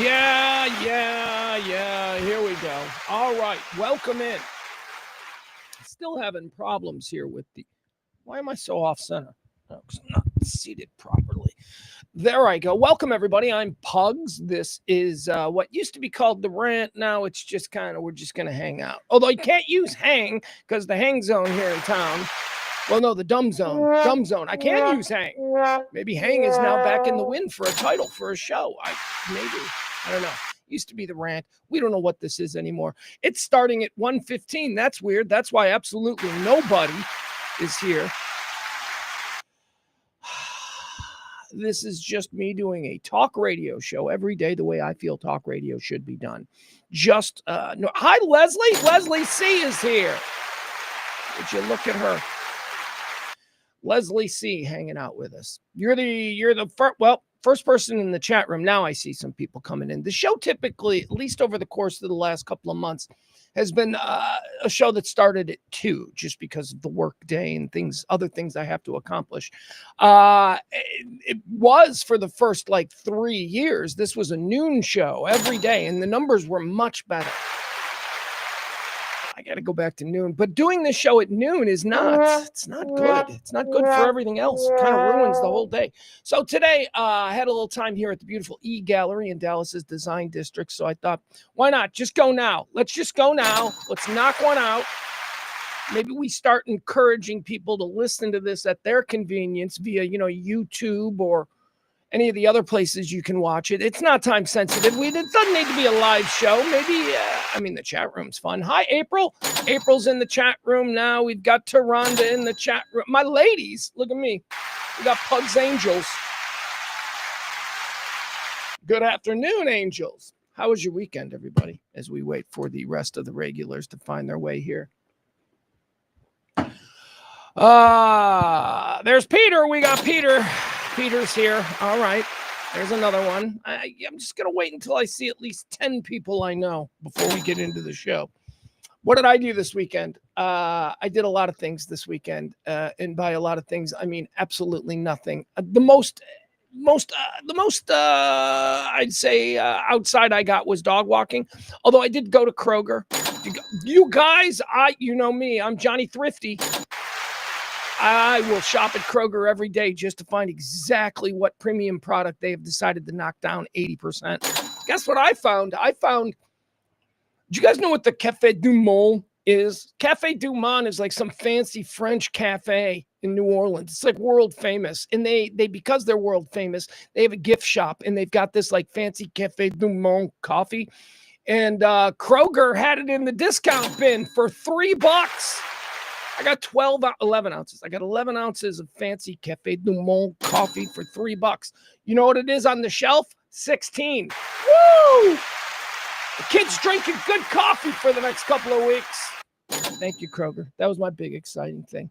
Yeah. Here we go. All right. Welcome in. Still having problems here with the... Why am I so off center? Oh, 'cause I'm not seated properly. There I go. Welcome, everybody. I'm Pugs. This is what used to be called The Rant. Now it's just we're just going to hang out. Although you can't use hang because the hang zone here in town... Well, no, the dumb zone. I can use hang. Maybe hang is now back in the wind for a title for a show. I don't know. Used to be The Rant. We don't know what this is anymore. It's starting at 1:15. That's weird. That's why absolutely nobody is here. This is just me doing a talk radio show every day the way I feel talk radio should be done. No. Hi, Leslie. Leslie C is here. Would you look at her? Leslie C hanging out with us. You're the first person in the chat room. Now I see some people coming in. The show typically, at least over the course of the last couple of months, has been a show that started at 2 just because of the work day and other things I have to accomplish. It was for the first 3 years. This was a noon show every day, and the numbers were much better. I got to go back to noon, but doing this show at noon it's not good. It's not good for everything else. It kind of ruins the whole day. So today I had a little time here at the beautiful E Gallery in Dallas's Design District. So I thought, why not just go now? Let's just go now. Let's knock one out. Maybe we start encouraging people to listen to this at their convenience via, YouTube or any of the other places you can watch it. It's not time sensitive. It doesn't need to be a live show. Maybe, the chat room's fun. Hi, April. April's in the chat room now. We've got Taronda in the chat room. My ladies, look at me. We got Pugs Angels. Good afternoon, Angels. How was your weekend, everybody, as we wait for the rest of the regulars to find their way here? There's Peter. We got Peter. Peter's here. All right. There's another one. I'm just going to wait until I see at least 10 people I know before we get into the show. What did I do this weekend? I did a lot of things this weekend. And by a lot of things, I mean absolutely nothing. The most I'd say outside I got was dog walking. Although I did go to Kroger. You guys, you know me. I'm Johnny Thrifty. I will shop at Kroger every day just to find exactly what premium product they have decided to knock down 80%. Guess what I found? Do you guys know what the Café du Monde is? Café du Monde is like some fancy French cafe in New Orleans. It's like world famous. And they because they're world famous, they have a gift shop and they've got this fancy Café du Monde coffee. And Kroger had it in the discount bin for $3. I got 11 ounces. I got 11 ounces of fancy Café du Monde coffee for $3. You know what it is on the shelf? 16. Woo! The kid's drinking good coffee for the next couple of weeks. Thank you, Kroger. That was my big exciting thing.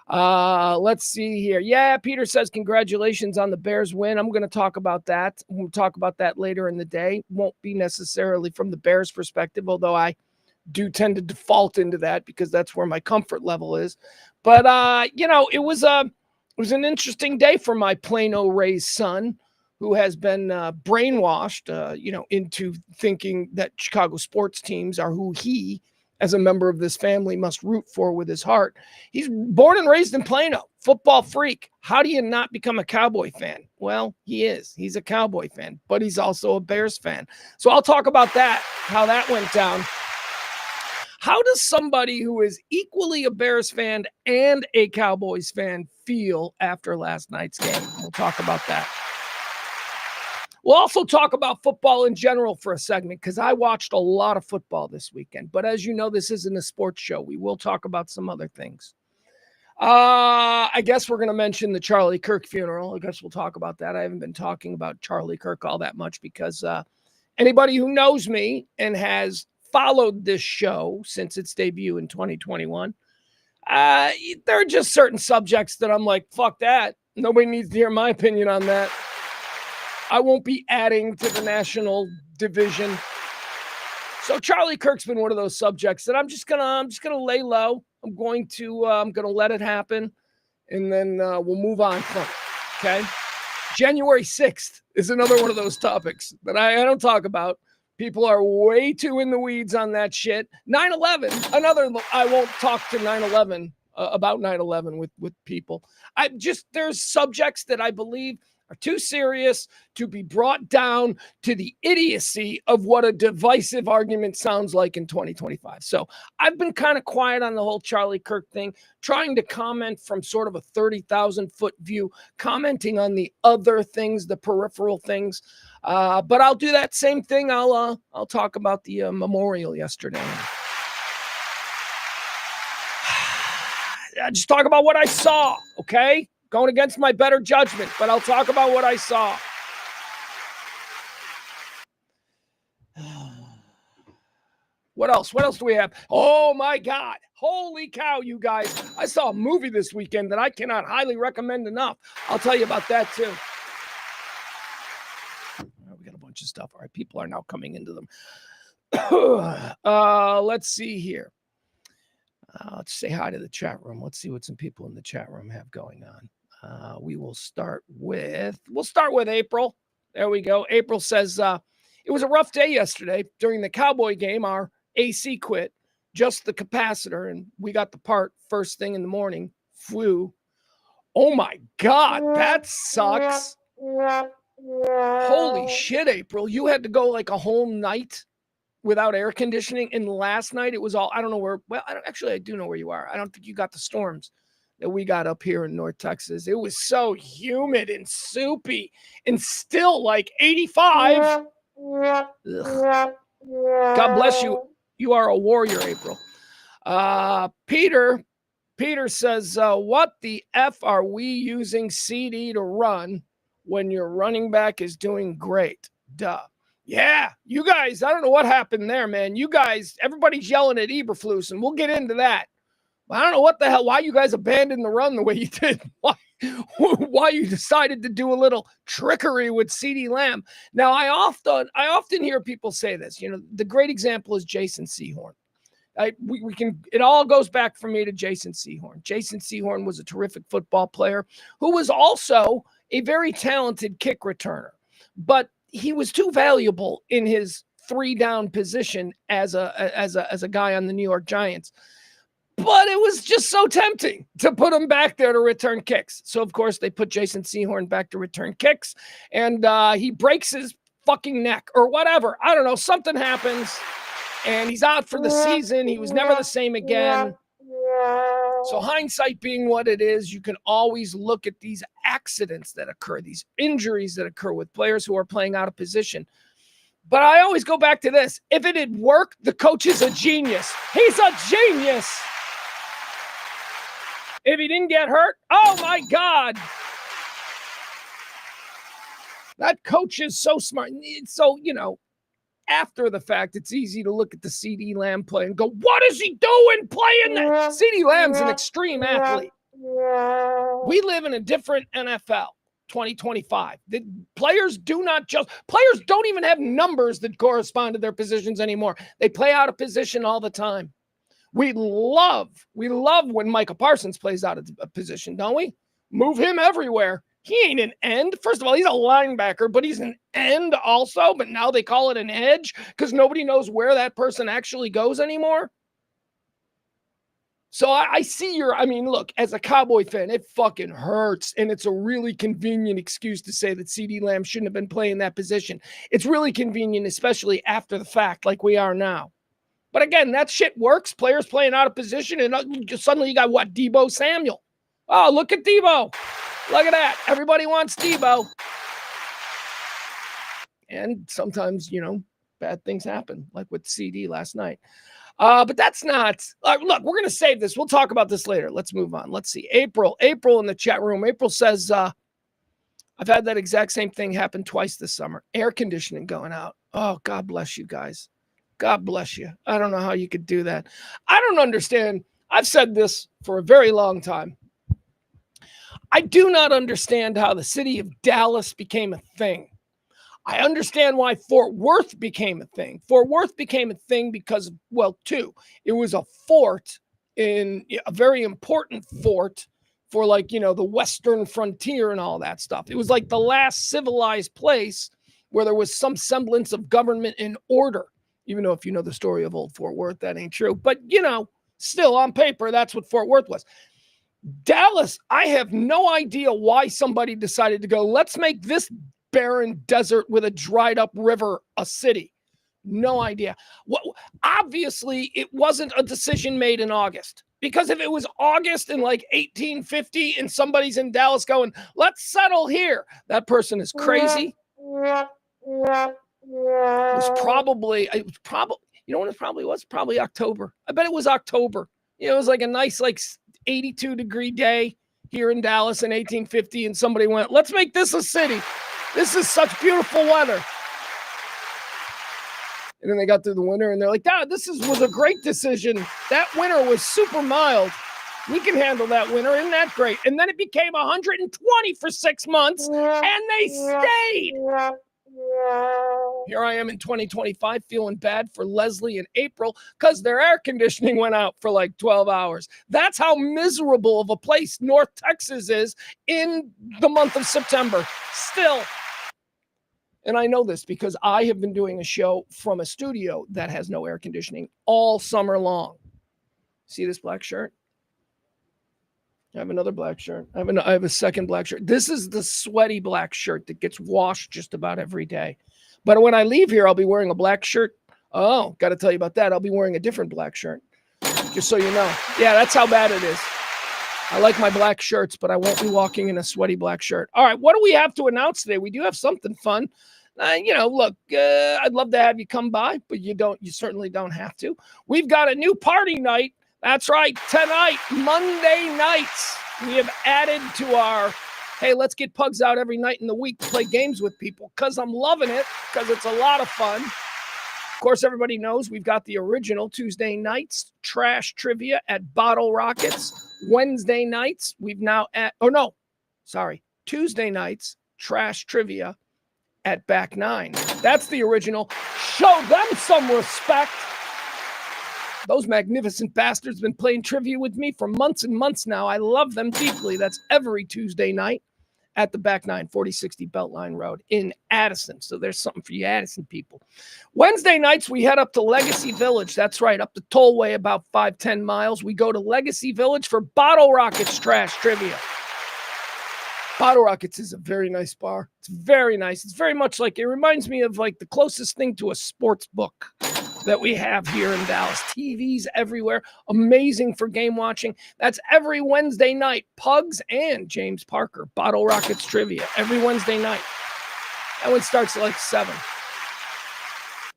Let's see here. Yeah, Peter says congratulations on the Bears win. I'm going to talk about that. We'll talk about that later in the day. Won't be necessarily from the Bears perspective, although I do tend to default into that because that's where my comfort level is. But, it was an interesting day for my Plano raised son who has been brainwashed, into thinking that Chicago sports teams are who he, as a member of this family, must root for with his heart. He's born and raised in Plano, football freak. How do you not become a Cowboy fan? Well, he is. He's a Cowboy fan, but he's also a Bears fan. So I'll talk about that, how that went down. How does somebody who is equally a Bears fan and a Cowboys fan feel after last night's game? We'll talk about that. We'll also talk about football in general for a segment because I watched a lot of football this weekend. But as you know, this isn't a sports show. We will talk about some other things. I guess we're going to mention the Charlie Kirk funeral. I guess we'll talk about that. I haven't been talking about Charlie Kirk all that much because anybody who knows me and has followed this show since its debut in 2021, there are just certain subjects that I'm like, fuck that. Nobody needs to hear my opinion on that. I won't be adding to the national division. So Charlie Kirk's been one of those subjects that I'm just gonna lay low. I'm gonna let it happen, and then we'll move on from it. Okay. January 6th is another one of those topics that I don't talk about. People are way too in the weeds on that shit. 9/11, I won't talk to 9/11 about 9/11 with people. There's subjects that I believe are too serious to be brought down to the idiocy of what a divisive argument sounds like in 2025. So I've been kind of quiet on the whole Charlie Kirk thing, trying to comment from sort of a 30,000 foot view, commenting on the other things, the peripheral things. But I'll do that same thing. I'll talk about the memorial yesterday. I just talk about what I saw, okay? Going against my better judgment, but I'll talk about what I saw. What else? What else do we have? Oh, my God. Holy cow, you guys. I saw a movie this weekend that I cannot highly recommend enough. I'll tell you about that, too. We got a bunch of stuff. All right, people are now coming into them. Let's see here. Let's say hi to the chat room. Let's see what some people in the chat room have going on. We'll start with April. There we go. April says, it was a rough day yesterday. During the Cowboy game, our AC quit, just the capacitor, and we got the part first thing in the morning. Flew. Oh my God, that sucks. Holy shit, April. You had to go like a whole night without air conditioning, and last night it was all, I don't know where, well, I do know where you are. I don't think you got the storms that we got up here in North Texas. It was so humid and soupy and still like 85. Ugh. God bless you. You are a warrior, April. Peter says, what the F are we using CD to run when your running back is doing great? Duh. Yeah, you guys, I don't know what happened there, man. You guys, everybody's yelling at Eberflus, and we'll get into that. I don't know what the hell, why you guys abandoned the run the way you did. Why you decided to do a little trickery with CeeDee Lamb. Now, I often hear people say this. You know, the great example is Jason Sehorn. It all goes back for me to Jason Sehorn. Jason Sehorn was a terrific football player who was also a very talented kick returner, but he was too valuable in his 3-down position as a guy on the New York Giants. But it was just so tempting to put him back there to return kicks. So, of course, they put Jason Sehorn back to return kicks, and he breaks his fucking neck or whatever. I don't know. Something happens, and he's out for the season. He was never the same again. So hindsight being what it is, you can always look at these accidents that occur, these injuries that occur with players who are playing out of position. But I always go back to this. If it had worked, the coach is a genius. He's a genius. If he didn't get hurt, oh my God. That coach is so smart. So, you know, after the fact, it's easy to look at the CeeDee Lamb play and go, what is he doing playing that? CeeDee Lamb's an extreme athlete. We live in a different NFL, 2025. The players don't even have numbers that correspond to their positions anymore. They play out of position all the time. We love when Micah Parsons plays out of a position, don't we? Move him everywhere. He ain't an end. First of all, he's a linebacker, but he's an end also. But now they call it an edge because nobody knows where that person actually goes anymore. So I see look, as a Cowboy fan, it fucking hurts. And it's a really convenient excuse to say that CeeDee Lamb shouldn't have been playing that position. It's really convenient, especially after the fact, like we are now. But again, that shit works. Players playing out of position, and suddenly you got what? Deebo Samuel. Oh, look at Deebo. Look at that. Everybody wants Deebo. And sometimes, bad things happen, like with CD last night. But that's not, look, we're going to save this. We'll talk about this later. Let's move on. Let's see. April in the chat room. April says, I've had that exact same thing happen twice this summer. Air conditioning going out. Oh, God bless you guys. God bless you. I don't know how you could do that. I don't understand. I've said this for a very long time. I do not understand how the city of Dallas became a thing. I understand why Fort Worth became a thing. Fort Worth became a thing because, two. It was a fort, a very important fort for like, the Western frontier and all that stuff. It was like the last civilized place where there was some semblance of government and order, even though if you know the story of old Fort Worth, that ain't true. But, still on paper, that's what Fort Worth was. Dallas, I have no idea why somebody decided to go, let's make this barren desert with a dried up river a city. No idea. Obviously, it wasn't a decision made in August. Because if it was August in like 1850 and somebody's in Dallas going, let's settle here, that person is crazy. It was probably, you know what it probably was? Probably October. I bet it was October. It was like a nice, like 82-degree day here in Dallas in 1850. And somebody went, let's make this a city. This is such beautiful weather. And then they got through the winter and they're like, this was a great decision. That winter was super mild. We can handle that winter. Isn't that great? And then it became 120 for 6 months and they stayed. Here I am in 2025 feeling bad for Leslie and April because their air conditioning went out for like 12 hours. That's how miserable of a place North Texas is in the month of September. Still. And I know this because I have been doing a show from a studio that has no air conditioning all summer long. See this black shirt? I have another black shirt. I have a second black shirt. This is the sweaty black shirt that gets washed just about every day. But when I leave here, I'll be wearing a black shirt. Oh, got to tell you about that. I'll be wearing a different black shirt. Just so you know. Yeah, that's how bad it is. I like my black shirts, but I won't be walking in a sweaty black shirt. All right, what do we have to announce today? We do have something fun. Look, I'd love to have you come by, but you certainly don't have to. We've got a new party night. That's right, tonight, Monday nights. We have added to our, hey, let's get Pugs out every night in the week to play games with people because I'm loving it, because it's a lot of fun. Of course, everybody knows we've got the original Tuesday nights trash trivia at Bottle Rockets. Wednesday nights, Tuesday nights trash trivia at Back Nine. That's the original. Show them some respect. Those magnificent bastards have been playing trivia with me for months and months now. I love them deeply. That's every Tuesday night at the Back Nine, 4060 Beltline Road in Addison. So there's something for you Addison people. Wednesday nights, we head up to Legacy Village. That's right, up the tollway about 5-10 miles. We go to Legacy Village for Bottle Rockets trash trivia. Bottle Rockets is a very nice bar. It's very nice. It's very much like, it reminds me of like the closest thing to a sports book that we have here in Dallas. TVs everywhere. Amazing for game watching. That's every Wednesday night. Pugs and James Parker. Bottle Rockets trivia. Every Wednesday night. That one starts at like 7.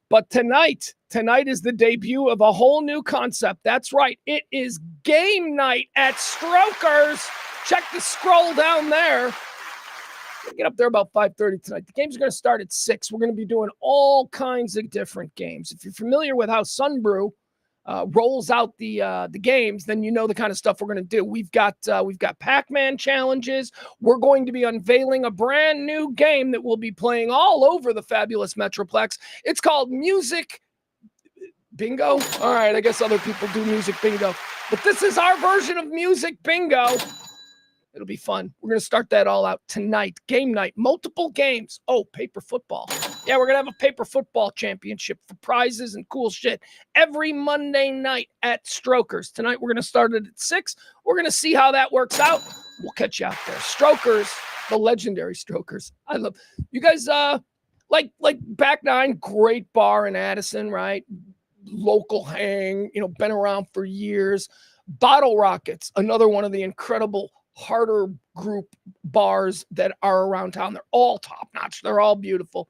But tonight is the debut of a whole new concept. That's right. It is game night at Strokers. Check the scroll down there. We'll get up there about 5:30 tonight. The games are going to start at 6. We're going to be doing all kinds of different games. If you're familiar with how Sunbrew rolls out the games, then you know the kind of stuff we're going to do. We've got Pac-Man challenges. We're going to be unveiling a brand new game that we'll be playing all over the fabulous Metroplex. It's called Music Bingo. All right, I guess other people do Music Bingo, but this is our version of Music Bingo. It'll be fun. We're going to start that all out tonight. Game night, multiple games. Oh, paper football. Yeah, we're going to have a paper football championship for prizes and cool shit every Monday night at Strokers. Tonight, we're going to start it at 6. We're going to see how that works out. We'll catch you out there. Strokers, the legendary Strokers. I love you guys. Like Back Nine, great bar in Addison, right? Local hang, been around for years. Bottle Rockets, another one of the incredible harder group bars that are around town. They're all top notch. They're all beautiful.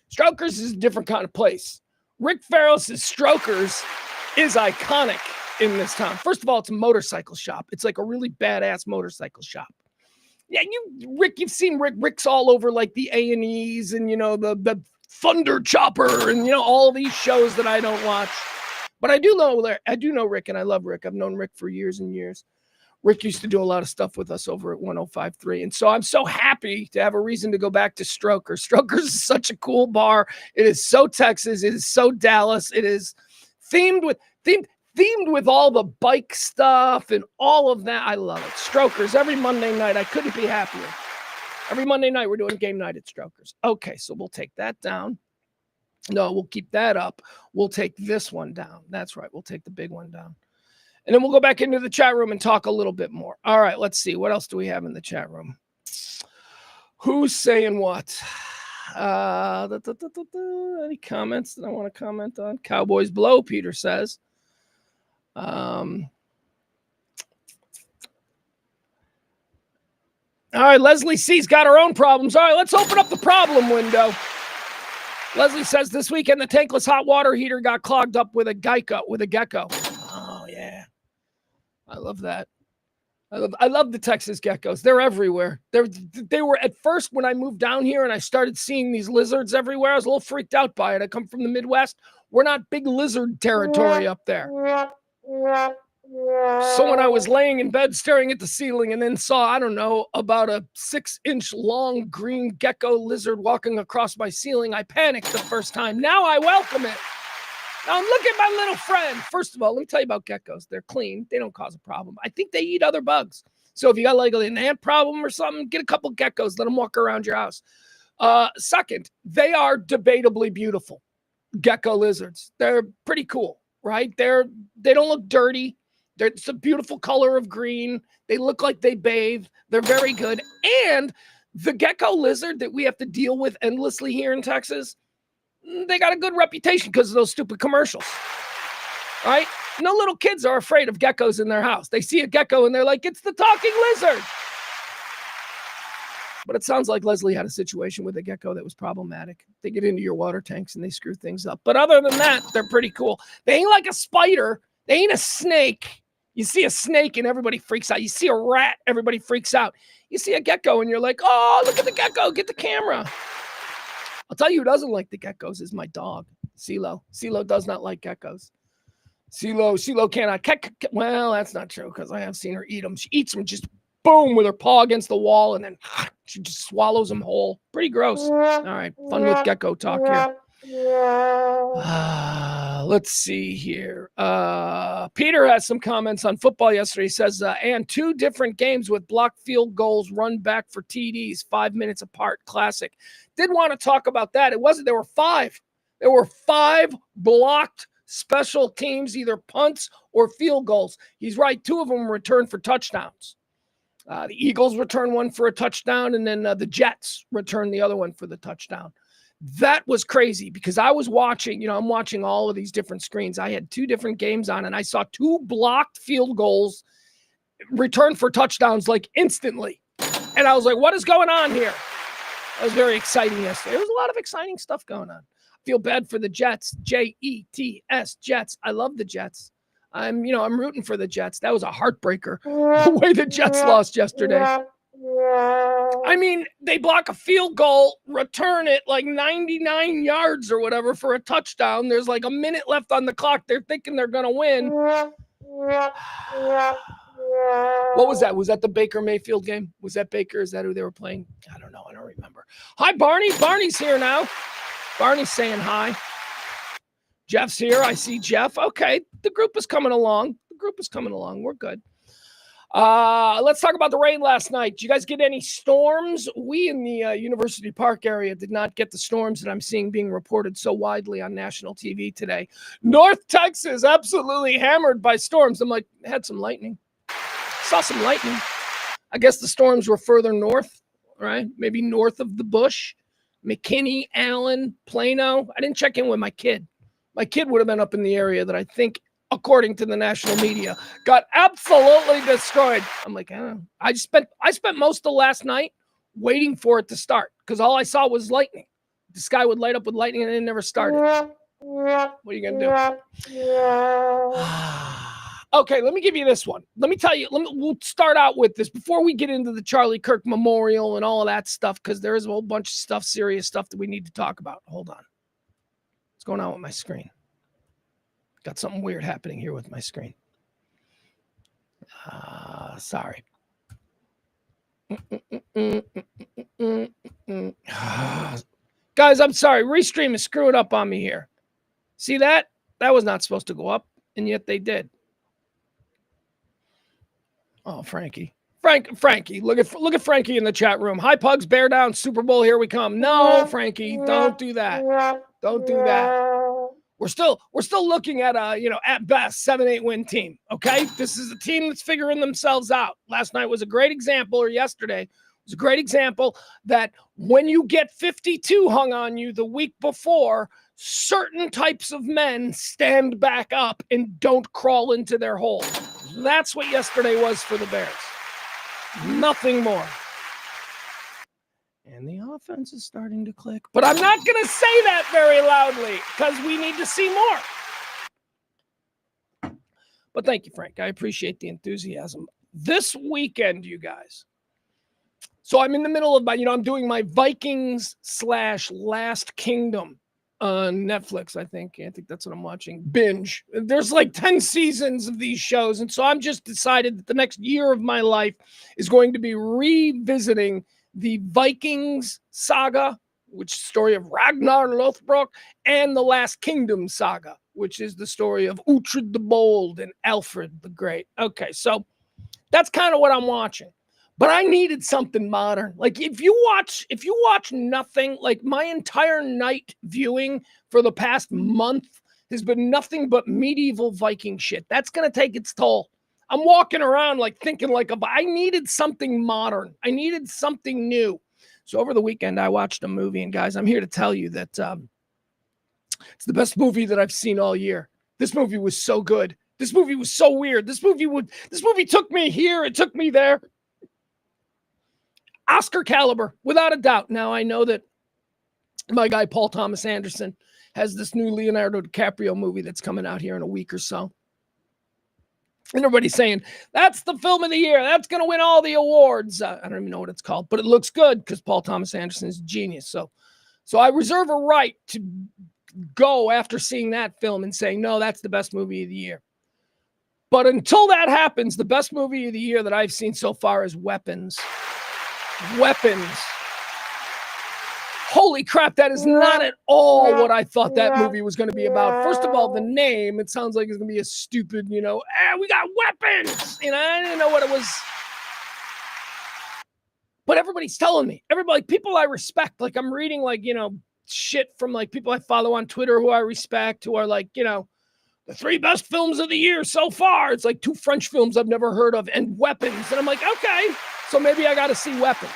Strokers is a different kind of place. Rick Farrell's Strokers is iconic in this town. First of all, it's a motorcycle shop. It's like a really badass motorcycle shop. Yeah, you've seen Rick. Rick's all over like the A&Es and, the Thunder Chopper and, all these shows that I don't watch. But I do know Rick, and I love Rick. I've known Rick for years and years. Rick used to do a lot of stuff with us over at 105.3. And so I'm so happy to have a reason to go back to Strokers. Strokers is such a cool bar. It is so Texas. It is so Dallas. It is themed themed with all the bike stuff and all of that. I love it. Strokers every Monday night. I couldn't be happier. Every Monday night, we're doing game night at Strokers. Okay, so we'll take that down. No, we'll keep that up. We'll take this one down. That's right. We'll take the big one down. And then we'll go back into the chat room and talk a little bit more. All right, let's see. What else do we have in the chat room? Who's saying what? Any comments that I want to comment on? Cowboys blow, Peter says. All right, Leslie C's got her own problems. All right, let's open up the problem window. Leslie says this weekend the tankless hot water heater got clogged up with a gecko. Oh yeah, I love that. I love the Texas geckos. They're everywhere. They were at first when I moved down here and I started seeing these lizards everywhere. I was a little freaked out by it. I come from the Midwest. We're not big lizard territory up there. So when I was laying in bed staring at the ceiling and then saw, I don't know, about a 6-inch long green gecko lizard walking across my ceiling, I panicked the first time. Now I welcome it. Now look at my little friend. First of all, let me tell you about geckos. They're clean. They don't cause a problem. I think they eat other bugs. So if you got like an ant problem or something, get a couple geckos. Let them walk around your house. Second, they are debatably beautiful. Gecko lizards. They're pretty cool, right? They don't look dirty. It's a beautiful color of green. They look like they bathe. They're very good. And the gecko lizard that we have to deal with endlessly here in Texas, they got a good reputation because of those stupid commercials, right? No little kids are afraid of geckos in their house. They see a gecko and they're like, it's the talking lizard. But it sounds like Leslie had a situation with a gecko that was problematic. They get into your water tanks and they screw things up. But other than that, they're pretty cool. They ain't like a spider. They ain't a snake. You see a snake and everybody freaks out. You see a rat, everybody freaks out. You see a gecko and you're like, oh, look at the gecko. Get the camera. I'll tell you who doesn't like the geckos is my dog, CeeLo. CeeLo does not like geckos. CeeLo cannot. Well, that's not true because I have seen her eat them. She eats them just boom with her paw against the wall and then she just swallows them whole. Pretty gross. All right, fun with gecko talk here. Let's see here. Peter has some comments on football yesterday. He says, and 2 different games with blocked field goals run back for TDs, 5 minutes apart. Classic. Did want to talk about that. There were 5. There were 5 blocked special teams, either punts or field goals. He's right. 2 of them returned for touchdowns. The Eagles returned one for a touchdown, and then the Jets returned the other one for the touchdown. That was crazy because I was watching, I'm watching all of these different screens. I had 2 different games on and I saw 2 blocked field goals returned for touchdowns like instantly. And I was like, what is going on here? That was very exciting yesterday. There was a lot of exciting stuff going on. I feel bad for the Jets, Jets, Jets. I love the Jets. I'm rooting for the Jets. That was a heartbreaker, the way the Jets lost yesterday. I mean, they block a field goal, return it like 99 yards or whatever for a touchdown. There's like a minute left on the clock. They're thinking they're going to win. What was that? Was that the Baker Mayfield game? Was that Baker? Is that who they were playing? I don't know. I don't remember. Hi, Barney. Barney's here now. Barney's saying hi. Jeff's here. I see Jeff. Okay. The group is coming along. We're good. Let's talk about the rain last night. Did you guys get any storms? We in the University Park area did not get the storms that I'm seeing being reported so widely on national TV today. North Texas, absolutely hammered by storms. I'm like, had some lightning. Saw some lightning. I guess the storms were further north, right? Maybe north of the Bush. McKinney, Allen, Plano. I didn't check in with my kid. My kid would have been up in the area that I think, according to the national media, got absolutely destroyed. I'm like, I spent most of last night waiting for it to start because all I saw was lightning. The sky would light up with lightning and it never started. What are you going to do? Okay, let me give you this one. Let me tell you, we'll start out with this before we get into the Charlie Kirk Memorial and all of that stuff because there is a whole bunch of stuff, serious stuff that we need to talk about. Hold on. What's going on with my screen? Got something weird happening here with my screen. Sorry. Guys, I'm sorry. Restream is screwing up on me here. See that? That was not supposed to go up. and yet they did. Oh, Frankie. Frankie, look at Frankie in the chat room. Hi, Pugs, bear down, Super Bowl, here we come. No, Frankie, don't do that. Don't do that. We're still looking at at best 7-8 win team. Okay, this is a team that's figuring themselves out. Last night was a great example, or yesterday was a great example that when you get 52 hung on you the week before, certain types of men stand back up and don't crawl into their hole. That's what yesterday was for the Bears. Nothing more. And the offense is starting to click. But I'm not going to say that very loudly because we need to see more. But thank you, Frank. I appreciate the enthusiasm. This weekend, you guys. So I'm in the middle of I'm doing my Vikings/Last Kingdom on Netflix, I think that's what I'm watching. Binge. There's like 10 seasons of these shows. And so I'm just decided that the next year of my life is going to be revisiting the Vikings saga, which is the story of Ragnar Lothbrok, and the Last Kingdom saga, which is the story of Uhtred the Bold and Alfred the Great. Okay, so that's kind of what I'm watching. But I needed something modern. Like if you watch nothing, like my entire night viewing for the past month has been nothing but medieval Viking shit. That's going to take its toll. I'm walking around like thinking I needed something modern. I needed something new. So over the weekend, I watched a movie, and guys, I'm here to tell you that it's the best movie that I've seen all year. This movie was so good. This movie was so weird. This movie took me here. It took me there. Oscar caliber, without a doubt. Now, I know that my guy, Paul Thomas Anderson, has this new Leonardo DiCaprio movie that's coming out here in a week or so. And everybody's saying, that's the film of the year. That's going to win all the awards. I don't even know what it's called, but it looks good because Paul Thomas Anderson is a genius. So I reserve a right to go after seeing that film and saying, no, that's the best movie of the year. But until that happens, the best movie of the year that I've seen so far is Weapons. Weapons. Holy crap, that is not at all what I thought that movie was going to be about. First of all, the name, it sounds like it's going to be a stupid, we got weapons. I didn't know what it was. But everybody's telling me. People I respect, like I'm reading shit from people I follow on Twitter who I respect, who are the 3 best films of the year so far. It's like 2 French films I've never heard of and Weapons. And I'm like, okay, so maybe I got to see Weapons.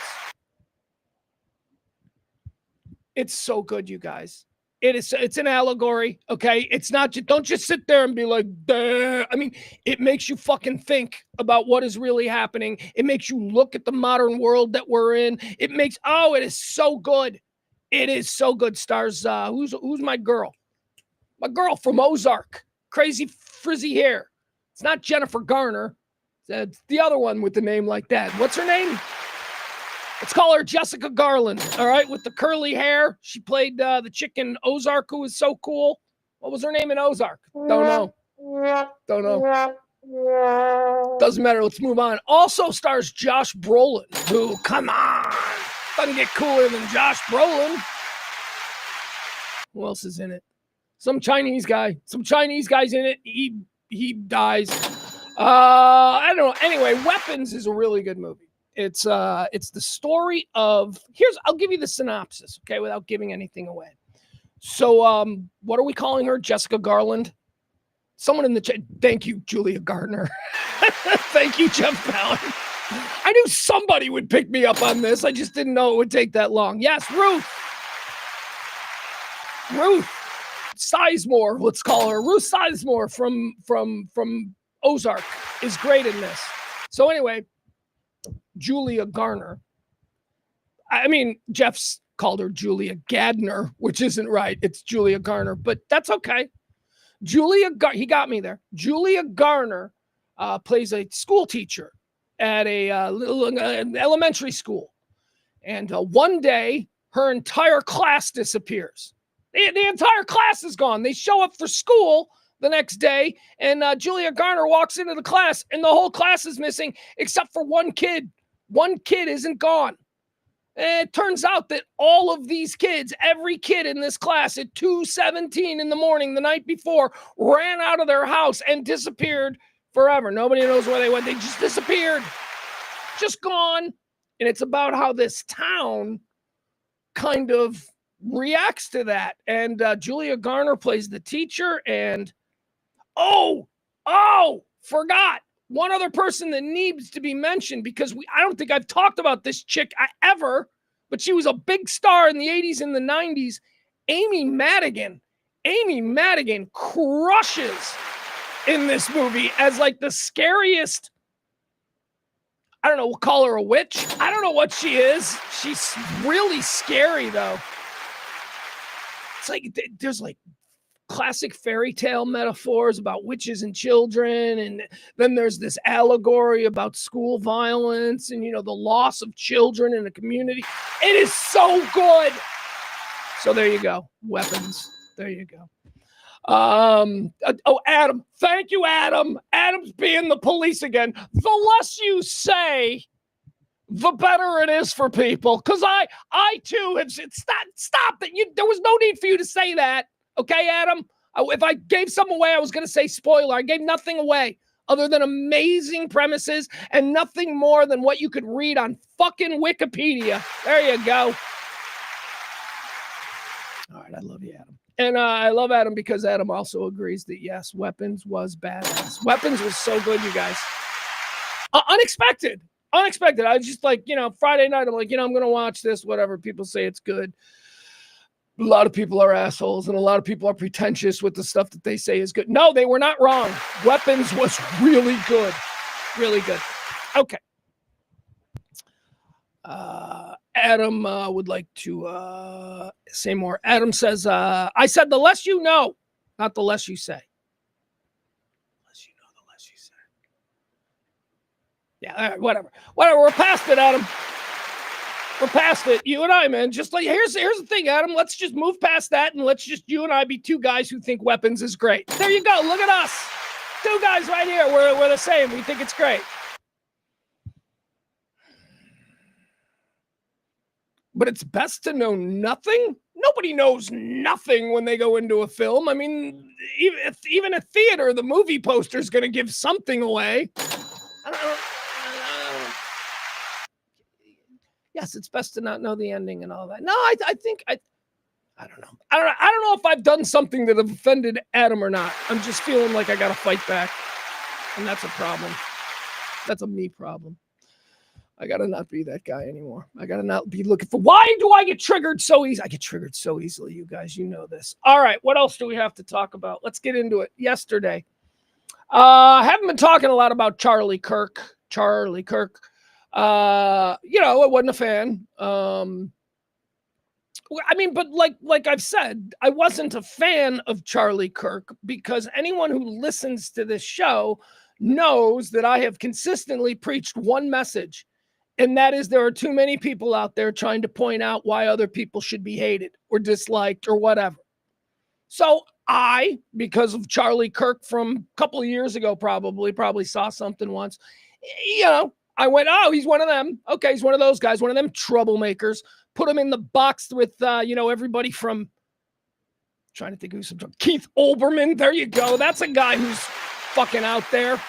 It's so good, you guys. It's an allegory, okay? It's not just, don't just sit there and be like, duh. I mean, it makes you fucking think about what is really happening. It makes you look at the modern world that we're in. It is so good. It is so good. Stars, who's my girl? My girl from Ozark. Crazy frizzy hair. It's not Jennifer Garner. It's the other one with the name like that. What's her name? Let's call her Jessica Garland, all right, with the curly hair. She played the chick in Ozark who was so cool. What was her name in Ozark? Don't know. Doesn't matter. Let's move on. Also stars Josh Brolin, who, come on, doesn't get cooler than Josh Brolin. Who else is in it? Some Chinese guy. Some Chinese guy's in it. He dies. I don't know. Anyway, Weapons is a really good movie. It's the story of, I'll give you the synopsis, okay, without giving anything away. So, what are we calling her? Jessica Garland? Someone in the chat. Thank you, Julia Gardner. Thank you, Jeff Fallon. I knew somebody would pick me up on this. I just didn't know it would take that long. Yes, Ruth Sizemore, let's call her. Ruth Sizemore from Ozark is great in this. So anyway, Julia Garner. I mean, Jeff's called her Julia Gardner, which isn't right. It's Julia Garner, but that's okay. He got me there. Julia Garner plays a school teacher at a little elementary school. And one day, her entire class disappears. The entire class is gone. They show up for school the next day, and Julia Garner walks into the class, and the whole class is missing except for one kid. One kid isn't gone. And it turns out that all of these kids, every kid in this class at 2:17 in the morning the night before, ran out of their house and disappeared forever. Nobody knows where they went. They just disappeared. Just gone. And it's about how this town kind of reacts to that. And Julia Garner plays the teacher. And forgot one other person that needs to be mentioned, because I don't think I've talked about this chick ever, but she was a big star in the 80s and the 90s. Amy Madigan. Amy Madigan crushes in this movie as like the scariest. I don't know, we'll call her a witch. I don't know what she is. She's really scary, though. It's like there's like classic fairy tale metaphors about witches and children, and then there's this allegory about school violence and, you know, the loss of children in a community. It is so good. So there you go. Weapons. There you go. Adam. Thank you, Adam. Adam's being the police again. The less you say, the better it is for people. Because I too have said, stop that. There was no need for you to say that. Okay, Adam? If I gave some away, I was going to say spoiler. I gave nothing away other than amazing premises and nothing more than what you could read on fucking Wikipedia. There you go. All right, I love you, Adam. And I love Adam because Adam also agrees that, yes, Weapons was badass. Weapons was so good, you guys. Unexpected. I was just like, you know, Friday night, I'm like, you know, I'm going to watch this, whatever. People say it's good. A lot of people are assholes, and a lot of people are pretentious with the stuff that they say is good. No, they were not wrong. Weapons was really good. Really good. Okay. Adam would like to say more. Adam says, I said the less you know, not the less you say. The less you know, the less you say. Yeah, all right, whatever. We're past it, Adam. We're past it. You and I, man. Just like, here's the thing, Adam. Let's just move past that, and let's just, you and I, be two guys who think Weapons is great. There you go. Look at us. Two guys right here. We're the same. We think it's great. But it's best to know nothing. Nobody knows nothing when they go into a film. I mean, even a theater, the movie poster is going to give something away. I don't know. Yes, it's best to not know the ending and all that. No, I think I don't know. I don't know if I've done something that have offended Adam or not. I'm just feeling like I got to fight back, and that's a problem. That's a me problem. I got to not be that guy anymore. I got to not be looking for, why do I get triggered so easy? I get triggered so easily, you guys. You know this. All right, what else do we have to talk about? Let's get into it. Yesterday, I haven't been talking a lot about Charlie Kirk. You know, I wasn't a fan. I mean, but like I've said, I wasn't a fan of Charlie Kirk because anyone who listens to this show knows that I have consistently preached one message, and that is there are too many people out there trying to point out why other people should be hated or disliked or whatever. So I, because of Charlie Kirk from a couple of years ago, probably saw something once, you know, I went, oh, he's one of them. Okay, he's one of those guys, one of them troublemakers. Put him in the box with, you know, everybody from, trying to think who's some, Keith Olbermann. There you go. That's a guy who's fucking out there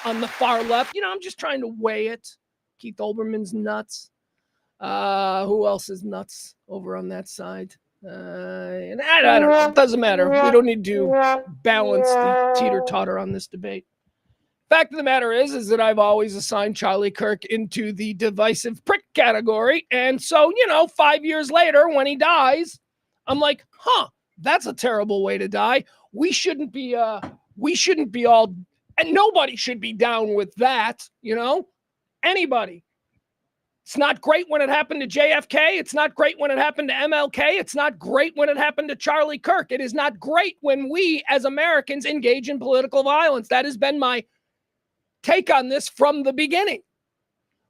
on the far left. You know, I'm just trying to weigh it. Keith Olbermann's nuts. Who else is nuts over on that side? And I don't know. It doesn't matter. We don't need to balance the teeter-totter on this debate. Fact of the matter is that I've always assigned Charlie Kirk into the divisive prick category. And so, you know, 5 years later, when he dies, I'm like, that's a terrible way to die. We shouldn't be all, and nobody should be down with that, you know, anybody. It's not great when it happened to JFK. It's not great when it happened to MLK. It's not great when it happened to Charlie Kirk. It is not great when we as Americans engage in political violence. That has been my take on this from the beginning.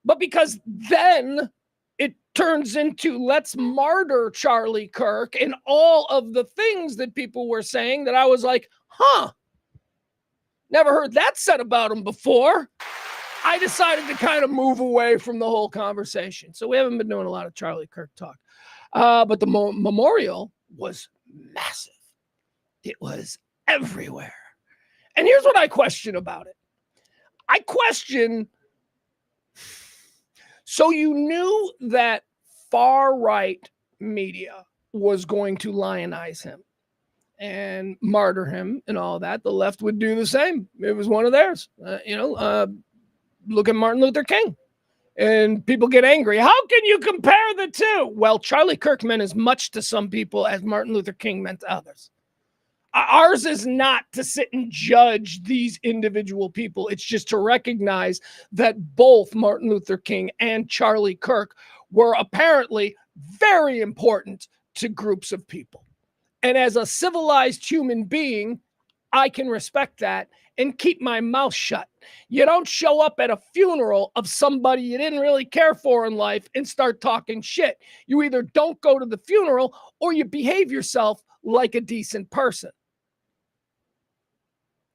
But because then it turns into let's martyr Charlie Kirk and all of the things that people were saying that I was like, never heard that said about him before. I decided to kind of move away from the whole conversation. So we haven't been doing a lot of Charlie Kirk talk. But the memorial was massive. It was everywhere. And here's what I question about it. I question, so you knew that far-right media was going to lionize him and martyr him and all that. The left would do the same. It was one of theirs. Look at Martin Luther King. And people get angry. How can you compare the two? Well, Charlie Kirk meant as much to some people as Martin Luther King meant to others. Ours is not to sit and judge these individual people. It's just to recognize that both Martin Luther King and Charlie Kirk were apparently very important to groups of people. And as a civilized human being, I can respect that and keep my mouth shut. You don't show up at a funeral of somebody you didn't really care for in life and start talking shit. You either don't go to the funeral or you behave yourself like a decent person.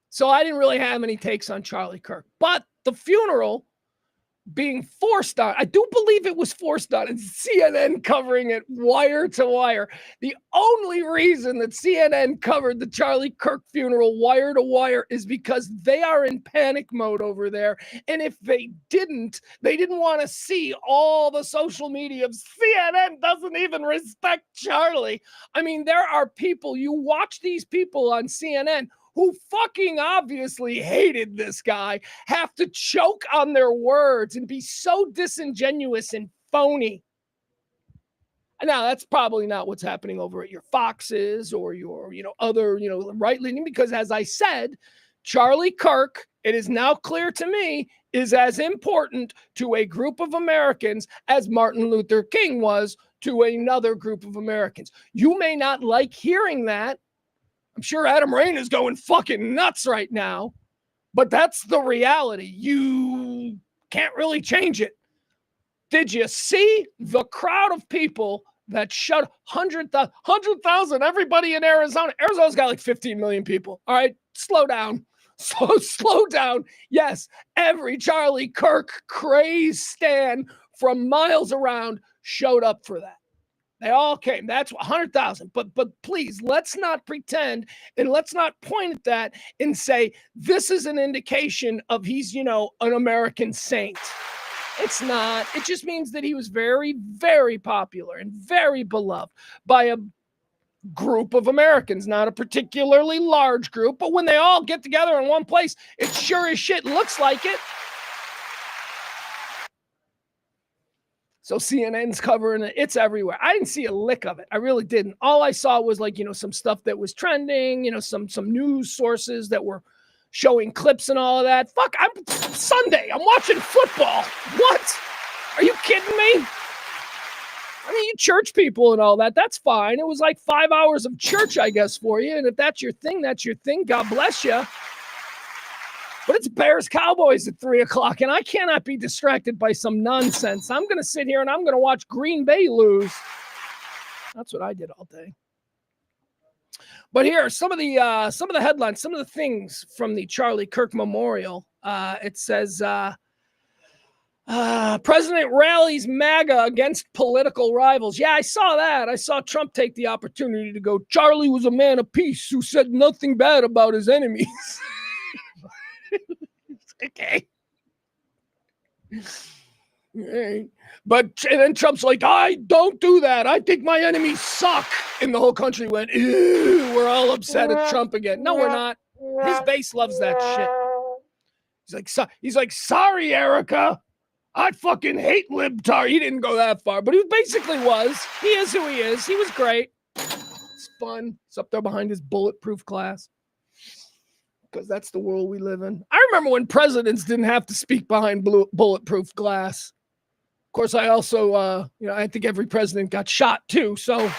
So I didn't really have any takes on Charlie Kirk. But the funeral being forced on, I do believe it was forced on, and CNN covering it wire to wire. The only reason that CNN covered the Charlie Kirk funeral wire to wire is because they are in panic mode over there. And if they didn't want to see all the social media of CNN doesn't even respect Charlie. I mean, there are people, you watch these people on CNN who fucking obviously hated this guy, have to choke on their words and be so disingenuous and phony. Now, that's probably not what's happening over at your Foxes or your, other, right-leaning, because as I said, Charlie Kirk, it is now clear to me, is as important to a group of Americans as Martin Luther King was to another group of Americans. You may not like hearing that. I'm sure Adam Rain is going fucking nuts right now, but that's the reality. You can't really change it. Did you see the crowd of people that shut 100,000, everybody in Arizona? Arizona's got like 15 million people. All right, slow down. Slow down. Yes, every Charlie Kirk craze stan from miles around showed up for that. They all came. That's 100,000. But please, let's not pretend and let's not point at that and say this is an indication of he's, an American saint. It's not. It just means that he was very, very popular and very beloved by a group of Americans, not a particularly large group, but when they all get together in one place, it sure as shit looks like it. So CNN's covering it. It's everywhere. I didn't see a lick of it. I really didn't. All I saw was some stuff that was trending, some news sources that were showing clips and all of that. Fuck, I'm Sunday. I'm watching football. What? Are you kidding me? I mean, you church people and all that. That's fine. It was like 5 hours of church, I guess, for you. And if that's your thing, that's your thing. God bless you. But it's Bears Cowboys at 3:00, and I cannot be distracted by some nonsense. I'm going to sit here and I'm going to watch Green Bay lose. That's what I did all day. But here are some of the headlines, some of the things from the Charlie Kirk Memorial. It says, President rallies MAGA against political rivals. Yeah, I saw that. I saw Trump take the opportunity to go, Charlie was a man of peace who said nothing bad about his enemies. Okay. Right. But and then Trump's like, I don't do that. I think my enemies suck. And the whole country went, ew, we're all upset at Trump again. No, we're not. His base loves that shit. He's like, sorry, Erica. I fucking hate libtard. He didn't go that far, but he basically was. He is who he is. He was great. It's fun. He's up there behind his bulletproof glass. Because that's the world we live in. I remember when presidents didn't have to speak behind bulletproof glass. Of course, I also, I think every president got shot too. So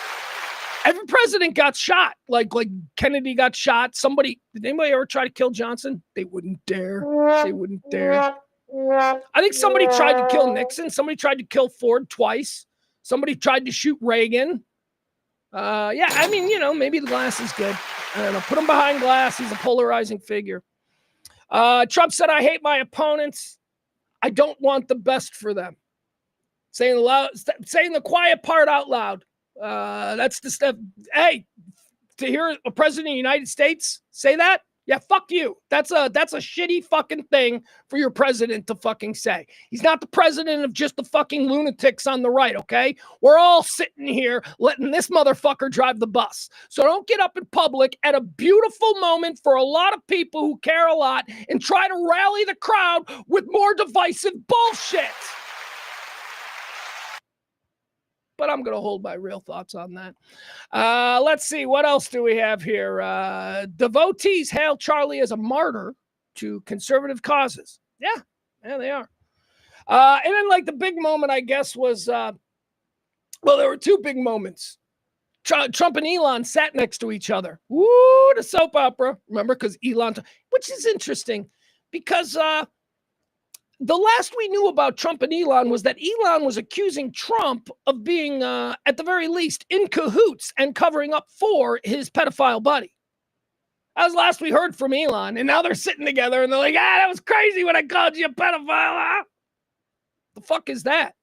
every president got shot. Like Kennedy got shot. Did anybody ever try to kill Johnson? They wouldn't dare. They wouldn't dare. I think somebody tried to kill Nixon. Somebody tried to kill Ford twice. Somebody tried to shoot Reagan. Maybe the glass is good. I don't know. Put him behind glass. He's a polarizing figure. Trump said, I hate my opponents. I don't want the best for them. Saying the quiet part out loud. That's the stuff. Hey, to hear a president of the United States say that, yeah, fuck you. That's a shitty fucking thing for your president to fucking say. He's not the president of just the fucking lunatics on the right, okay? We're all sitting here letting this motherfucker drive the bus. So don't get up in public at a beautiful moment for a lot of people who care a lot and try to rally the crowd with more divisive bullshit. But I'm going to hold my real thoughts on that. Let's see. What else do we have here? Devotees hail Charlie as a martyr to conservative causes. Yeah, they are. And then, like, the big moment, I guess, was, there were two big moments. Trump and Elon sat next to each other. Woo, the soap opera. Remember? Because Elon, which is interesting because the last we knew about Trump and Elon was that Elon was accusing Trump of being, at the very least, in cahoots and covering up for his pedophile buddy. That was the last we heard from Elon. And now they're sitting together and they're like, that was crazy when I called you a pedophile. Huh? The fuck is that?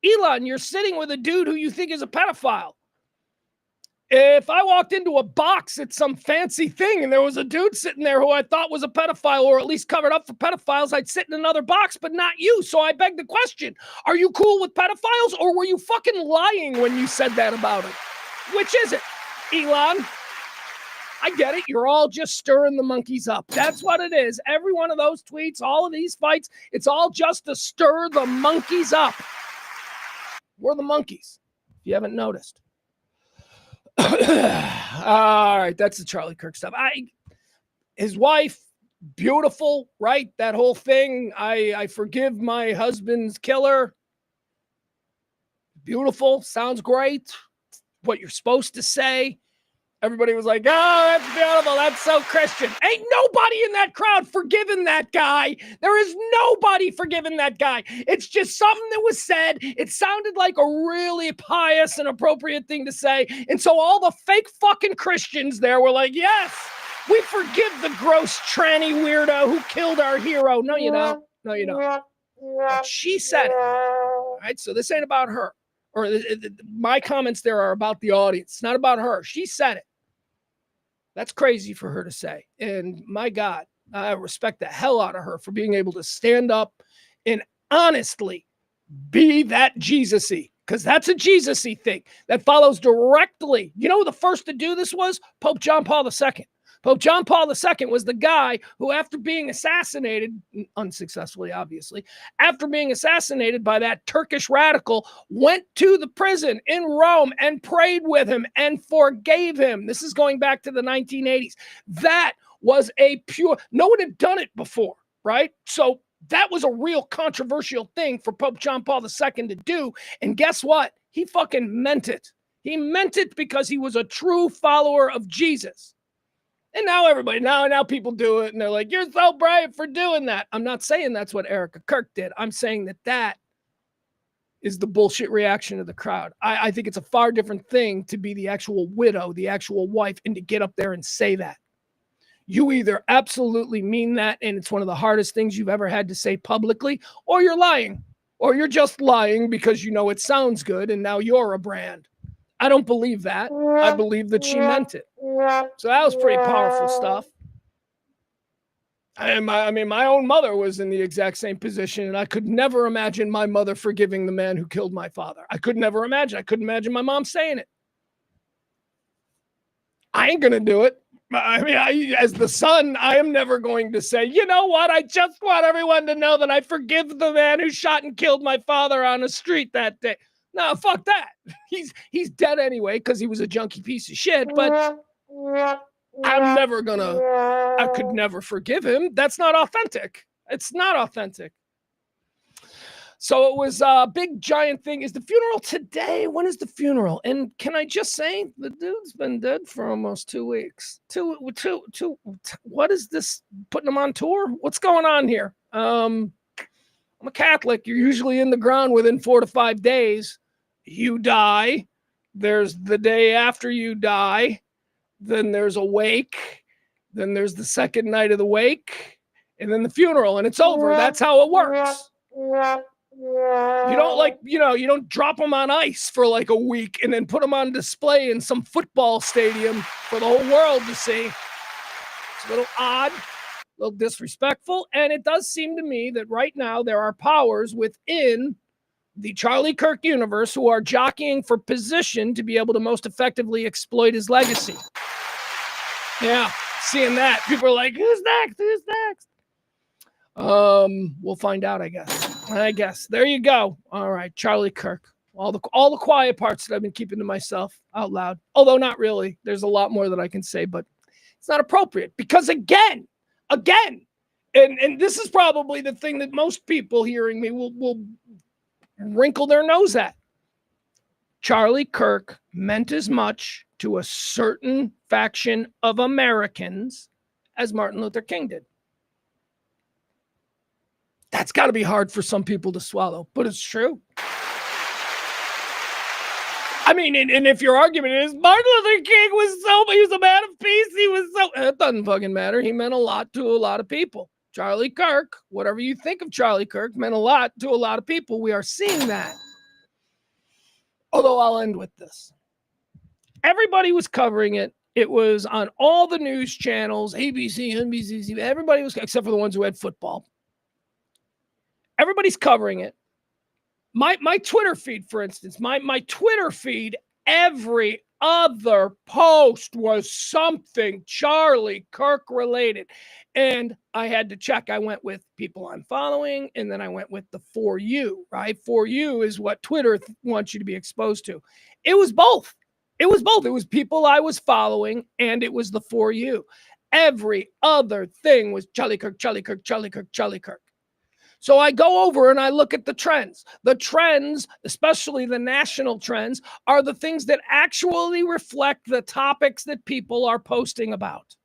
Elon, you're sitting with a dude who you think is a pedophile. If I walked into a box at some fancy thing and there was a dude sitting there who I thought was a pedophile or at least covered up for pedophiles, I'd sit in another box, but not you. So I beg the question, are you cool with pedophiles or were you fucking lying when you said that about him? Which is it, Elon? I get it. You're all just stirring the monkeys up. That's what it is. Every one of those tweets, all of these fights, it's all just to stir the monkeys up. We're the monkeys, if you haven't noticed. All right, that's the Charlie Kirk stuff. His wife, beautiful, right? That whole thing. I forgive my husband's killer. Beautiful, sounds great. What you're supposed to say. Everybody was like, oh, that's beautiful. That's so Christian. Ain't nobody in that crowd forgiving that guy. There is nobody forgiving that guy. It's just something that was said. It sounded like a really pious and appropriate thing to say. And so all the fake fucking Christians there were like, yes, we forgive the gross tranny weirdo who killed our hero. No, you don't. No, you don't. But she said it. All right, so this ain't about her. Or my comments there are about the audience. It's not about her. She said it. That's crazy for her to say. And my God, I respect the hell out of her for being able to stand up and honestly be that Jesus-y. Because that's a Jesus-y thing that follows directly. You know who the first to do this was? Pope John Paul II. Pope John Paul II was the guy who, after being assassinated, unsuccessfully, obviously, after being assassinated by that Turkish radical, went to the prison in Rome and prayed with him and forgave him. This is going back to the 1980s. That was a pure, no one had done it before, right? So that was a real controversial thing for Pope John Paul II to do. And guess what? He fucking meant it. He meant it because he was a true follower of Jesus. And now everybody, now people do it, and they're like, you're so brave for doing that. I'm not saying that's what Erica Kirk did. I'm saying that is the bullshit reaction of the crowd. I think it's a far different thing to be the actual widow, the actual wife, and to get up there and say that. You either absolutely mean that, and it's one of the hardest things you've ever had to say publicly, or you're lying. Or you're just lying because you know it sounds good, and now you're a brand. I don't believe that. I believe that she meant it. So that was pretty powerful stuff. I mean, my own mother was in the exact same position, and I could never imagine my mother forgiving the man who killed my father. I could never imagine. I couldn't imagine my mom saying it. I ain't going to do it. I mean, as the son, I am never going to say, you know what? I just want everyone to know that I forgive the man who shot and killed my father on the street that day. No, fuck that. He's dead anyway because he was a junky piece of shit, but I could never forgive him. That's not authentic. It's not authentic. So it was a big giant thing. Is the funeral today? When is the funeral? And can I just say, the dude's been dead for almost 2 weeks. What is this? Putting him on tour? What's going on here? I'm a Catholic. You're usually in the ground within 4 to 5 days. You die. There's the day after you die. Then there's a wake. Then there's the second night of the wake. And then the funeral. And it's over. That's how it works. You don't you don't drop them on ice for like a week and then put them on display in some football stadium for the whole world to see. It's a little odd, a little disrespectful. And it does seem to me that right now there are powers within the Charlie Kirk universe who are jockeying for position to be able to most effectively exploit his legacy. Yeah, seeing that. People are like, who's next? Who's next? We'll find out, I guess. There you go. All right, Charlie Kirk. All the quiet parts that I've been keeping to myself out loud. Although not really. There's a lot more that I can say, but it's not appropriate. Because again, and this is probably the thing that most people hearing me will wrinkle their nose at. Charlie Kirk meant as much to a certain faction of Americans as Martin Luther King did. That's got to be hard for some people to swallow, but it's true. I mean, and if your argument is Martin Luther King he was a man of peace, it doesn't fucking matter. He meant a lot to a lot of people. Charlie Kirk, whatever you think of Charlie Kirk, meant a lot to a lot of people. We are seeing that. Although I'll end with this. Everybody was covering it. It was on all the news channels, ABC, NBC, everybody was, except for the ones who had football. Everybody's covering it. My Twitter feed, for instance, my Twitter feed, every other post was something Charlie Kirk related. And I had to check. I went with people I'm following, and then I went with the For You, right? For You is what Twitter wants you to be exposed to. It was both. It was people I was following, and it was the For You. Every other thing was Charlie Kirk, Charlie Kirk, Charlie Kirk, Charlie Kirk. So I go over and I look at the trends. The trends, especially the national trends, are the things that actually reflect the topics that people are posting about.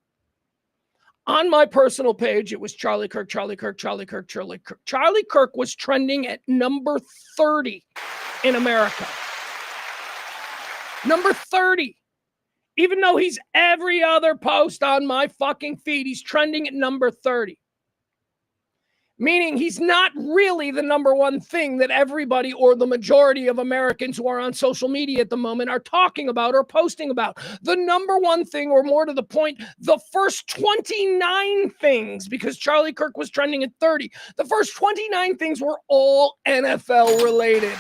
On my personal page, it was Charlie Kirk, Charlie Kirk, Charlie Kirk, Charlie Kirk. Charlie Kirk was trending at number 30 in America. Number 30. Even though he's every other post on my fucking feed, he's trending at number 30. Meaning he's not really the number one thing that everybody or the majority of Americans who are on social media at the moment are talking about or posting about. The number one thing, or more to the point, the first 29 things, because Charlie Kirk was trending at 30, the first 29 things were all NFL related.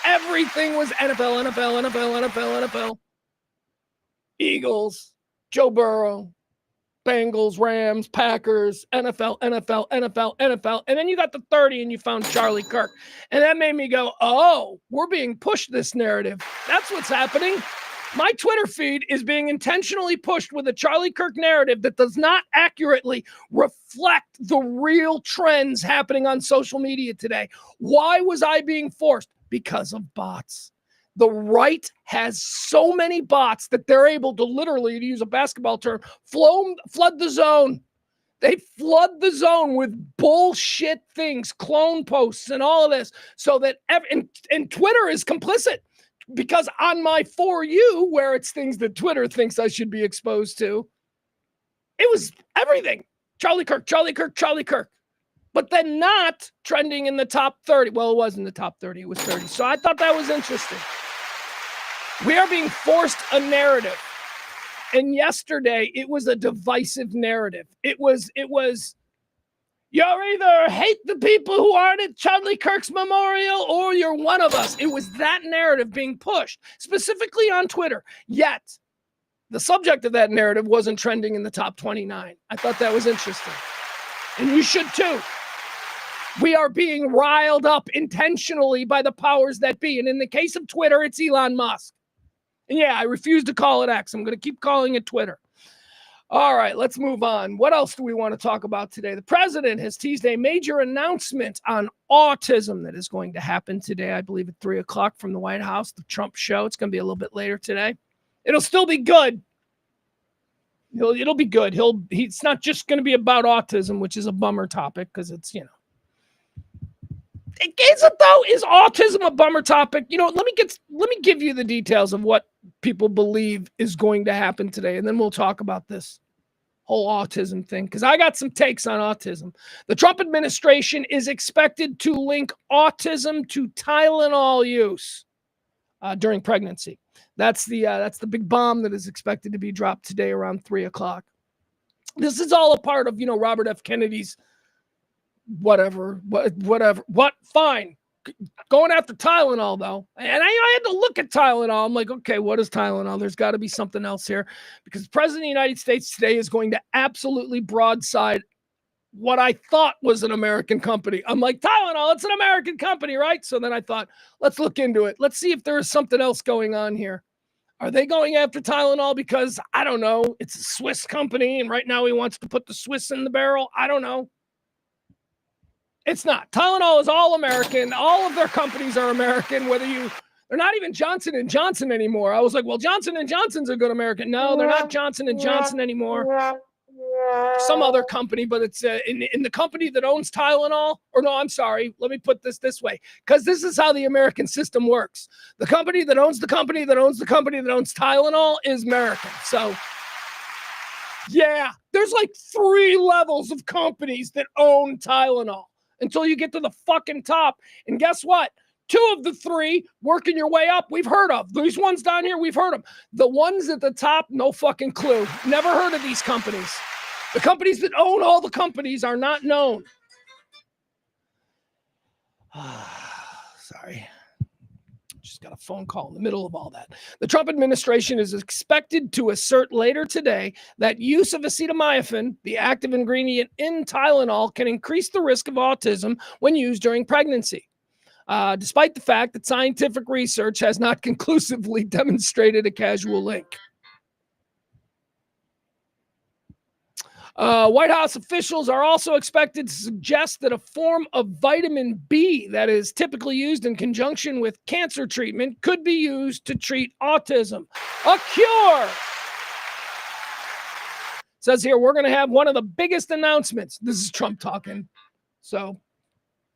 Everything was NFL, NFL, NFL, NFL, NFL. Eagles, Joe Burrow, Bengals, Rams, Packers, NFL, NFL, NFL, NFL. And then you got the 30 and you found Charlie Kirk. And that made me go, oh, we're being pushed this narrative. That's what's happening. My Twitter feed is being intentionally pushed with a Charlie Kirk narrative that does not accurately reflect the real trends happening on social media today. Why was I being forced? Because of bots. The right has so many bots that they're able to literally, to use a basketball term, flood the zone. They flood the zone with bullshit things, clone posts and all of this, so that and Twitter is complicit, because on my For You, where it's things that Twitter thinks I should be exposed to, it was everything. Charlie Kirk, Charlie Kirk, Charlie Kirk. But then not trending in the top 30. Well, it was in the top 30. It was 30. So I thought that was interesting. We are being forced a narrative. And yesterday, it was a divisive narrative. It was, you're either hate the people who aren't at Charlie Kirk's memorial or you're one of us. It was that narrative being pushed, specifically on Twitter. Yet, the subject of that narrative wasn't trending in the top 29. I thought that was interesting. And you should too. We are being riled up intentionally by the powers that be. And in the case of Twitter, it's Elon Musk. And yeah, I refuse to call it X. I'm going to keep calling it Twitter. All right, let's move on. What else do we want to talk about today? The president has teased a major announcement on autism that is going to happen today, I believe at 3 o'clock from the White House, the Trump show. It's going to be a little bit later today. It'll still be good. It'll be good. It's not just going to be about autism, which is a bummer topic because it's, Is it though? Is autism a bummer topic? Let me give you the details of what people believe is going to happen today, and then we'll talk about this. whole autism thing, because I got some takes on autism. The Trump administration is expected to link autism to Tylenol use during pregnancy. That's the big bomb that is expected to be dropped today around 3:00. This is all a part of, Robert F. Kennedy's whatever. Fine. Going after Tylenol, though. And I had to look at Tylenol. I'm like, okay, what is Tylenol? There's got to be something else here, because the President of the United States today is going to absolutely broadside what I thought was an American company. I'm like, Tylenol, it's an American company, right? So then I thought, let's look into it. Let's see if there is something else going on here. Are they going after Tylenol because, I don't know, it's a Swiss company, and right now he wants to put the Swiss in the barrel? I don't know. It's not. Tylenol is all American. All of their companies are American, they're not even Johnson & Johnson anymore. I was like, well, Johnson & Johnson's a good American. No, they're not Johnson & Johnson anymore. Some other company, but it's in the company that owns Tylenol. Or no, I'm sorry. Let me put this way, because this is how the American system works. The company that owns the company that owns the company that owns Tylenol is American. So, yeah, there's like 3 levels of companies that own Tylenol until you get to the fucking top. And guess what? 2 of the 3 working your way up, we've heard of. These ones down here, we've heard of. The ones at the top, no fucking clue. Never heard of these companies. The companies that own all the companies are not known. Sorry. Just got a phone call in the middle of all that. The Trump administration is expected to assert later today that use of acetaminophen, the active ingredient in Tylenol, can increase the risk of autism when used during pregnancy, despite the fact that scientific research has not conclusively demonstrated a causal link. White House officials are also expected to suggest that a form of vitamin B that is typically used in conjunction with cancer treatment could be used to treat autism. A cure! Says here, we're going to have one of the biggest announcements. This is Trump talking, so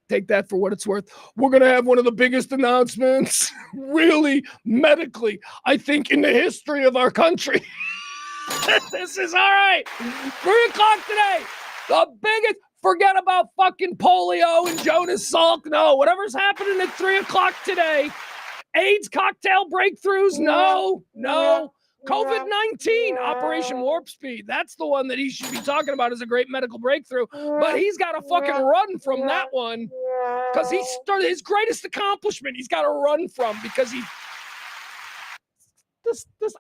take that for what it's worth. We're going to have one of the biggest announcements, really, medically, I think, in the history of our country. This is all right. 3:00 today. The biggest. Forget about fucking polio and Jonas Salk. No, whatever's happening at 3:00 today. AIDS cocktail breakthroughs. No. COVID-19, Operation Warp Speed. That's the one that he should be talking about as a great medical breakthrough. But he's got to fucking run from that one, because he started his greatest accomplishment. He's got to run from, because he.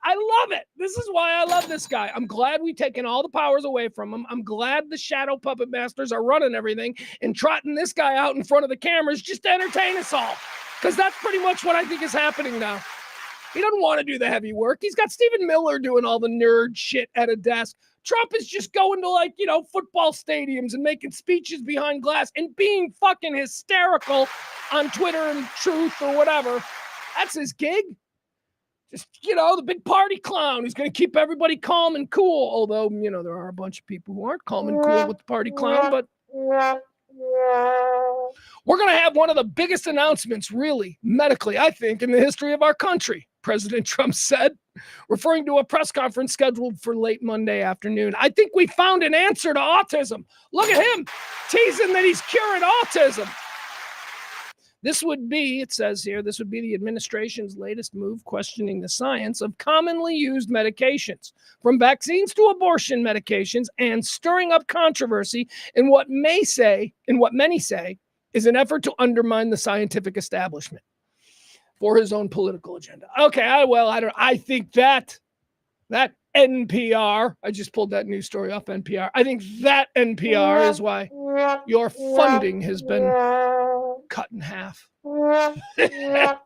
I love it. This is why I love this guy. I'm glad we've taken all the powers away from him. I'm glad the shadow puppet masters are running everything and trotting this guy out in front of the cameras just to entertain us all. Because that's pretty much what I think is happening now. He doesn't want to do the heavy work. He's got Stephen Miller doing all the nerd shit at a desk. Trump is just going to football stadiums and making speeches behind glass and being fucking hysterical on Twitter and Truth or whatever. That's his gig. Just, the big party clown. He's going to keep everybody calm and cool. Although, there are a bunch of people who aren't calm and cool with the party clown. But we're going to have one of the biggest announcements, really, medically, I think, in the history of our country, President Trump said, referring to a press conference scheduled for late Monday afternoon. I think we found an answer to autism. Look at him teasing that he's curing autism. This would be, it says here, this would be the administration's latest move questioning the science of commonly used medications, from vaccines to abortion medications, and stirring up controversy in what many say is an effort to undermine the scientific establishment for his own political agenda. Okay, I think that NPR, I just pulled that news story off NPR. I think that NPR is why your funding has been cut in half. NPR,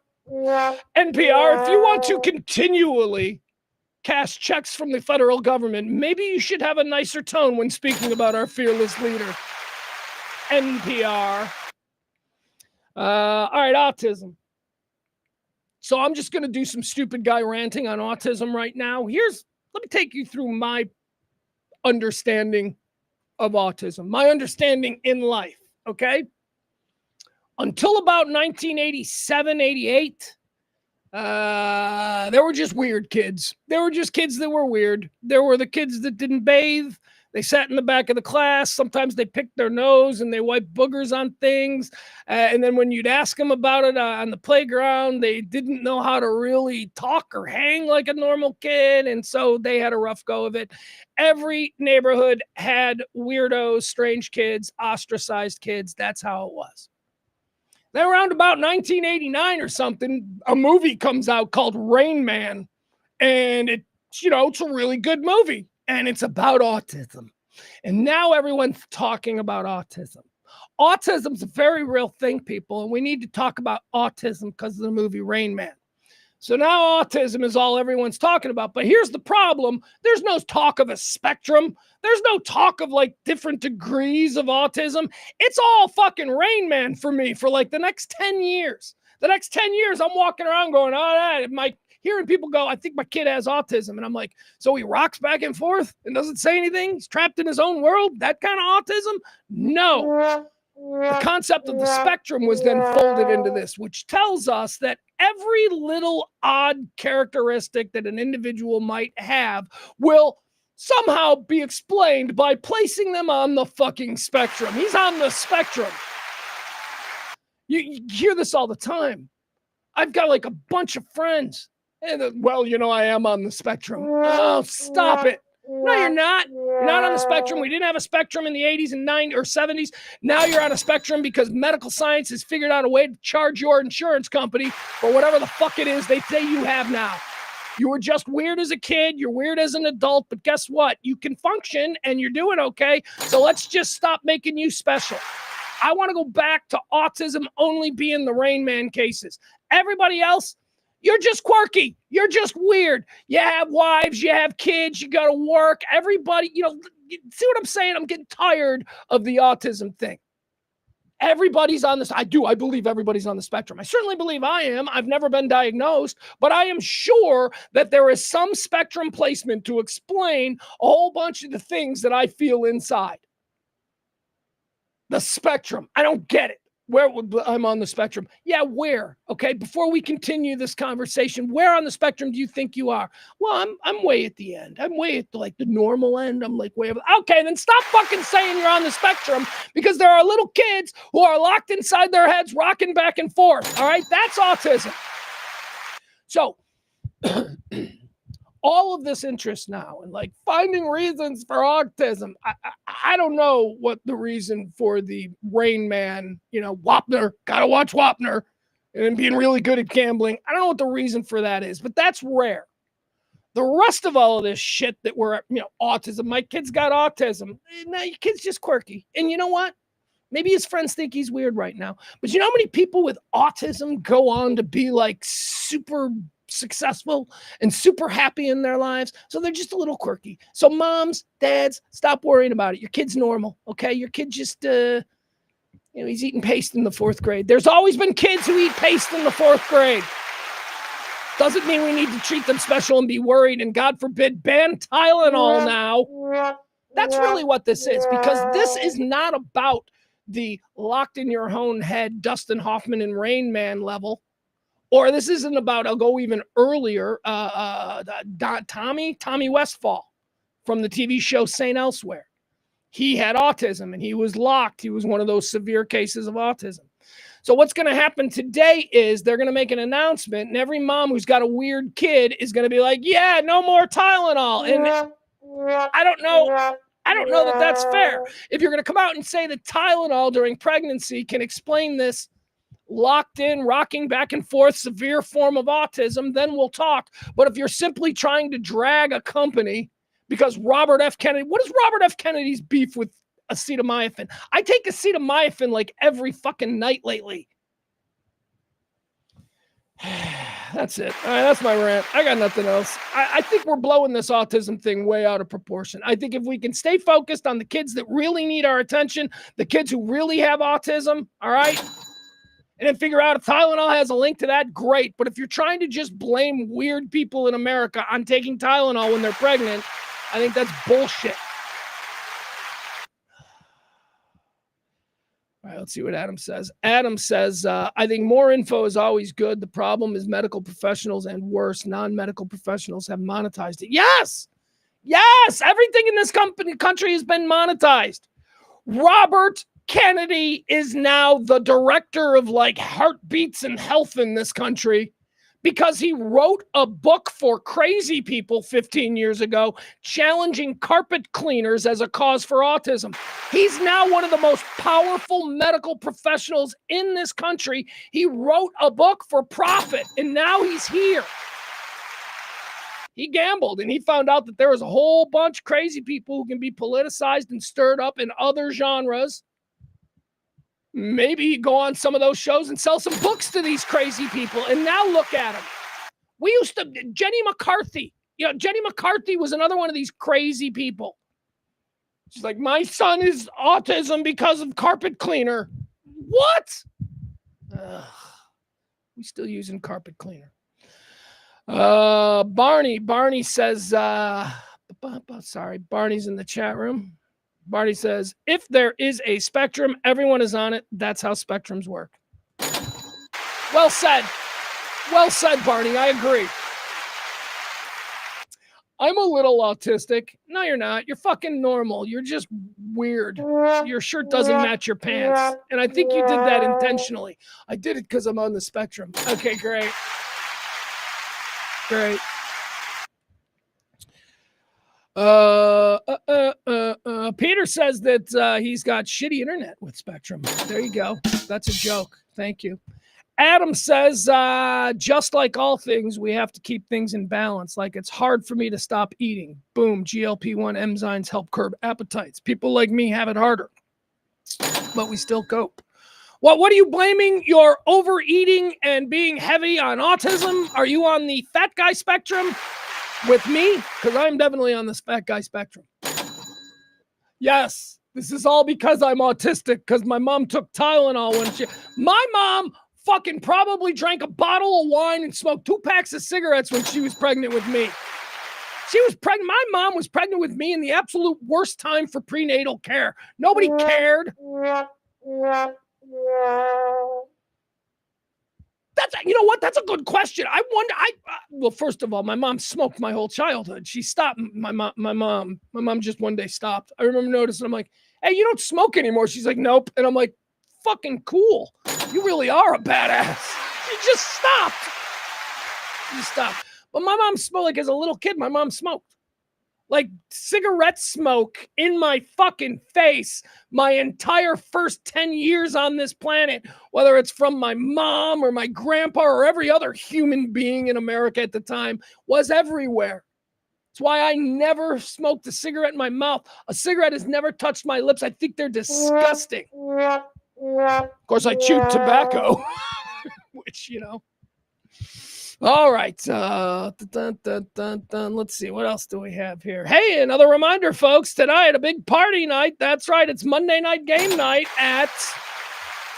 if you want to continually cash checks from the federal government, maybe you should have a nicer tone when speaking about our fearless leader. NPR. All right, autism. So I'm just going to do some stupid guy ranting on autism right now. Let me take you through my understanding of autism, my understanding in life, okay? Until about 1987, 88, There were just weird kids. There were just kids that were weird. There were the kids that didn't bathe. They sat in the back of the class. Sometimes they picked their nose and they wiped boogers on things. And then when you'd ask them about it on the playground, they didn't know how to really talk or hang like a normal kid. And so they had a rough go of it. Every neighborhood had weirdos, strange kids, ostracized kids. That's how it was. Then around about 1989 or something, a movie comes out called Rain Man. And it's a really good movie. And it's about autism. And now everyone's talking about autism. Autism's a very real thing, people. And we need to talk about autism because of the movie Rain Man. So now autism is all everyone's talking about. But here's the problem. There's no talk of a spectrum. There's no talk of like different degrees of autism. It's all fucking Rain Man for me for like the next 10 years. The next 10 years, I'm walking around going, all right, hearing people go, I think my kid has autism. And I'm like, so he rocks back and forth and doesn't say anything? He's trapped in his own world? That kind of autism? No. The concept of the spectrum was then folded into this, which tells us that every little odd characteristic that an individual might have will somehow be explained by placing them on the fucking spectrum. He's on the spectrum. You hear this all the time. I've got like a bunch of friends. And I am on the spectrum. Oh, stop it. No, you're not. You're not on the spectrum. We didn't have a spectrum in the 80s and 90s or 70s. Now you're on a spectrum because medical science has figured out a way to charge your insurance company for whatever the fuck it is they say you have now. You were just weird as a kid. You're weird as an adult. But guess what? You can function and you're doing okay. So let's just stop making you special. I want to go back to autism only being the Rain Man cases. Everybody else, you're just quirky. You're just weird. You have wives, you have kids, you got to work. Everybody, see what I'm saying? I'm getting tired of the autism thing. Everybody's on this. I believe everybody's on the spectrum. I certainly believe I am. I've never been diagnosed, but I am sure that there is some spectrum placement to explain a whole bunch of the things that I feel inside. The spectrum. I don't get it. Where I'm on the spectrum. Yeah, where? Okay, before we continue this conversation, where on the spectrum do you think you are? Well, I'm way at the end. I'm way at the normal end. I'm like way over. Okay, then stop fucking saying you're on the spectrum because there are little kids who are locked inside their heads rocking back and forth. All right, that's autism. So all of this interest now and finding reasons for autism. I don't know what the reason for the Rain Man, Wapner, gotta watch Wapner, and being really good at gambling. I don't know what the reason for that is, but that's rare. The rest of all of this shit that we're, autism, my kid's got autism. No, your kid's just quirky. And you know what? Maybe his friends think he's weird right now. But you know how many people with autism go on to be super successful and super happy in their lives? So they're just a little quirky. So moms, dads, stop worrying about it. Your kid's normal, okay? Your kid just, he's eating paste in the 4th grade. There's always been kids who eat paste in the 4th grade. Doesn't mean we need to treat them special and be worried and God forbid ban Tylenol now. That's really what this is, because this is not about the locked in your own head Dustin Hoffman and Rain Man level. Or this isn't about, I'll go even earlier, Tommy Westfall from the TV show St. Elsewhere. He had autism and he was locked. He was one of those severe cases of autism. So what's going to happen today is they're going to make an announcement and every mom who's got a weird kid is going to be like, yeah, no more Tylenol. And I don't know that that's fair. If you're going to come out and say that Tylenol during pregnancy can explain this locked in, rocking back and forth, severe form of autism, then we'll talk. But if you're simply trying to drag a company because Robert F. Kennedy, what is Robert F. Kennedy's beef with acetaminophen? I take acetaminophen every fucking night lately. That's it. All right, that's my rant. I got nothing else. I think we're blowing this autism thing way out of proportion. I think if we can stay focused on the kids that really need our attention, the kids who really have autism, all right? And then figure out if Tylenol has a link to that, great. But if you're trying to just blame weird people in America on taking Tylenol when they're pregnant, I think that's bullshit. All right, let's see what Adam says. Adam says, I think more info is always good. The problem is medical professionals and worse, non-medical professionals have monetized it. Yes. Everything in this country has been monetized. Robert Kennedy is now the director of like heartbeats and health in this country because he wrote a book for crazy people 15 years ago, challenging carpet cleaners as a cause for autism. He's now one of the most powerful medical professionals in this country. He wrote a book for profit, and now he's here. He gambled, and he found out that there was a whole bunch of crazy people who can be politicized and stirred up in other genres. Maybe he'd go on some of those shows and sell some books to these crazy people. And now look at him. We used to, Jenny McCarthy. Jenny McCarthy was another one of these crazy people. She's like, my son is autism because of carpet cleaner. What? We still using carpet cleaner. Barney says, sorry, Barney's in the chat room. Barney says, if there is a spectrum, everyone is on it. That's how spectrums work. Well said. Well said, Barney. I agree. I'm a little autistic. No, you're not. You're fucking normal. You're just weird. Your shirt doesn't match your pants. And I think you did that intentionally. I did it because I'm on the spectrum. Okay, great. Great. Peter says that he's got shitty internet with Spectrum. There you go. That's a joke. Thank you. Adam says, just like all things, we have to keep things in balance. Like it's hard for me to stop eating. Boom. GLP-1 enzymes help curb appetites. People like me have it harder, but we still cope. What are you blaming your overeating and being heavy on autism? Are you on the fat guy spectrum with me? Because I'm definitely on this fat guy spectrum. Yes, this is all because I'm autistic, because my mom took Tylenol my mom fucking probably drank a bottle of wine and smoked 2 packs of cigarettes when she was pregnant with me. She was pregnant. My mom was pregnant with me in the absolute worst time for prenatal care. Nobody cared. You know what? That's a good question. I wonder. Well, first of all, my mom smoked my whole childhood. She stopped. My mom just one day stopped. I remember noticing. I'm like, hey, you don't smoke anymore. She's like, nope. And I'm like, fucking cool. You really are a badass. She just stopped. But my mom smoked. Like as a little kid, my mom smoked. Like cigarette smoke in my fucking face my entire first 10 years on this planet, whether it's from my mom or my grandpa or every other human being in America at the time, was everywhere. That's why I never smoked a cigarette in my mouth. A cigarette has never touched my lips. I think they're disgusting. Of course, I chewed tobacco, which, All right. Let's see. What else do we have here? Hey, another reminder, folks. Tonight, a big party night. That's right. It's Monday night game night at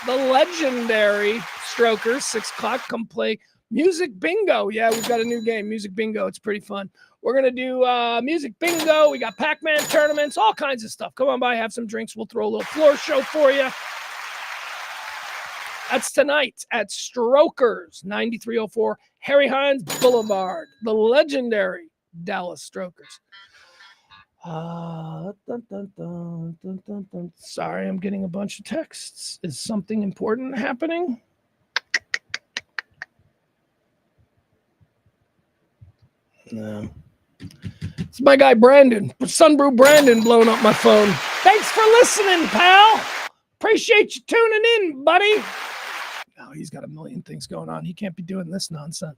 the legendary Strokers, 6 o'clock. Come play Music Bingo. Yeah, we've got a new game, Music Bingo. It's pretty fun. We're going to do Music Bingo. We got Pac-Man tournaments, all kinds of stuff. Come on by, have some drinks. We'll throw a little floor show for you. That's tonight at Strokers, 9304 Harry Hines Boulevard, the legendary Dallas Strokers. Sorry, I'm getting a bunch of texts. Is something important happening? No. It's my guy Brandon, Sunbrew Brandon, blowing up my phone. Thanks for listening, pal. Appreciate you tuning in, buddy. Oh, he's got a million things going on. He can't be doing this nonsense.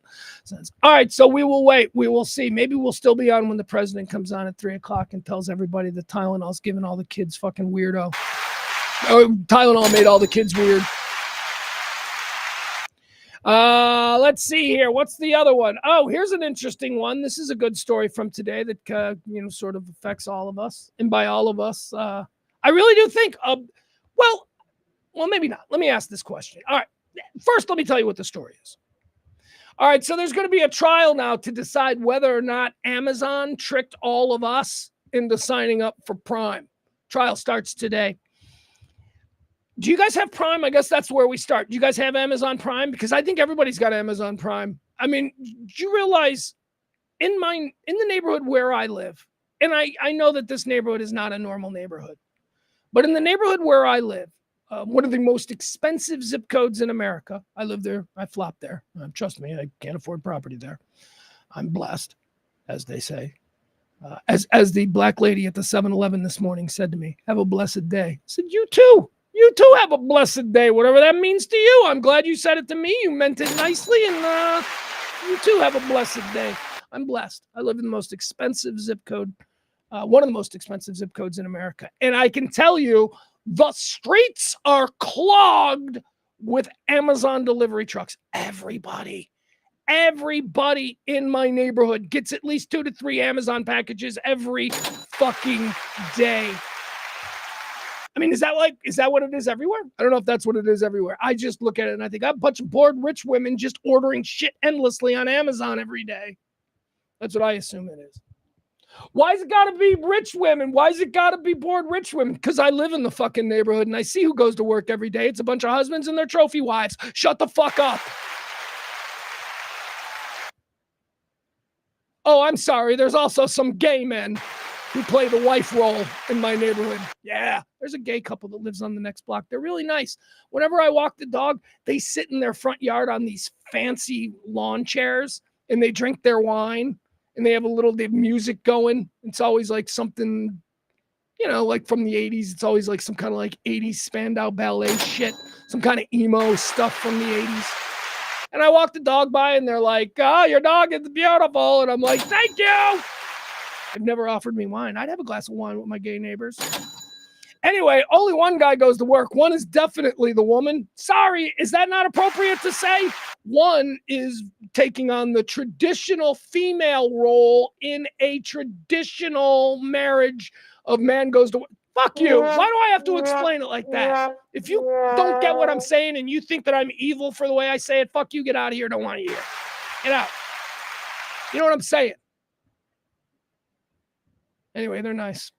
All right, so we will wait. We will see. Maybe we'll still be on when the president comes on at 3 o'clock and tells everybody that Tylenol's giving all the kids fucking weirdo. Oh, Tylenol made all the kids weird. Let's see here. What's the other one? Oh, here's an interesting one. This is a good story from today that sort of affects all of us. And by all of us, I really do think, well, maybe not. Let me ask this question. All right. First, let me tell you what the story is. All right, so there's going to be a trial now to decide whether or not Amazon tricked all of us into signing up for Prime. Trial starts today. Do you guys have Prime? I guess that's where we start. Do you guys have Amazon Prime? Because I think everybody's got Amazon Prime. I mean, do you realize in the neighborhood where I live, and I know that this neighborhood is not a normal neighborhood, but in the neighborhood where I live, one of the most expensive zip codes in America. I live there. I flop there. Trust me, I can't afford property there. I'm blessed, as they say. As the black lady at the 7-Eleven this morning said to me, "Have a blessed day." I said, "You too. You too have a blessed day, whatever that means to you." I'm glad you said it to me. You meant it nicely, and you too have a blessed day. I'm blessed. I live in the most expensive zip code, one of the most expensive zip codes in America. And I can tell you, the streets are clogged with Amazon delivery trucks. Everybody in my neighborhood gets at least 2 to 3 Amazon packages every fucking day. I mean, is that what it is everywhere? I don't know if that's what it is everywhere. I just look at it and I think a bunch of bored rich women just ordering shit endlessly on Amazon every day. That's what I assume it is. Why has it got to be rich women? Why has it got to be bored rich women? Because I live in the fucking neighborhood and I see who goes to work every day. It's a bunch of husbands and their trophy wives. Shut the fuck up. Oh, I'm sorry. There's also some gay men who play the wife role in my neighborhood. Yeah, there's a gay couple that lives on the next block. They're really nice. Whenever I walk the dog, they sit in their front yard on these fancy lawn chairs and they drink their wine and they have music going. It's always like something, like from the 80s. It's always like some kind of like 80s Spandau Ballet shit, some kind of emo stuff from the 80s. And I walk the dog by and they're like, "Oh, your dog is beautiful." And I'm like, "Thank you." They've never offered me wine. I'd have a glass of wine with my gay neighbors. Anyway, only one guy goes to work. One is definitely the woman. Sorry, is that not appropriate to say? One is taking on the traditional female role in a traditional marriage of man goes to work. Fuck you. Why do I have to explain it like that? If you don't get what I'm saying and you think that I'm evil for the way I say it, fuck you, get out of here. Don't want to hear it. Get out. You know what I'm saying? Anyway, they're nice.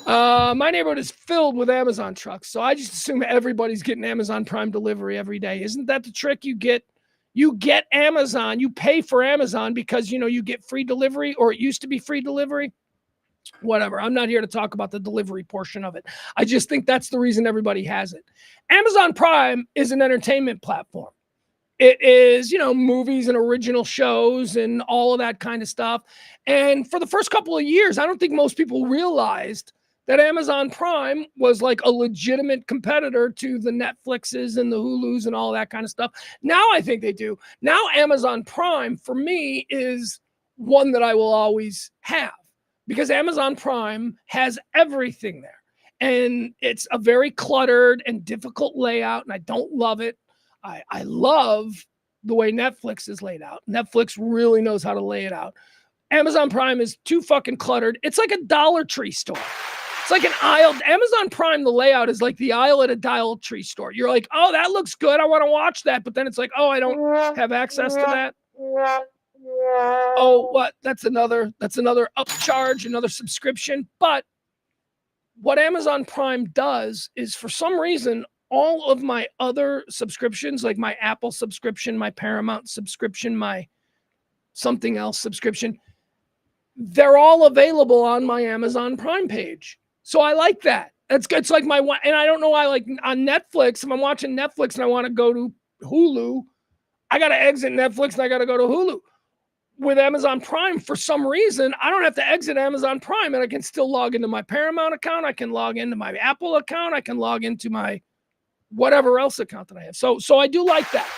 My neighborhood is filled with Amazon trucks, so I just assume everybody's getting Amazon Prime delivery every day. Isn't that the trick? You get Amazon, you pay for Amazon because, you get free delivery, or it used to be free delivery. Whatever. I'm not here to talk about the delivery portion of it. I just think that's the reason everybody has it. Amazon Prime is an entertainment platform. It is, movies and original shows and all of that kind of stuff. And for the first couple of years, I don't think most people realized that Amazon Prime was like a legitimate competitor to the Netflixes and the Hulus and all that kind of stuff. Now I think they do. Now Amazon Prime, for me, is one that I will always have because Amazon Prime has everything there. And it's a very cluttered and difficult layout, and I don't love it. I love the way Netflix is laid out. Netflix really knows how to lay it out. Amazon Prime is too fucking cluttered. It's like a Dollar Tree store. It's like an aisle. Amazon Prime, the layout is like the aisle at a Dollar Tree store. You're like, "Oh, that looks good. I want to watch that." But then it's like, "Oh, I don't have access to that." Oh, what? That's another upcharge, another subscription. But what Amazon Prime does is, for some reason, all of my other subscriptions, like my Apple subscription, my Paramount subscription, my something else subscription, they're all available on my Amazon Prime page. So I like that. It's like and I don't know why, like on Netflix, if I'm watching Netflix and I want to go to Hulu, I got to exit Netflix and I got to go to Hulu. With Amazon Prime, for some reason, I don't have to exit Amazon Prime and I can still log into my Paramount account. I can log into my Apple account. I can log into my whatever else account that I have. So I do like that.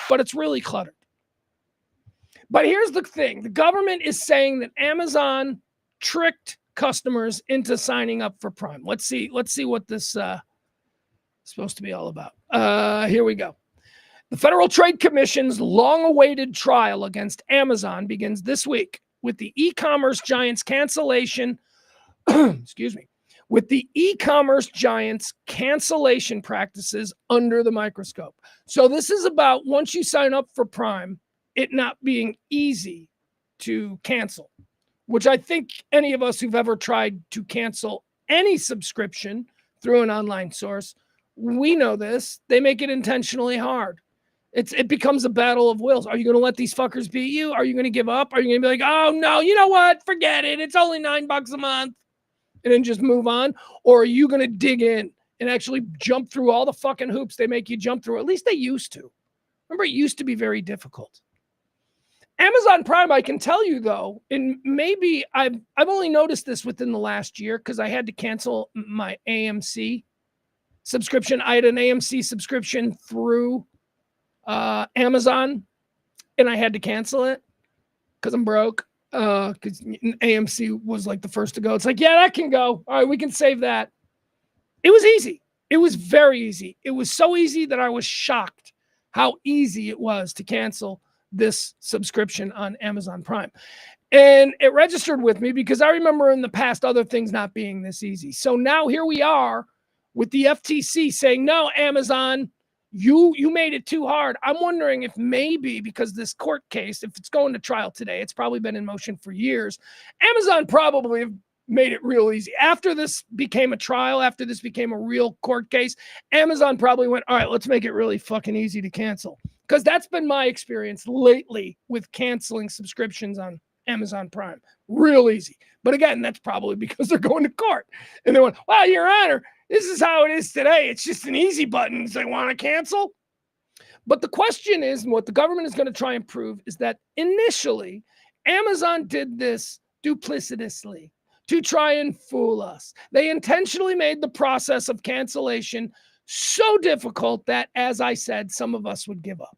But it's really cluttered. But here's the thing. The government is saying that Amazon tricked customers into signing up for Prime. Let's see what this is supposed to be all about. Here we go. The Federal Trade Commission's long-awaited trial against Amazon begins this week with the e-commerce giant's cancellation with the e-commerce giant's cancellation practices under the microscope. So this is about, once you sign up for Prime, it not being easy to cancel, which I think any of us who've ever tried to cancel any subscription through an online source. We know this. They make it intentionally hard. It becomes a battle of wills. Are you going to let these fuckers beat you? Are you going to give up? Are you going to be like, oh no, you know what? Forget it. It's only $9 a month, and then just move on? Or are you going to dig in and actually jump through all the fucking hoops they make you jump through? At least they used to. Remember, it used to be very difficult. Amazon Prime, I can tell you though, and maybe I've only noticed this within the last year because I had to cancel my AMC subscription. I had an AMC subscription through Amazon, and I had to cancel it because I'm broke. Because AMC was like the first to go. It's like, yeah, that can go. All right, we can save that. It was easy. It was very easy. It was so easy that I was shocked how easy it was to cancel this subscription on Amazon Prime. And it registered with me because I remember in the past other things not being this easy. So now here we are with the FTC saying, no, Amazon, you made it too hard. I'm wondering if maybe because this court case, if it's going to trial today, it's probably been in motion for years. Amazon probably made it real easy. After this became a trial, after this became a real court case, Amazon probably went, all right, let's make it really fucking easy to cancel. Because that's been my experience lately with canceling subscriptions on Amazon Prime. Real easy. But again, that's probably because they're going to court. And they went, well, Your Honor, this is how it is today. It's just an easy button. They want to cancel. But the question is, and what the government is going to try and prove is that initially, Amazon did this duplicitously to try and fool us. They intentionally made the process of cancellation so difficult that, as I said, some of us would give up.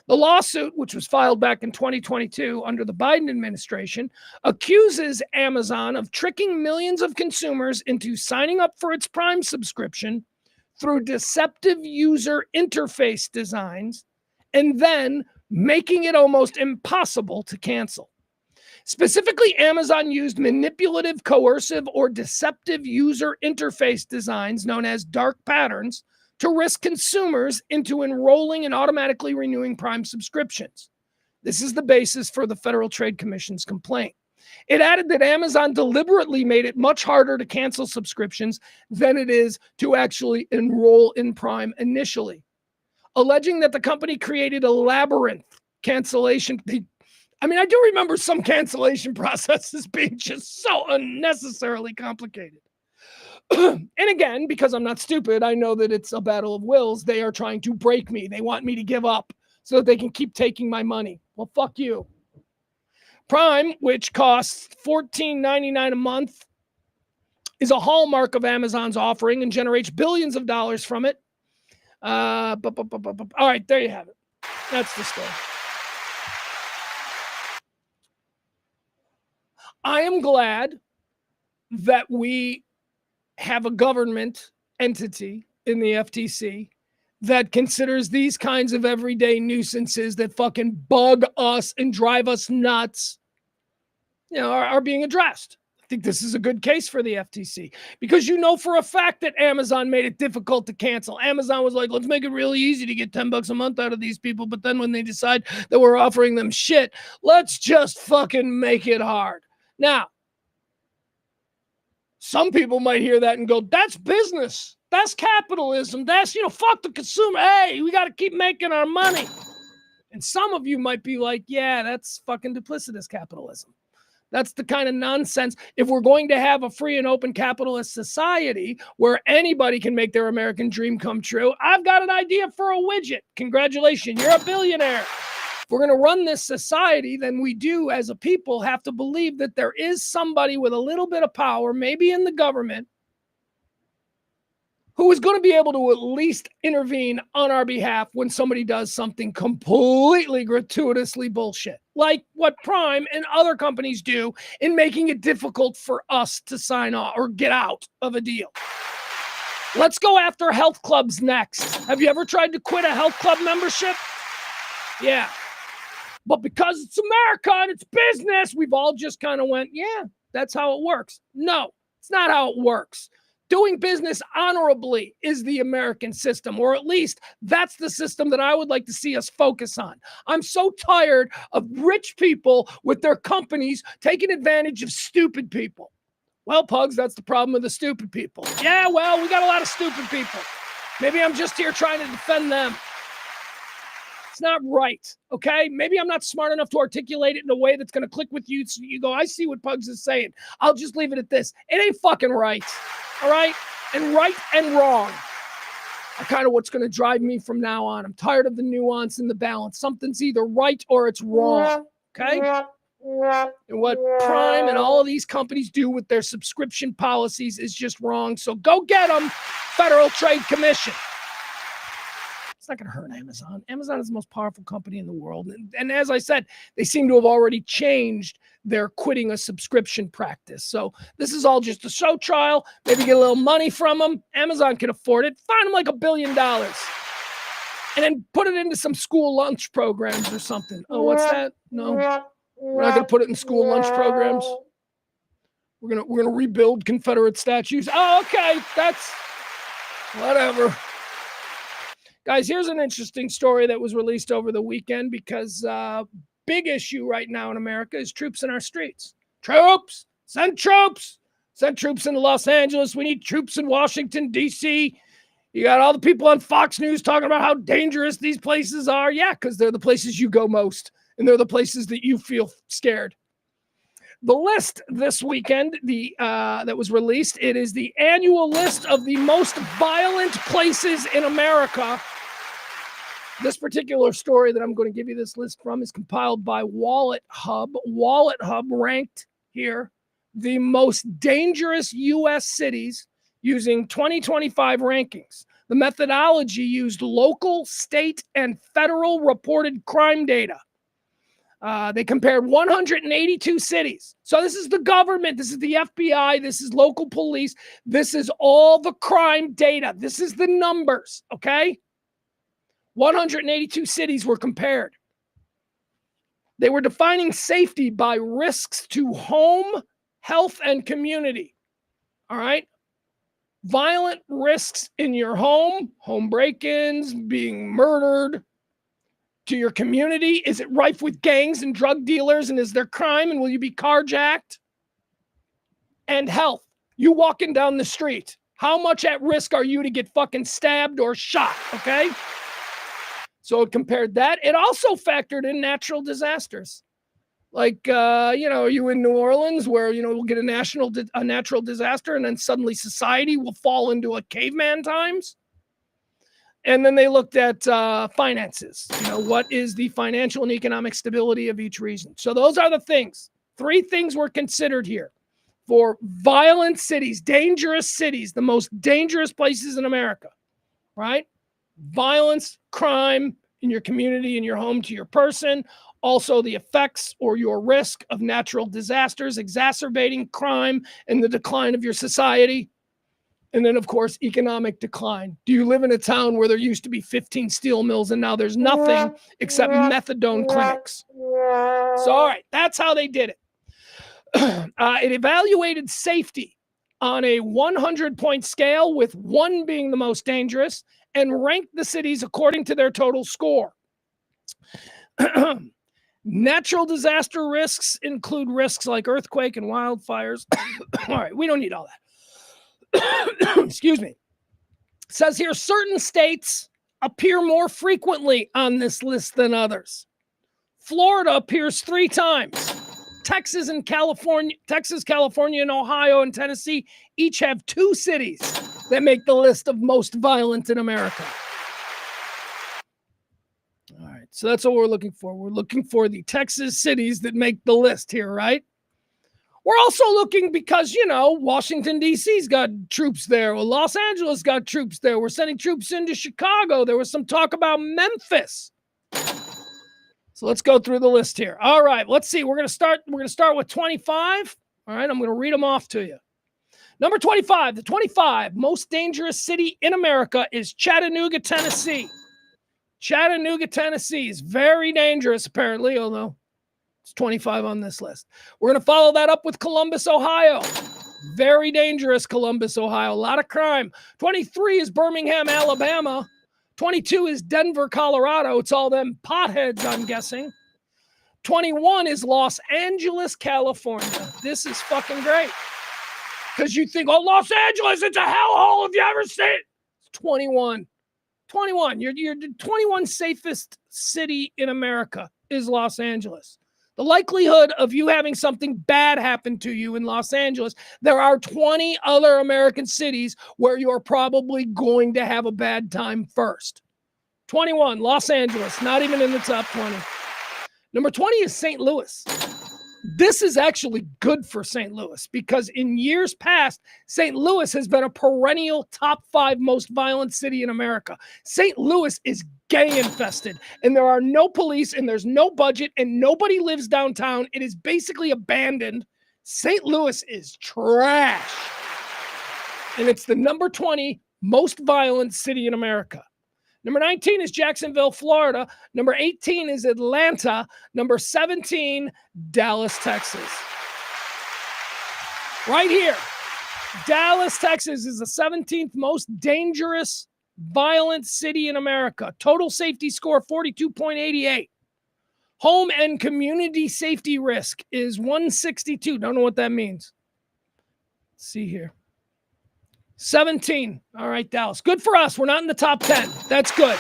The lawsuit, which was filed back in 2022 under the Biden administration, accuses Amazon of tricking millions of consumers into signing up for its Prime subscription through deceptive user interface designs and then making it almost impossible to cancel. Specifically, Amazon used manipulative, coercive, or deceptive user interface designs known as dark patterns to risk consumers into enrolling and automatically renewing Prime subscriptions. This is the basis for the Federal Trade Commission's complaint. It added that Amazon deliberately made it much harder to cancel subscriptions than it is to actually enroll in Prime initially, alleging that the company created a labyrinth cancellation. I do remember some cancellation processes being just so unnecessarily complicated. And again, because I'm not stupid, I know that it's a battle of wills. They are trying to break me. They want me to give up so that they can keep taking my money. Well, fuck you. Prime, which costs $14.99 a month, is a hallmark of Amazon's offering and generates billions of dollars from it. All right, there you have it. That's the story. I am glad that we have a government entity in the FTC that considers these kinds of everyday nuisances that fucking bug us and drive us nuts, are being addressed. I think this is a good case for the FTC because you know for a fact that Amazon made it difficult to cancel. Amazon was like, let's make it really easy to get $10 a month out of these people. But then when they decide that we're offering them shit, let's just fucking make it hard. Now, some people might hear that and go, that's business. That's capitalism. That's, fuck the consumer. Hey, we got to keep making our money. And some of you might be like, yeah, that's fucking duplicitous capitalism. That's the kind of nonsense. If we're going to have a free and open capitalist society where anybody can make their American dream come true, I've got an idea for a widget. Congratulations, you're a billionaire. If we're going to run this society, then we do, as a people, have to believe that there is somebody with a little bit of power, maybe in the government, who is going to be able to at least intervene on our behalf when somebody does something completely gratuitously bullshit, like what Prime and other companies do in making it difficult for us to sign on or get out of a deal. Let's go after health clubs next. Have you ever tried to quit a health club membership? Yeah. But because it's America and it's business, we've all just kind of went, yeah, that's how it works. No, it's not how it works. Doing business honorably is the American system, or at least that's the system that I would like to see us focus on. I'm so tired of rich people with their companies taking advantage of stupid people. Well, Pugs, that's the problem with the stupid people. Yeah, well, we got a lot of stupid people. Maybe I'm just here trying to defend them. It's not right, okay? Maybe I'm not smart enough to articulate it in a way that's going to click with you so you go, I see what Pugs is saying. I'll just leave it at this. It ain't fucking right, all right? And right and wrong are kind of what's going to drive me from now on. I'm tired of the nuance and the balance. Something's either right or it's wrong, okay? And what Prime and all of these companies do with their subscription policies is just wrong. So go get them, Federal Trade Commission. It's not going to hurt Amazon. Amazon is the most powerful company in the world. And as I said, they seem to have already changed their quitting a subscription practice. So this is all just a show trial. Maybe get a little money from them. Amazon can afford it. Find them like $1 billion. And then put it into some school lunch programs or something. Oh, what's that? No, we're not going to put it in school lunch programs. We're gonna rebuild Confederate statues. Oh, okay. That's whatever. Guys, here's an interesting story that was released over the weekend because big issue right now in America is troops in our streets. Troops! Send troops! Send troops into Los Angeles. We need troops in Washington, D.C. You got all the people on Fox News talking about how dangerous these places are. Yeah, because they're the places you go most, and they're the places that you feel scared. The list this weekend, that was released, it is the annual list of the most violent places in America. This particular story that I'm going to give you this list from is compiled by Wallet Hub. Wallet Hub ranked here the most dangerous U.S. cities using 2025 rankings. The methodology used local, state, and federal reported crime data. They compared 182 cities. So this is the government. This is the FBI. This is local police. This is all the crime data. This is the numbers, okay? 182 cities were compared. They were defining safety by risks to home, health, and community. All right? Violent risks in your home break-ins, being murdered. To your community, is it rife with gangs and drug dealers, and is there crime, and will you be carjacked? And health. You walking down the street. How much at risk are you to get fucking stabbed or shot, okay? So it compared that. It also factored in natural disasters. Like, are you in New Orleans where, we'll get a natural disaster and then suddenly society will fall into a caveman times? And then they looked at finances. What is the financial and economic stability of each region? So those are the things. 3 things were considered here for violent cities, dangerous cities, the most dangerous places in America, right? Violence, crime in your community, in your home, to your person. Also, the effects or your risk of natural disasters, exacerbating crime and the decline of your society. And then, of course, economic decline. Do you live in a town where there used to be 15 steel mills and now there's nothing except methadone clinics? So, all right, that's how they did it. It evaluated safety on a 100-point scale, with 1 being the most dangerous, and ranked the cities according to their total score. Natural disaster risks include risks like earthquake and wildfires. All right, we don't need all that. Excuse me. It says here, certain states appear more frequently on this list than others. Florida appears 3 times. Texas, California, and Ohio and Tennessee each have 2 cities that make the list of most violent in America. All right, so that's what we're looking for. We're looking for the Texas cities that make the list here, right? We're also looking because, Washington, D.C.'s got troops there. Well, Los Angeles got troops there. We're sending troops into Chicago. There was some talk about Memphis. So let's go through the list here. All right, let's see. We're going to start with 25. All right, I'm going to read them off to you. Number 25, the 25 most dangerous city in America is Chattanooga, Tennessee. Chattanooga, Tennessee is very dangerous, apparently, although it's 25 on this list. We're going to follow that up with Columbus, Ohio. Very dangerous, Columbus, Ohio. A lot of crime. 23 is Birmingham, Alabama. 22 is Denver, Colorado. It's all them potheads, I'm guessing. 21 is Los Angeles, California. This is fucking great. because you think, oh, Los Angeles, it's a hellhole. Have you ever seen it? It's 21. 21. You're the 21 safest city in America is Los Angeles. The likelihood of you having something bad happen to you in Los Angeles, there are 20 other American cities where you're probably going to have a bad time first. 21, Los Angeles, not even in the top 20. Number 20 is St. Louis. This is actually good for St. Louis because in years past, St. Louis has been a perennial top 5 most violent city in America. St. Louis is gay infested and there are no police and there's no budget and nobody lives downtown. It is basically abandoned. St. Louis is trash. And it's the number 20 most violent city in America. Number 19 is Jacksonville, Florida. Number 18 is Atlanta. Number 17, Dallas, Texas. Right here. Dallas, Texas is the 17th most dangerous, violent city in America. Total safety score, 42.88. Home and community safety risk is 162. Don't know what that means. Let's see here. 17. All right, Dallas. Good for us. We're not in the top 10. That's good.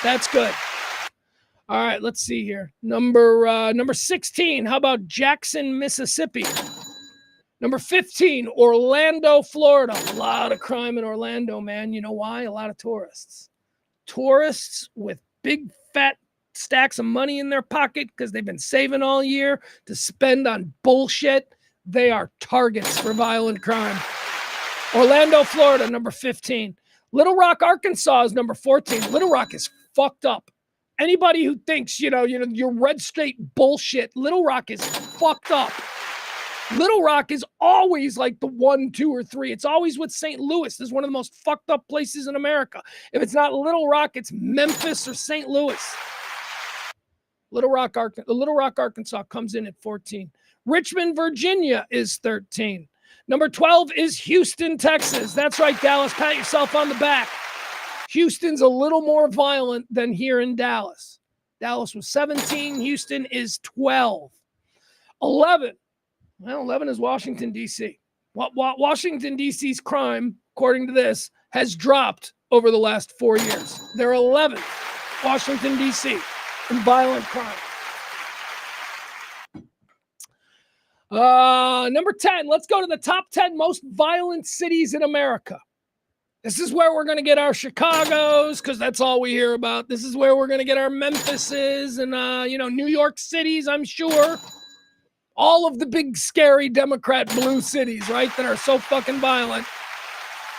That's good. All right, let's see here. Number 16. How about Jackson, Mississippi? Number 15, Orlando, Florida. A lot of crime in Orlando, man. You know why? A lot of tourists. Tourists with big, fat stacks of money in their pocket because they've been saving all year to spend on bullshit. They are targets for violent crime. Orlando, Florida, number 15. Little Rock, Arkansas is number 14. Little Rock is fucked up. Anybody who thinks, your red state bullshit, Little Rock is fucked up. Little Rock is always like the 1, 2, or 3. It's always with St. Louis. This is one of the most fucked up places in America. If it's not Little Rock, it's Memphis or St. Louis. Little Rock, Arkansas comes in at 14. Richmond, Virginia is 13. Number 12 is Houston, Texas. That's right, Dallas. Pat yourself on the back. Houston's a little more violent than here in Dallas. Dallas was 17. Houston is 12. 11. Well, 11 is Washington, D.C. Washington, D.C.'s crime, according to this, has dropped over the last 4 years. They're 11th, Washington, D.C., in violent crime. Number 10, let's go to the top 10 most violent cities in America. This is where we're going to get our Chicagos, because that's all we hear about. This is where we're going to get our Memphises and, New York cities, I'm sure. All of the big, scary Democrat blue cities, right, that are so fucking violent.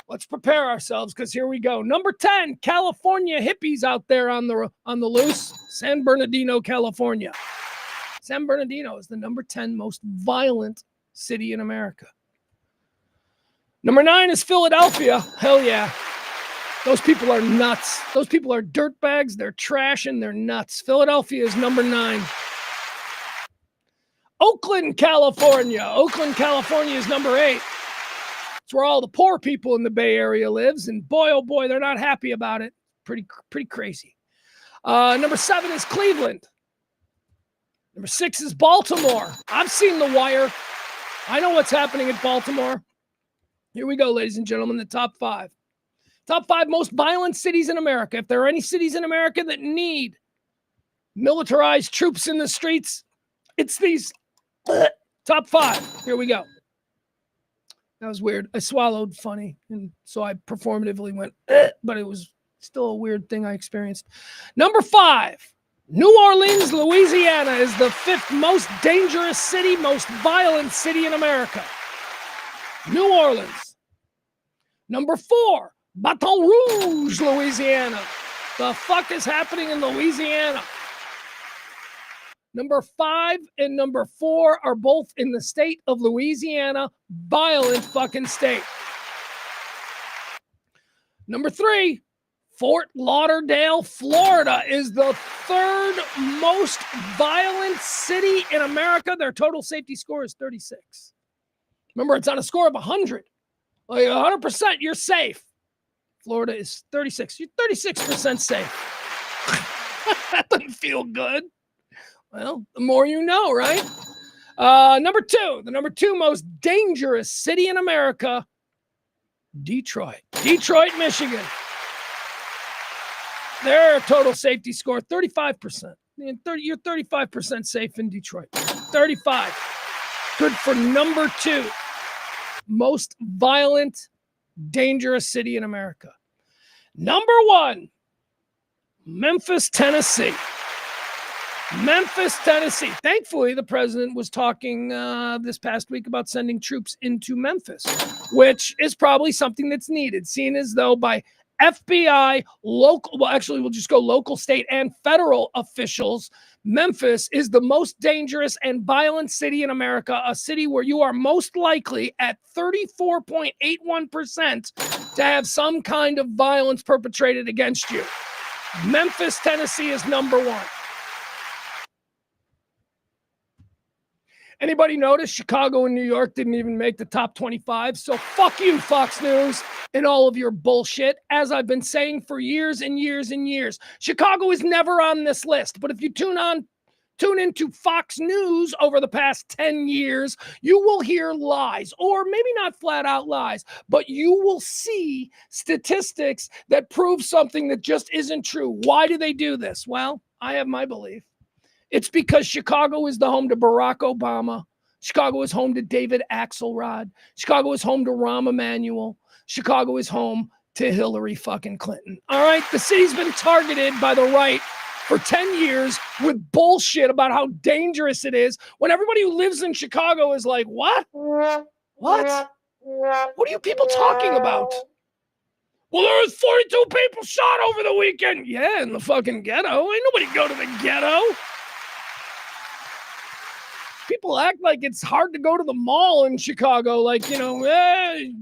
Let's prepare ourselves, because here we go. Number 10, California hippies out there on the loose. San Bernardino, California. San Bernardino is the number 10 most violent city in America. Number 9 is Philadelphia. Hell yeah. Those people are nuts. Those people are dirtbags. They're trash and they're nuts. Philadelphia is number 9. Oakland, California. Oakland, California is number 8. It's where all the poor people in the Bay Area lives. And boy, oh boy, they're not happy about it. Pretty crazy. Number 7 is Cleveland. Number 6 is Baltimore. I've seen The Wire. I know what's happening in Baltimore. Here we go, ladies and gentlemen, the top 5. Top 5 most violent cities in America. If there are any cities in America that need militarized troops in the streets, it's these. Top 5. Here we go. That was weird. I swallowed funny, and so I performatively went, but it was still a weird thing I experienced. Number 5. New Orleans, Louisiana is the 5th most dangerous city, most violent city in America. New Orleans. Number 4, Baton Rouge, Louisiana. The fuck is happening in Louisiana? Number 5 and number 4 are both in the state of Louisiana. Violent fucking state. Number 3, Fort Lauderdale, Florida is the 3rd most violent city in America. Their total safety score is 36. Remember, it's on a score of 100. Like 100%, you're safe. Florida is 36. You're 36% safe. That doesn't feel good. Well, the more you know, right? The number two most dangerous city in America, Detroit. Detroit, Michigan. Their total safety score, 35%. You're 35% safe in Detroit. 35. Good for number two most violent, dangerous city in America. Number one, Memphis, Tennessee. Memphis, Tennessee. Thankfully, the president was talking this past week about sending troops into Memphis, which is probably something that's needed, seen as though by FBI, local, well, actually, we'll just go local, state, and federal officials, Memphis is the most dangerous and violent city in America, a city where you are most likely at 34.81% to have some kind of violence perpetrated against you. Memphis, Tennessee is number one. Anybody notice Chicago and New York didn't even make the top 25? So fuck you, Fox News, and all of your bullshit. As I've been saying for years and years and years, Chicago is never on this list. But if you tune into Fox News over the past 10 years, you will hear lies, or maybe not flat out lies, but you will see statistics that prove something that just isn't true. Why do they do this? Well, I have my belief. It's because Chicago is the home to Barack Obama. Chicago is home to David Axelrod. Chicago is home to Rahm Emanuel. Chicago is home to Hillary fucking Clinton. All right? The city's been targeted by the right for 10 years with bullshit about how dangerous it is when everybody who lives in Chicago is like, what? What? What are you people talking about? Well, there was 42 people shot over the weekend. Yeah, in the fucking ghetto. Ain't nobody go to the ghetto. People act like it's hard to go to the mall in Chicago. Like,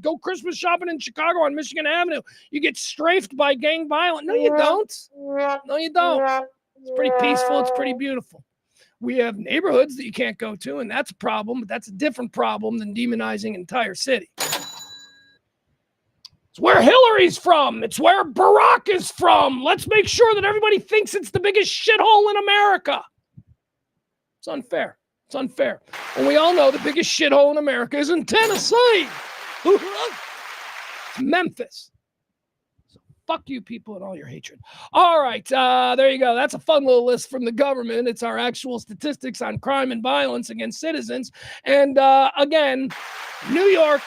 go Christmas shopping in Chicago on Michigan Avenue. You get strafed by gang violence. No, you don't. No, you don't. It's pretty peaceful. It's pretty beautiful. We have neighborhoods that you can't go to, and that's a problem. But that's a different problem than demonizing an entire city. It's where Hillary's from. It's where Barack is from. Let's make sure that everybody thinks it's the biggest shithole in America. It's unfair. It's unfair. And we all know the biggest shithole in America is in Tennessee. It's Memphis. So fuck you people and all your hatred. All right. There you go. That's a fun little list from the government. It's our actual statistics on crime and violence against citizens. And again, New York,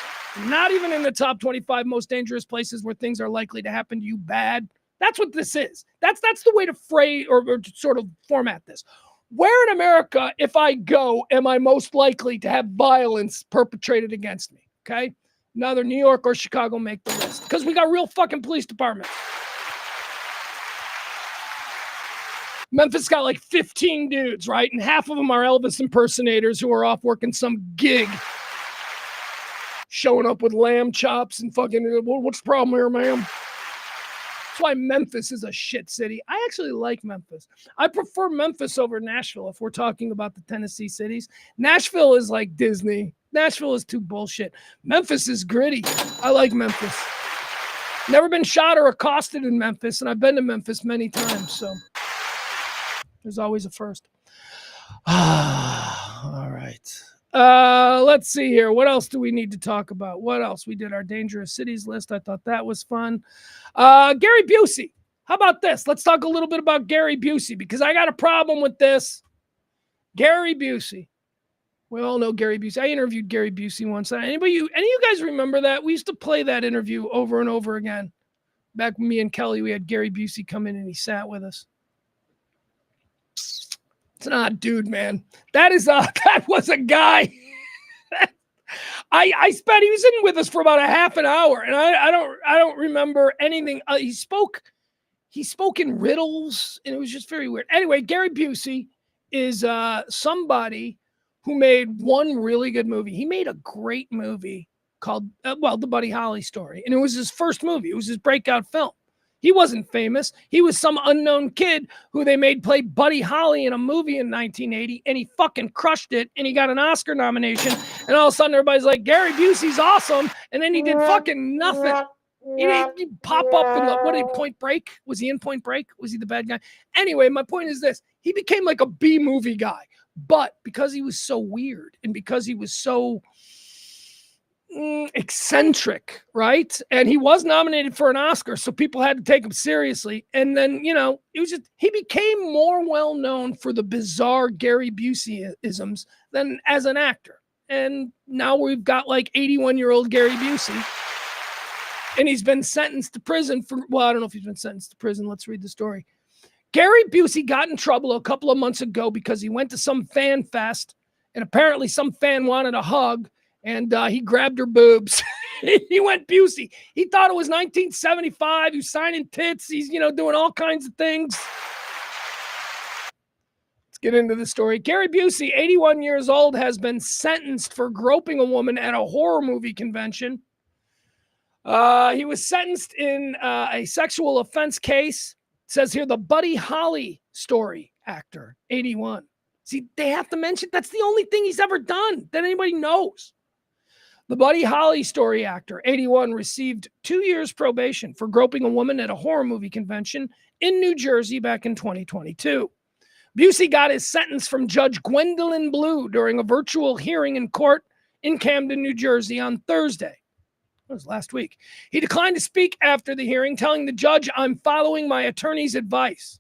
not even in the top 25 most dangerous places where things are likely to happen to you bad. That's what this is. That's the way to phrase or to sort of format this. Where in America, if I go, am I most likely to have violence perpetrated against me? Okay? Neither New York or Chicago make the list because we got real fucking police departments. Memphis got like 15 dudes, right? And half of them are Elvis impersonators who are off working some gig. Showing up with lamb chops and fucking, what's the problem here, ma'am? That's why Memphis is a shit city. I actually like Memphis. I prefer Memphis over Nashville if we're talking about the Tennessee cities. Nashville is like Disney. Nashville is too bullshit. Memphis is gritty. I like Memphis. Never been shot or accosted in Memphis, and I've been to Memphis many times, so there's always a first. All right. Let's see here. What else do we need to talk about? What else? We did our dangerous cities list. I thought that was fun. Gary Busey. How about this? Let's talk a little bit about Gary Busey because I got a problem with this. Gary Busey. We all know Gary Busey. I interviewed Gary Busey once. Any of you guys remember that? We used to play that interview over and over again. Back when me and Kelly, we had Gary Busey come in and he sat with us. It's an odd dude, man. That was a guy. I spent, he was in with us for about a half an hour, and I don't remember anything. He spoke in riddles, and it was just very weird. Anyway, Gary Busey is somebody who made one really good movie. He made a great movie called, The Buddy Holly Story, and it was his first movie. It was his breakout film. He wasn't famous. He was some unknown kid who they made play Buddy Holly in a movie in 1980, and he fucking crushed it, and he got an Oscar nomination, and all of a sudden everybody's like, Gary Busey's awesome, and then he did fucking nothing. He didn't pop up in Point Break? Was he in Point Break? Was he the bad guy? Anyway, my point is this. He became like a B-movie guy. But because he was so weird and because he was so eccentric, right? And he was nominated for an Oscar, so people had to take him seriously. And then, he became more well known for the bizarre Gary Busey-isms than as an actor. And now we've got like 81-year-old Gary Busey. And he's been sentenced to prison for, I don't know if he's been sentenced to prison. Let's read the story. Gary Busey got in trouble a couple of months ago because he went to some fan fest and apparently some fan wanted a hug and he grabbed her boobs. He went Busey. He thought it was 1975. He was signing tits. He's, doing all kinds of things. Let's get into the story. Gary Busey, 81 years old, has been sentenced for groping a woman at a horror movie convention. He was sentenced in a sexual offense case. It says here, the Buddy Holly story actor, 81. See, they have to mention that's the only thing he's ever done that anybody knows. The Buddy Holly story actor, 81, received 2 years probation for groping a woman at a horror movie convention in New Jersey back in 2022. Busey got his sentence from Judge Gwendolyn Blue during a virtual hearing in court in Camden, New Jersey on Thursday. That was last week. He declined to speak after the hearing, telling the judge, "I'm following my attorney's advice."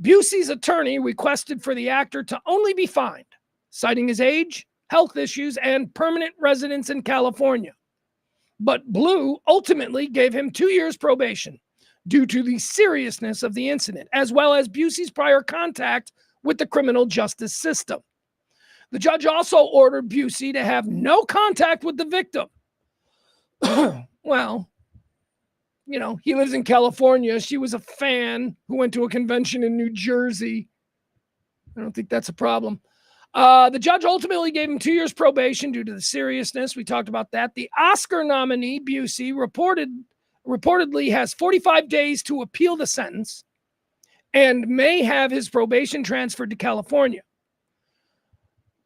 Busey's attorney requested for the actor to only be fined, citing his age, health issues, and permanent residence in California. But Blue ultimately gave him 2 years probation due to the seriousness of the incident, as well as Busey's prior contact with the criminal justice system. The judge also ordered Busey to have no contact with the victim. Well, he lives in California. She was a fan who went to a convention in New Jersey. I don't think that's a problem. The judge ultimately gave him 2 years probation due to the seriousness. We talked about that. The Oscar nominee, Busey, reportedly has 45 days to appeal the sentence and may have his probation transferred to California.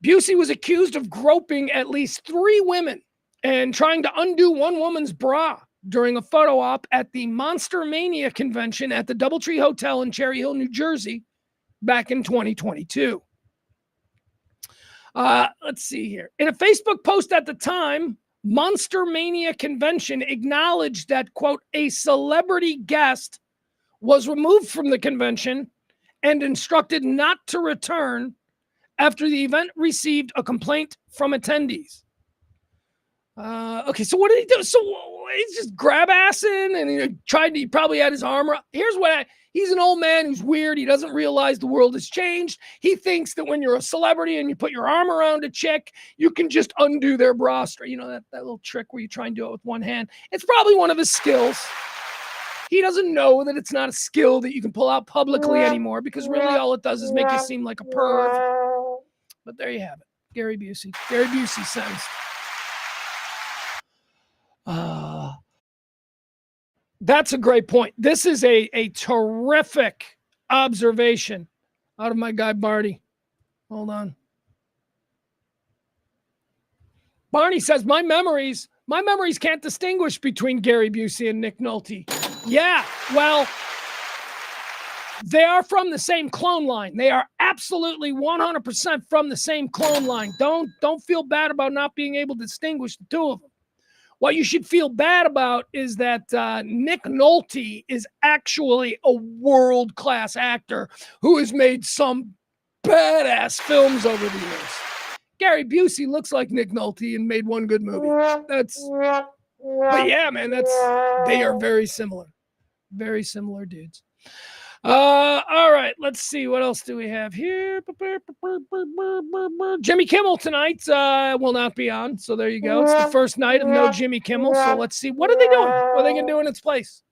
Busey was accused of groping at least 3 women and trying to undo one woman's bra during a photo op at the Monster Mania convention at the Doubletree Hotel in Cherry Hill, New Jersey, back in 2022. Let's see here. In a Facebook post at the time, Monster Mania convention acknowledged that, quote, a celebrity guest was removed from the convention and instructed not to return after the event received a complaint from attendees. Okay, so what did he do? So he's just grab-assing and he probably had his arm around. He's an old man who's weird. He doesn't realize the world has changed. He thinks that when you're a celebrity and you put your arm around a chick, you can just undo their bra strap. That little trick where you try and do it with one hand. It's probably one of his skills. He doesn't know that it's not a skill that you can pull out publicly anymore because really all it does is make you seem like a perv. But there you have it. Gary Busey. Gary Busey sentenced. That's a great point. This is a terrific observation out of my guy Barney. Hold on. Barney says, my memories can't distinguish between Gary Busey and Nick Nolte. Yeah, well, they are from the same clone line. They are absolutely 100% from the same clone line. Don't feel bad about not being able to distinguish the two of them. What you should feel bad about is that Nick Nolte is actually a world-class actor who has made some badass films over the years. Gary Busey looks like Nick Nolte and made one good movie. But yeah, man, they are very similar. Very similar dudes. All right, let's see. What else do we have here? Jimmy Kimmel tonight will not be on, so there you go. It's the first night of no Jimmy Kimmel, so let's see. What are they doing? What are they going to do in its place?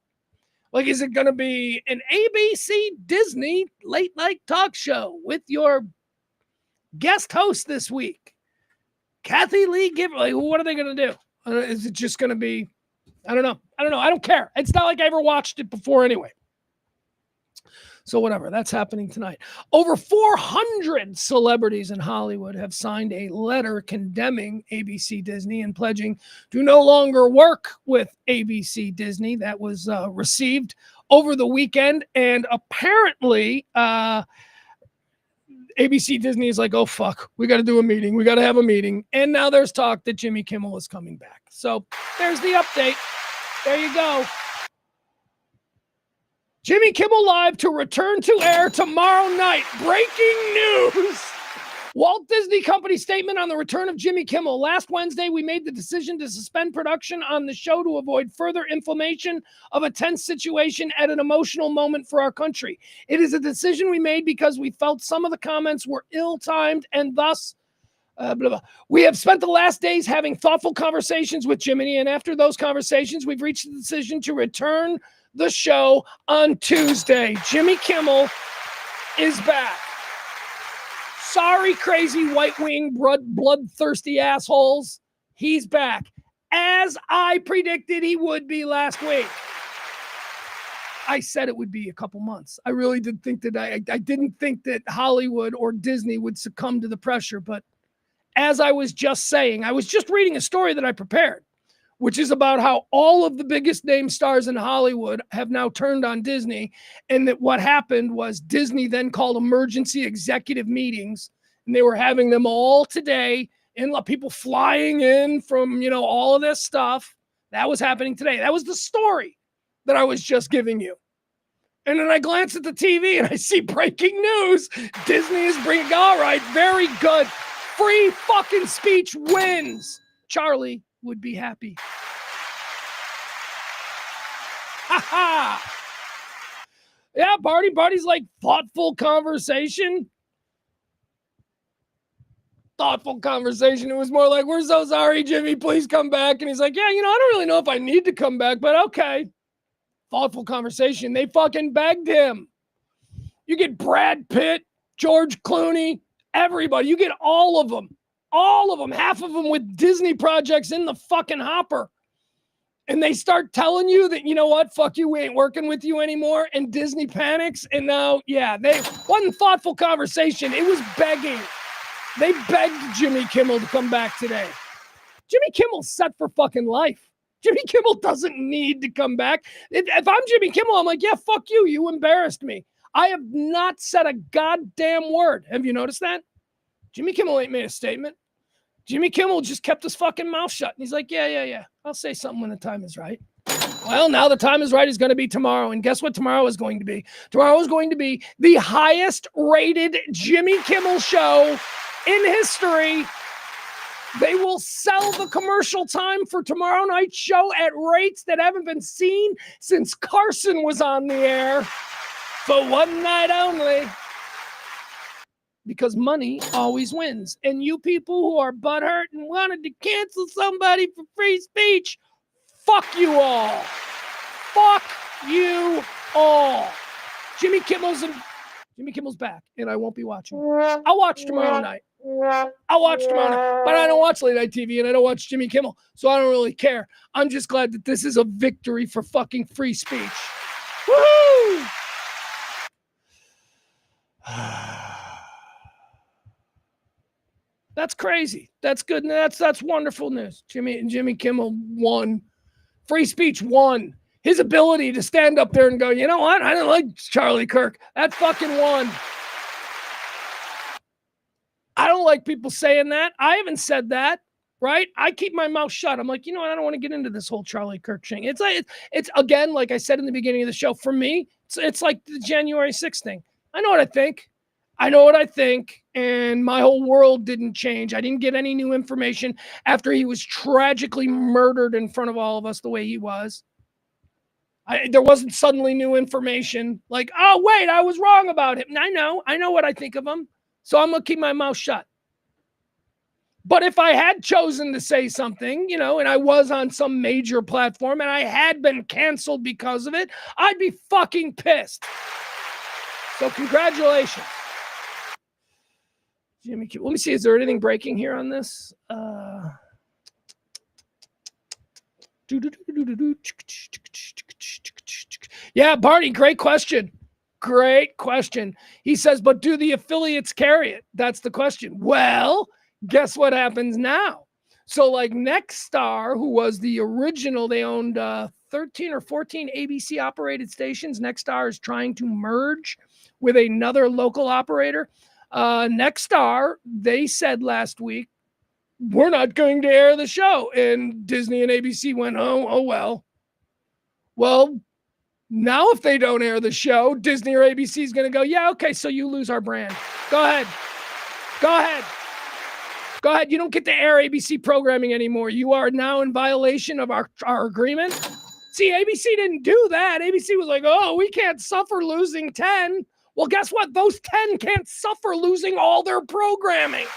Like, is it going to be an ABC Disney late night talk show with your guest host this week, Kathy Lee Gifford? Like, what are they going to do? Is it just going to be, I don't know. I don't care. It's not like I ever watched it before anyway. So whatever, that's happening tonight. Over 400 celebrities in Hollywood have signed a letter condemning ABC Disney and pledging to no longer work with ABC Disney. That was received over the weekend. And apparently ABC Disney is like, oh, fuck, we got to do a meeting. We got to have a meeting. And now there's talk that Jimmy Kimmel is coming back. So there's the update. There you go. Jimmy Kimmel Live to return to air tomorrow night. Breaking news. Walt Disney Company statement on the return of Jimmy Kimmel. Last Wednesday, we made the decision to suspend production on the show to avoid further inflammation of a tense situation at an emotional moment for our country. It is a decision we made because we felt some of the comments were ill-timed and thus blah, blah. We have spent the last days having thoughtful conversations with Jiminy, and after those conversations, we've reached the decision to return the show on Tuesday. Jimmy Kimmel is back. Sorry, crazy white-wing, bloodthirsty assholes. He's back. As I predicted he would be last week. I said it would be a couple months. I really did think that I didn't think that Hollywood or Disney would succumb to the pressure. But as I was just saying, I was just reading a story that I prepared, which is about how all of the biggest name stars in Hollywood have now turned on Disney, and that what happened was Disney then called emergency executive meetings, and they were having them all today, and people flying in from, all of this stuff. That was happening today. That was the story that I was just giving you. And then I glance at the TV and I see breaking news. Disney is bringing, all right, very good. Free fucking speech wins. Charlie would be happy. Ha ha! Yeah, Barty's like thoughtful conversation. Thoughtful conversation. It was more like, we're so sorry, Jimmy, please come back. And he's like, yeah, I don't really know if I need to come back, but okay. Thoughtful conversation. They fucking begged him. You get Brad Pitt, George Clooney, everybody. You get all of them. All of them, half of them with Disney projects in the fucking hopper. And they start telling you that, you know what, fuck you, we ain't working with you anymore. And Disney panics. And now, they wasn't thoughtful conversation. It was begging. They begged Jimmy Kimmel to come back today. Jimmy Kimmel's set for fucking life. Jimmy Kimmel doesn't need to come back. If I'm Jimmy Kimmel, I'm like, yeah, fuck you. You embarrassed me. I have not said a goddamn word. Have you noticed that? Jimmy Kimmel ain't made a statement. Jimmy Kimmel just kept his fucking mouth shut. And he's like, yeah. I'll say something when the time is right. Well, now the time is right is going to be tomorrow. And guess what tomorrow is going to be? Tomorrow is going to be the highest rated Jimmy Kimmel show in history. They will sell the commercial time for tomorrow night's show at rates that haven't been seen since Carson was on the air for one night only. Because money always wins. And you people who are butthurt and wanted to cancel somebody for free speech, fuck you all. Fuck you all. Jimmy Kimmel's back, and I won't be watching. I'll watch tomorrow night. But I don't watch late night TV, and I don't watch Jimmy Kimmel, so I don't really care. I'm just glad that this is a victory for fucking free speech. Woohoo! That's crazy. That's good. That's wonderful news. Jimmy Kimmel won. Free speech won. His ability to stand up there and go, you know what? I didn't like Charlie Kirk. That fucking won. I don't like people saying that. I haven't said that, right? I keep my mouth shut. I'm like, you know what? I don't want to get into this whole Charlie Kirk thing. It's again, like I said in the beginning of the show, for me, it's like the January 6th thing. I know what I think. And my whole world didn't change. I didn't get any new information after he was tragically murdered in front of all of us the way he was. There wasn't suddenly new information like, oh, wait, I was wrong about him. I know what I think of him. So I'm going to keep my mouth shut. But if I had chosen to say something, and I was on some major platform and I had been canceled because of it, I'd be fucking pissed. So congratulations. Jimmy, let me see. Is there anything breaking here on this? Yeah, Barney, great question. He says, but do the affiliates carry it? That's the question. Well, guess what happens now? So like Nexstar, who was the original, they owned 13 or 14 ABC operated stations. Nexstar is trying to merge with another local operator. Nexstar, they said last week, we're not going to air the show. And Disney and ABC went, oh well. Well, now if they don't air the show, Disney or ABC is going to go, yeah, okay, so you lose our brand. Go ahead. Go ahead. Go ahead. You don't get to air ABC programming anymore. You are now in violation of our agreement. See, ABC didn't do that. ABC was like, oh, we can't suffer losing 10. Well, guess what? Those 10 can't suffer losing all their programming.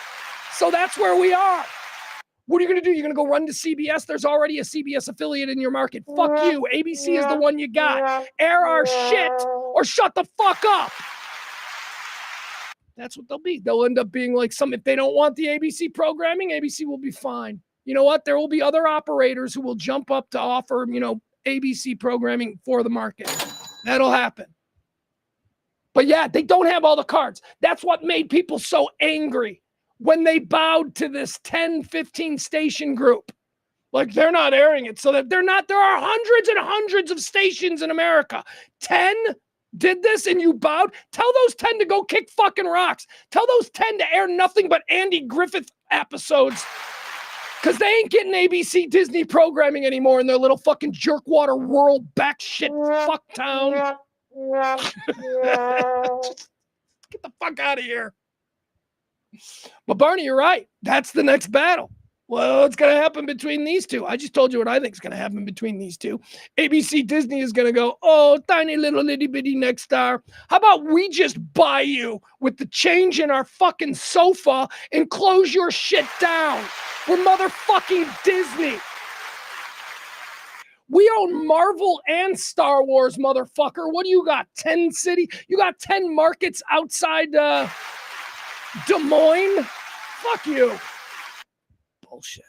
So that's where we are. What are you going to do? You're going to go run to CBS? There's already a CBS affiliate in your market. Fuck you. ABC is the one you got. Air our shit or shut the fuck up. That's what they'll be. They'll end up being like if they don't want the ABC programming, ABC will be fine. You know what? There will be other operators who will jump up to offer, ABC programming for the market. That'll happen. But yeah, they don't have all the cards. That's what made people so angry when they bowed to this 10, 15 station group. Like, they're not airing it. So that there are hundreds and hundreds of stations in America. 10 did this and you bowed. Tell those 10 to go kick fucking rocks. Tell those 10 to air nothing but Andy Griffith episodes. Because they ain't getting ABC Disney programming anymore in their little fucking jerkwater world back shit fuck town. Get the fuck out of here. But Barney, you're right. That's the next battle. Well, it's going to happen between these two. I just told you what I think is going to happen between these two. ABC Disney is going to go, oh, tiny little itty bitty Nexstar. How about we just buy you with the change in our fucking sofa and close your shit down? We're motherfucking Disney. We own Marvel and Star Wars, motherfucker. What do you got? 10 cities? You got 10 markets outside Des Moines? Fuck you. Bullshit.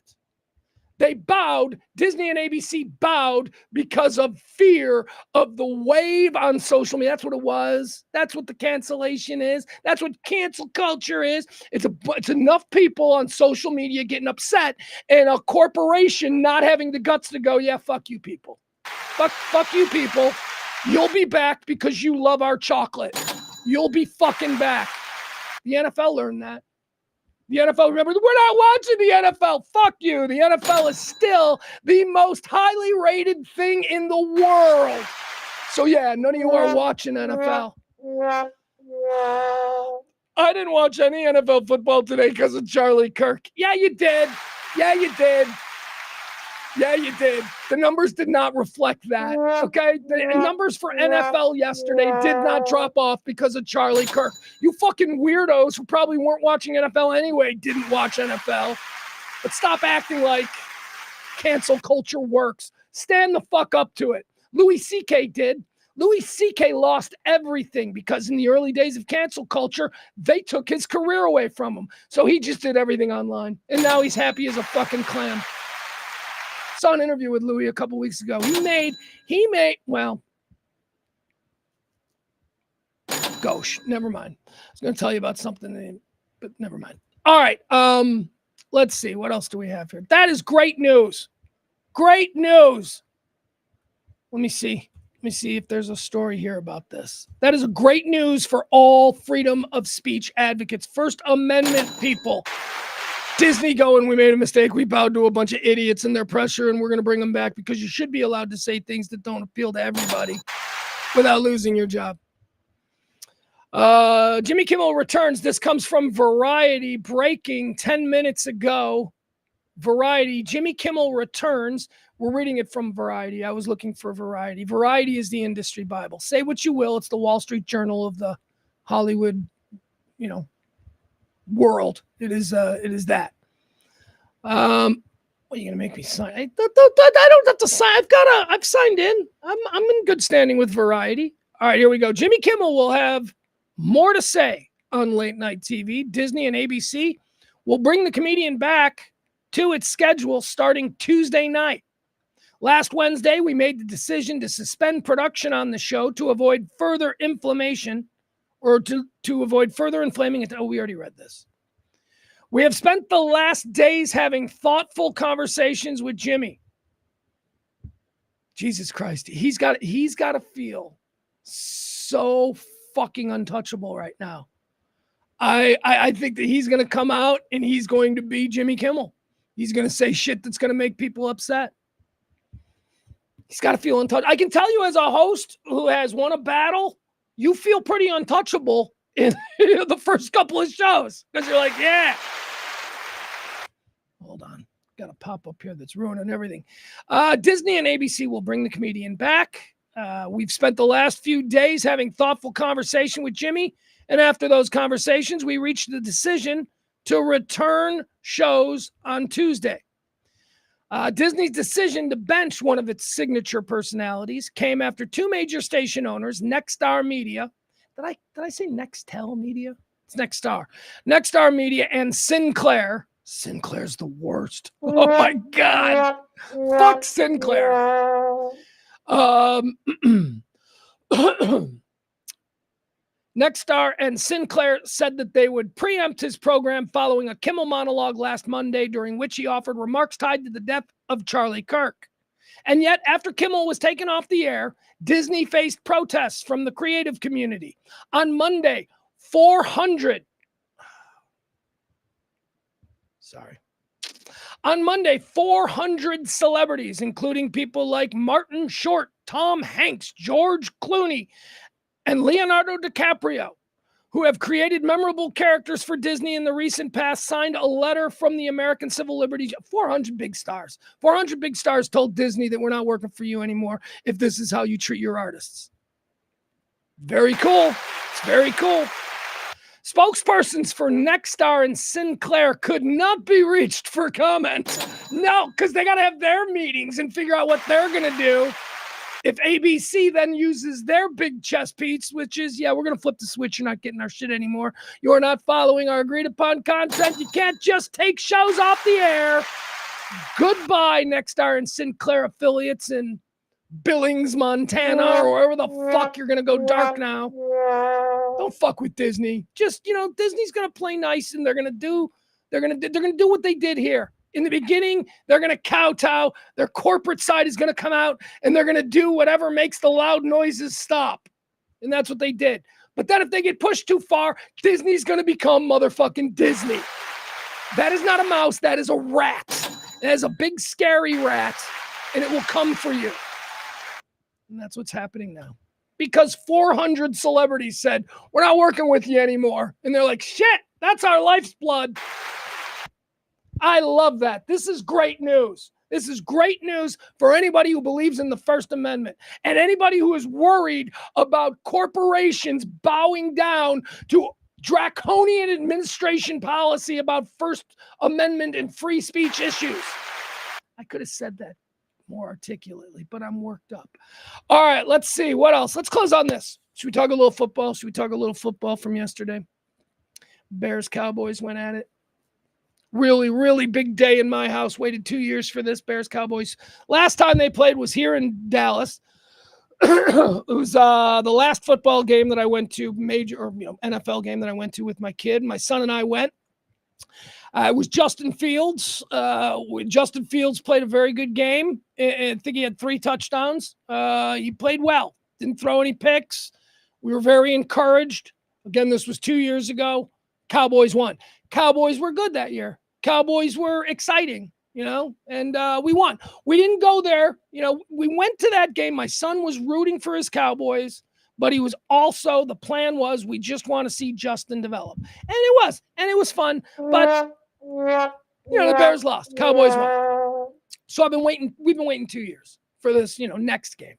They bowed. Disney and ABC bowed because of fear of the wave on social media. That's what it was. That's what the cancellation is. That's what cancel culture is. It's enough people on social media getting upset and a corporation not having the guts to go, yeah, fuck you people. Fuck you people. You'll be back because you love our chocolate. You'll be fucking back. The NFL learned that. The NFL, remember, we're not watching the NFL. Fuck you. The NFL is still the most highly rated thing in the world. So yeah, none of you are watching NFL. I didn't watch any NFL football today because of Charlie Kirk. Yeah, you did. Yeah, you did. Yeah, you did. The numbers did not reflect that, okay? The numbers for NFL yesterday did not drop off because of Charlie Kirk. You fucking weirdos who probably weren't watching NFL anyway didn't watch NFL. But stop acting like cancel culture works. Stand the fuck up to it. Louis C.K. did. Louis C.K. lost everything because in the early days of cancel culture, they took his career away from him. So he just did everything online. And now he's happy as a fucking clam. Saw an interview with Louis a couple weeks ago. Gosh, never mind. I was going to tell you about something, but never mind. All right. Let's see. What else do we have here? That is great news. Great news. Let me see if there's a story here about this. That is a great news for all freedom of speech advocates. First Amendment people. Disney going, we made a mistake. We bowed to a bunch of idiots and their pressure, and we're going to bring them back because you should be allowed to say things that don't appeal to everybody without losing your job. Jimmy Kimmel returns. This comes from Variety, breaking 10 minutes ago. Variety, Jimmy Kimmel returns. We're reading it from Variety. I was looking for Variety. Variety is the industry Bible. Say what you will. It's the Wall Street Journal of the Hollywood, world. It is that. What are you gonna make me sign? I don't have to sign. I've signed in. I'm in good standing with Variety. All right, here we go. Jimmy Kimmel will have more to say on late night TV. Disney and ABC will bring the comedian back to its schedule starting Tuesday night. Last Wednesday, we made the decision to suspend production on the show to avoid further inflammation or to avoid further inflaming it. Oh, we already read this. We have spent the last days having thoughtful conversations with Jimmy. Jesus Christ. He's got to feel so fucking untouchable right now. I think that he's going to come out and he's going to be Jimmy Kimmel. He's going to say shit that's going to make people upset. He's got to feel untouchable. I can tell you as a host who has won a battle, you feel pretty untouchable in the first couple of shows because you're like, yeah. Hold on. Got a pop-up here that's ruining everything. Disney and ABC will bring the comedian back. We've spent the last few days having thoughtful conversation with Jimmy, and after those conversations, we reached the decision to return shows on Tuesday. Disney's decision to bench one of its signature personalities came after two major station owners, Nexstar Media. Did I say Nextel Media? It's Nexstar. Nexstar Media and Sinclair. Sinclair's the worst. Oh my God. Fuck Sinclair. Nexstar and Sinclair said that they would preempt his program following a Kimmel monologue last Monday, during which he offered remarks tied to the death of Charlie Kirk. And yet, after Kimmel was taken off the air, Disney faced protests from the creative community. On Monday, 400 celebrities, including people like Martin Short, Tom Hanks, George Clooney, and Leonardo DiCaprio, who have created memorable characters for Disney in the recent past, signed a letter from the American Civil Liberties. 400 big stars. 400 big stars told Disney that we're not working for you anymore if this is how you treat your artists. Very cool. It's very cool. Spokespersons for Nexstar and Sinclair could not be reached for comment. No, because they got to have their meetings and figure out what they're going to do. If ABC then uses their big chess piece, which is, yeah, we're going to flip the switch. You're not getting our shit anymore. You're not following our agreed upon content. You can't just take shows off the air. Goodbye, Nexstar and Sinclair affiliates in Billings, Montana, or wherever the fuck you're going to go dark now. Don't fuck with Disney. Just, Disney's going to play nice and they're going to do what they did here. In the beginning, they're going to kowtow. Their corporate side is going to come out and they're going to do whatever makes the loud noises stop. And that's what they did. But then if they get pushed too far, Disney's going to become motherfucking Disney. That is not a mouse. That is a rat. That is a big, scary rat. And it will come for you. And that's what's happening now. Because 400 celebrities said, we're not working with you anymore. And they're like, shit, that's our life's blood. I love that. This is great news. This is great news for anybody who believes in the First Amendment and anybody who is worried about corporations bowing down to draconian administration policy about First Amendment and free speech issues. I could have said that more articulately, but I'm worked up. All right, let's see. What else? Let's close on this. Should we talk a little football? Should we talk a little football from yesterday? Bears, Cowboys went at it. Really, really big day in my house. Waited 2 years for this. Bears, Cowboys. Last time they played was here in Dallas. It was the last football game that I went to, NFL game that I went to with my kid. My son and I went. It was Justin Fields. Justin Fields played a very good game. I think he had 3 touchdowns. He played well. Didn't throw any picks. We were very encouraged. Again, this was 2 years ago. Cowboys won. Cowboys were good that year. Cowboys were exciting, and we won. We didn't go there. We went to that game. My son was rooting for his Cowboys, but he was also, the plan was we just want to see Justin develop. And it was fun. But, the Bears lost. Cowboys won. So we've been waiting 2 years for this, next game.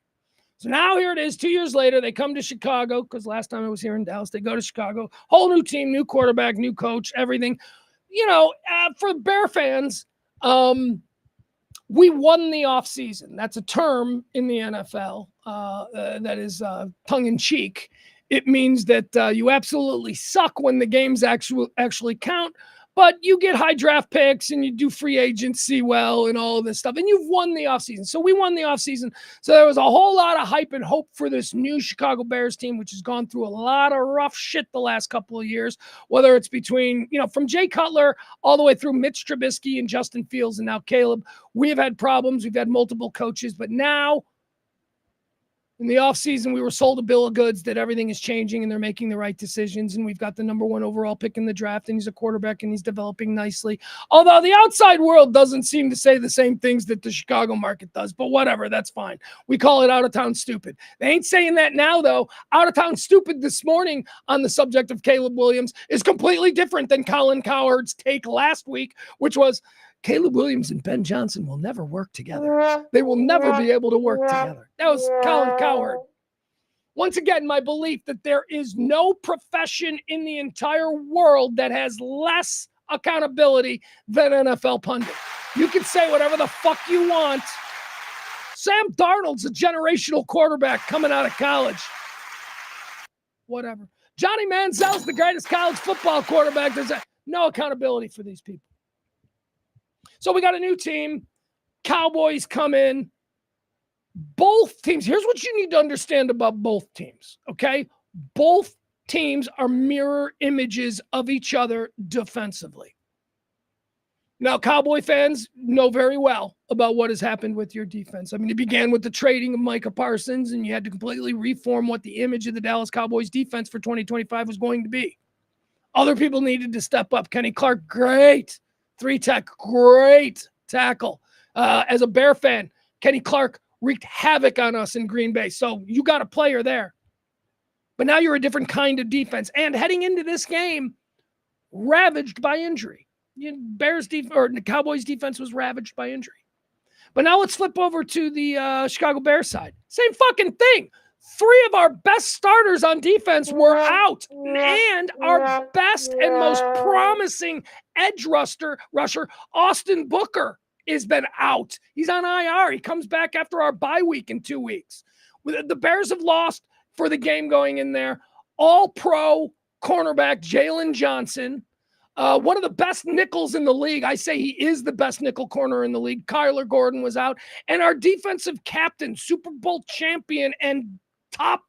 So now here it is, 2 years later, they come to Chicago, because last time I was here in Dallas, they go to Chicago, whole new team, new quarterback, new coach, everything. For Bear fans, we won the offseason. That's a term in the NFL that is tongue-in-cheek. It means that you absolutely suck when the games actually count, but you get high draft picks and you do free agency well and all of this stuff, and you've won the offseason. So we won the offseason. So there was a whole lot of hype and hope for this new Chicago Bears team, which has gone through a lot of rough shit the last couple of years, whether it's between, from Jay Cutler all the way through Mitch Trubisky and Justin Fields and now Caleb. We have had problems. We've had multiple coaches, but now, In the offseason, we were sold a bill of goods that everything is changing and they're making the right decisions. And we've got the number 1 overall pick in the draft, and he's a quarterback and he's developing nicely. Although the outside world doesn't seem to say the same things that the Chicago market does, but whatever, that's fine. We call it out of town stupid. They ain't saying that now, though. Out of town stupid this morning on the subject of Caleb Williams is completely different than Colin Cowherd's take last week, which was Caleb Williams and Ben Johnson will never work together. They will never be able to work together. That was Colin Cowherd. Once again, my belief that there is no profession in the entire world that has less accountability than NFL pundit. You can say whatever the fuck you want. Sam Darnold's a generational quarterback coming out of college. Whatever. Johnny Manziel's the greatest college football quarterback. There's no accountability for these people. So we got a new team. Cowboys come in. Both teams, here's what you need to understand about both teams, okay? Both teams are mirror images of each other defensively. Now, Cowboy fans know very well about what has happened with your defense. I mean, it began with the trading of Micah Parsons, and you had to completely reform what the image of the Dallas Cowboys defense for 2025 was going to be. Other people needed to step up. Kenny Clark, great. 3-tech, great tackle. As a Bear fan, Kenny Clark wreaked havoc on us in Green Bay. So you got a player there. But now you're a different kind of defense. And heading into this game, ravaged by injury. The Cowboys defense was ravaged by injury. But now let's flip over to the Chicago Bears side. Same fucking thing. 3 of our best starters on defense were out, and our best and most promising edge rusher, Austin Booker, has been out. He's on IR. He comes back after our bye week in 2 weeks. The Bears have lost for the game going in there. All-pro cornerback Jalen Johnson, one of the best nickels in the league. I say he is the best nickel corner in the league. Kyler Gordon was out. And our defensive captain, Super Bowl champion, and top,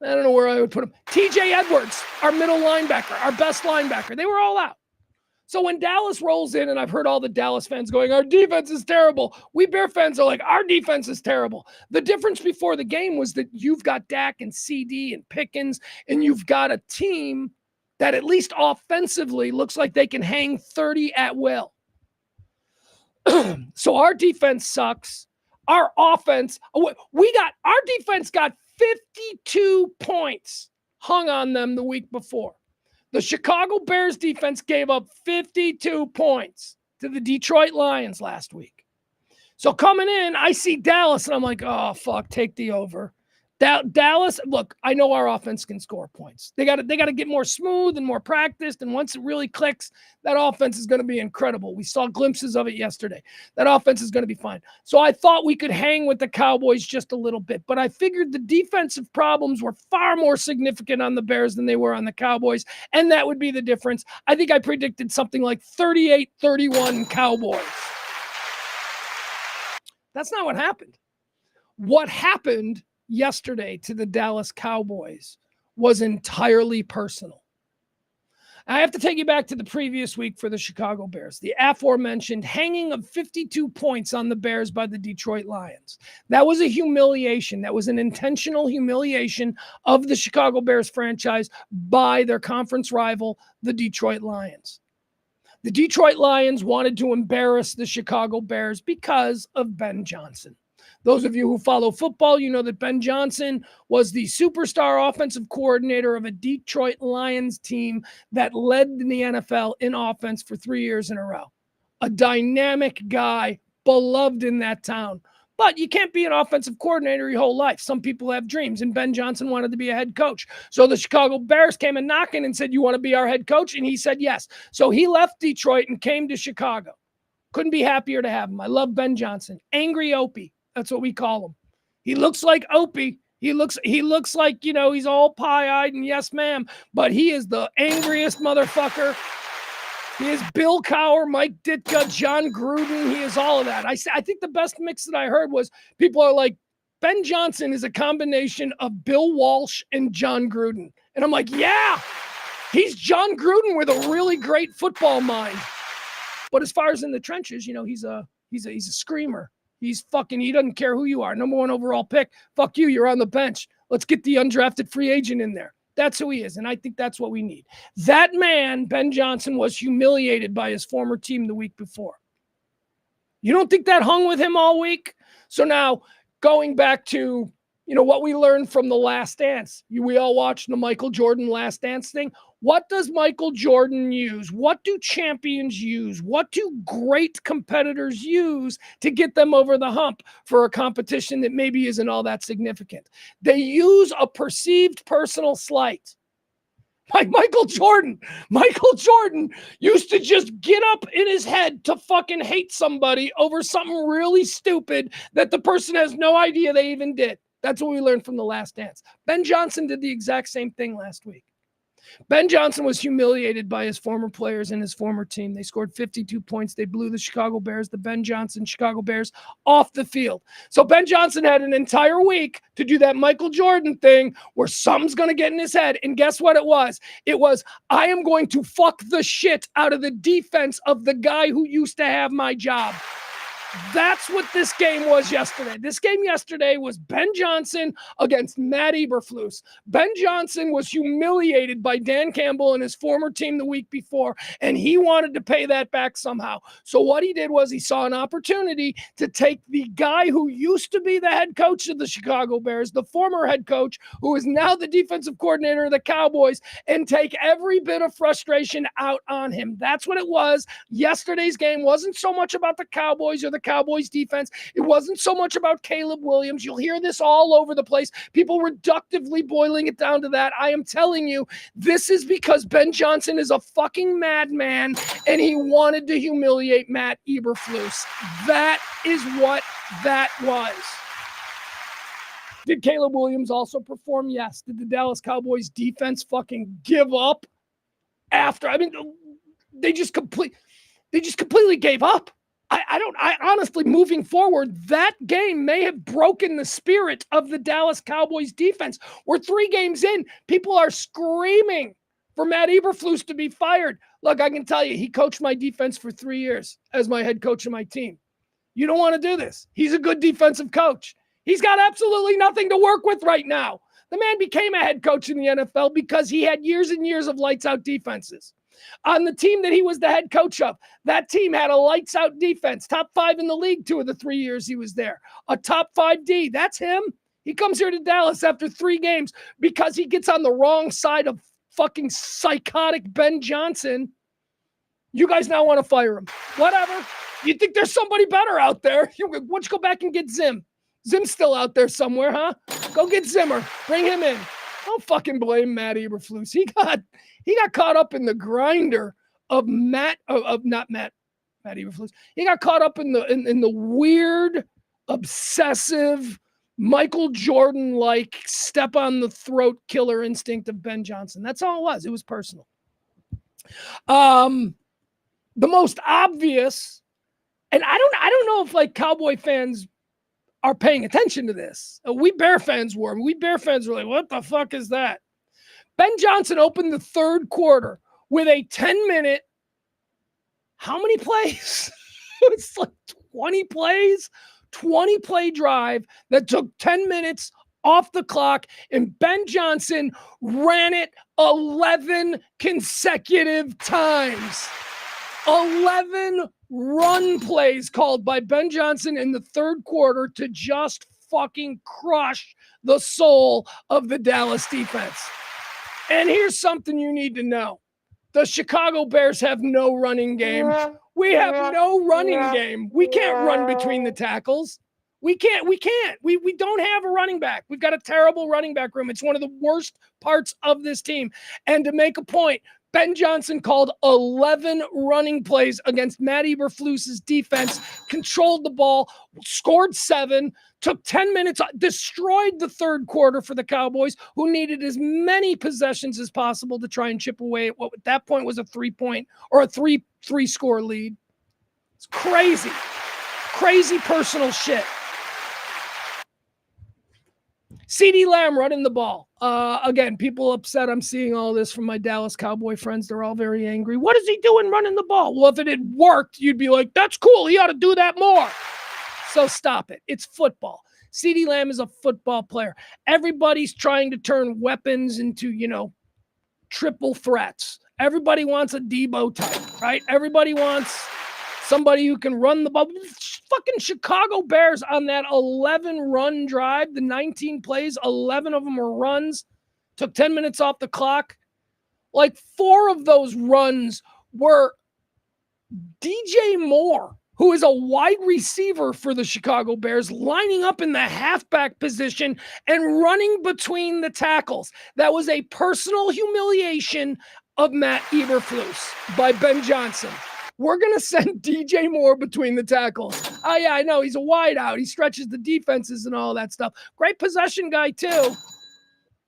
I don't know where I would put him, TJ Edwards, our middle linebacker, our best linebacker. They were all out. So when Dallas rolls in, and I've heard all the Dallas fans going, our defense is terrible. We Bear fans are like, our defense is terrible. The difference before the game was that you've got Dak and CD and Pickens, and you've got a team that at least offensively looks like they can hang 30 at will. So our defense sucks. Our offense, our defense got 52 points hung on them the week before. The Chicago Bears defense gave up 52 points to the Detroit Lions last week. So coming in, I see Dallas, and I'm like, oh, fuck, take the over. Dallas, look, I know our offense can score points. They got to get more smooth and more practiced, and once it really clicks, that offense is going to be incredible. We saw glimpses of it yesterday. That offense is going to be fine. So I thought we could hang with the Cowboys just a little bit, but I figured the defensive problems were far more significant on the Bears than they were on the Cowboys, and that would be the difference. I think I predicted something like 38-31 Cowboys. That's not what happened. What happened yesterday to the Dallas Cowboys was entirely personal. I have to take you back to the previous week for the Chicago Bears, the aforementioned hanging of 52 points on the Bears by the Detroit Lions. That was a humiliation. That was an intentional humiliation of the Chicago Bears franchise by their conference rival, the Detroit Lions. The Detroit Lions wanted to embarrass the Chicago Bears because of Ben Johnson. Those of you who follow football, you know that Ben Johnson was the superstar offensive coordinator of a Detroit Lions team that led in the NFL in offense for 3 years in a row. A dynamic guy, beloved in that town. But you can't be an offensive coordinator your whole life. Some people have dreams, and Ben Johnson wanted to be a head coach. So the Chicago Bears came and knocking and said, you want to be our head coach? And he said yes. So he left Detroit and came to Chicago. Couldn't be happier to have him. I love Ben Johnson. Angry Opie. That's what we call him. He looks like Opie. He looks like, he's all pie-eyed and yes, ma'am. But he is the angriest motherfucker. He is Bill Cowher, Mike Ditka, John Gruden. He is all of that. I think the best mix that I heard was people are like, Ben Johnson is a combination of Bill Walsh and John Gruden. And I'm like, yeah, he's John Gruden with a really great football mind. But as far as in the trenches, he's a screamer. He doesn't care who you are. Number 1 overall pick. Fuck you. You're on the bench. Let's get the undrafted free agent in there. That's who he is, and I think that's what we need. That man, Ben Johnson, was humiliated by his former team the week before. You don't think that hung with him all week? So now, going back to, what we learned from The Last Dance. We all watched the Michael Jordan Last Dance thing. What does Michael Jordan use? What do champions use? What do great competitors use to get them over the hump for a competition that maybe isn't all that significant? They use a perceived personal slight. Like Michael Jordan used to just get up in his head to fucking hate somebody over something really stupid that the person has no idea they even did. That's what we learned from The Last Dance. Ben Johnson did the exact same thing last week. Ben Johnson was humiliated by his former players and his former team. They scored 52 points. They blew the Chicago Bears, the Ben Johnson Chicago Bears, off the field. So Ben Johnson had an entire week to do that Michael Jordan thing where something's going to get in his head. And guess what it was? It was, I am going to fuck the shit out of the defense of the guy who used to have my job. That's what this game was yesterday. This game yesterday was Ben Johnson against Matt Eberflus. Ben Johnson was humiliated by Dan Campbell and his former team the week before, and he wanted to pay that back somehow. So what he did was he saw an opportunity to take the guy who used to be the head coach of the Chicago Bears, the former head coach, who is now the defensive coordinator of the Cowboys, and take every bit of frustration out on him. That's what it was. Yesterday's game wasn't so much about the Cowboys or the Cowboys defense. It wasn't so much about Caleb Williams. You'll hear this all over the place. People reductively boiling it down to that. I am telling you, this is because Ben Johnson is a fucking madman and he wanted to humiliate Matt Eberflus. That is what that was. Did Caleb Williams also perform? Yes. Did the Dallas Cowboys defense fucking give up after? I mean, they just completely gave up. I honestly, moving forward, that game may have broken the spirit of the Dallas Cowboys defense. We're 3 games in. People are screaming for Matt Eberflus to be fired. Look, I can tell you, he coached my defense for 3 years as my head coach of my team. You don't want to do this. He's a good defensive coach. He's got absolutely nothing to work with right now. The man became a head coach in the NFL because he had years and years of lights-out defenses. On the team that he was the head coach of, that team had a lights-out defense, top 5 in the league 2 of the 3 years he was there. A top 5 D, that's him. He comes here to Dallas after 3 games because he gets on the wrong side of fucking psychotic Ben Johnson. You guys now want to fire him. Whatever. You think there's somebody better out there? Why don't you go back and get Zim? Zim's still out there somewhere, huh? Go get Zimmer. Bring him in. Don't fucking blame Matt Eberflus. He got caught up in the grinder of Matt Eberflus. He got caught up in the weird, obsessive, Michael Jordan-like step on the throat killer instinct of Ben Johnson. That's all it was. It was personal. The most obvious, and I don't know if like Cowboy fans are paying attention to this. We Bear fans were. We Bear fans were like, what the fuck is that? Ben Johnson opened the third quarter with a 10-minute, how many plays? It's like 20 plays, 20-play drive that took 10 minutes off the clock, and Ben Johnson ran it 11 consecutive times. 11 run plays called by Ben Johnson in the third quarter to just fucking crush the soul of the Dallas defense. And here's something you need to know. The Chicago Bears have no running game. We have no running game. We can't run between the tackles. We can't. We don't have a running back. We've got a terrible running back room. It's one of the worst parts of this team. And to make a point, Ben Johnson called 11 running plays against Matt Eberflus's defense, controlled the ball, scored 7, took 10 minutes, destroyed the third quarter for the Cowboys, who needed as many possessions as possible to try and chip away at what at that point was a 3-point or a three-score lead. It's crazy. Crazy personal shit. CeeDee Lamb running the ball. Again, people upset. I'm seeing all this from my Dallas Cowboy friends. They're all very angry. What is he doing running the ball? Well, if it had worked, you'd be like, that's cool. He ought to do that more. So stop it. It's football. CeeDee Lamb is a football player. Everybody's trying to turn weapons into, triple threats. Everybody wants a Debo type, right? Everybody wants somebody who can run the ball. Fucking Chicago Bears on that 11-run drive, the 19 plays, 11 of them were runs, took 10 minutes off the clock. Like 4 of those runs were DJ Moore, who is a wide receiver for the Chicago Bears, lining up in the halfback position and running between the tackles. That was a personal humiliation of Matt Eberflus by Ben Johnson. We're going to send DJ Moore between the tackles. Oh, yeah, I know. He's a wideout. He stretches the defenses and all that stuff. Great possession guy, too.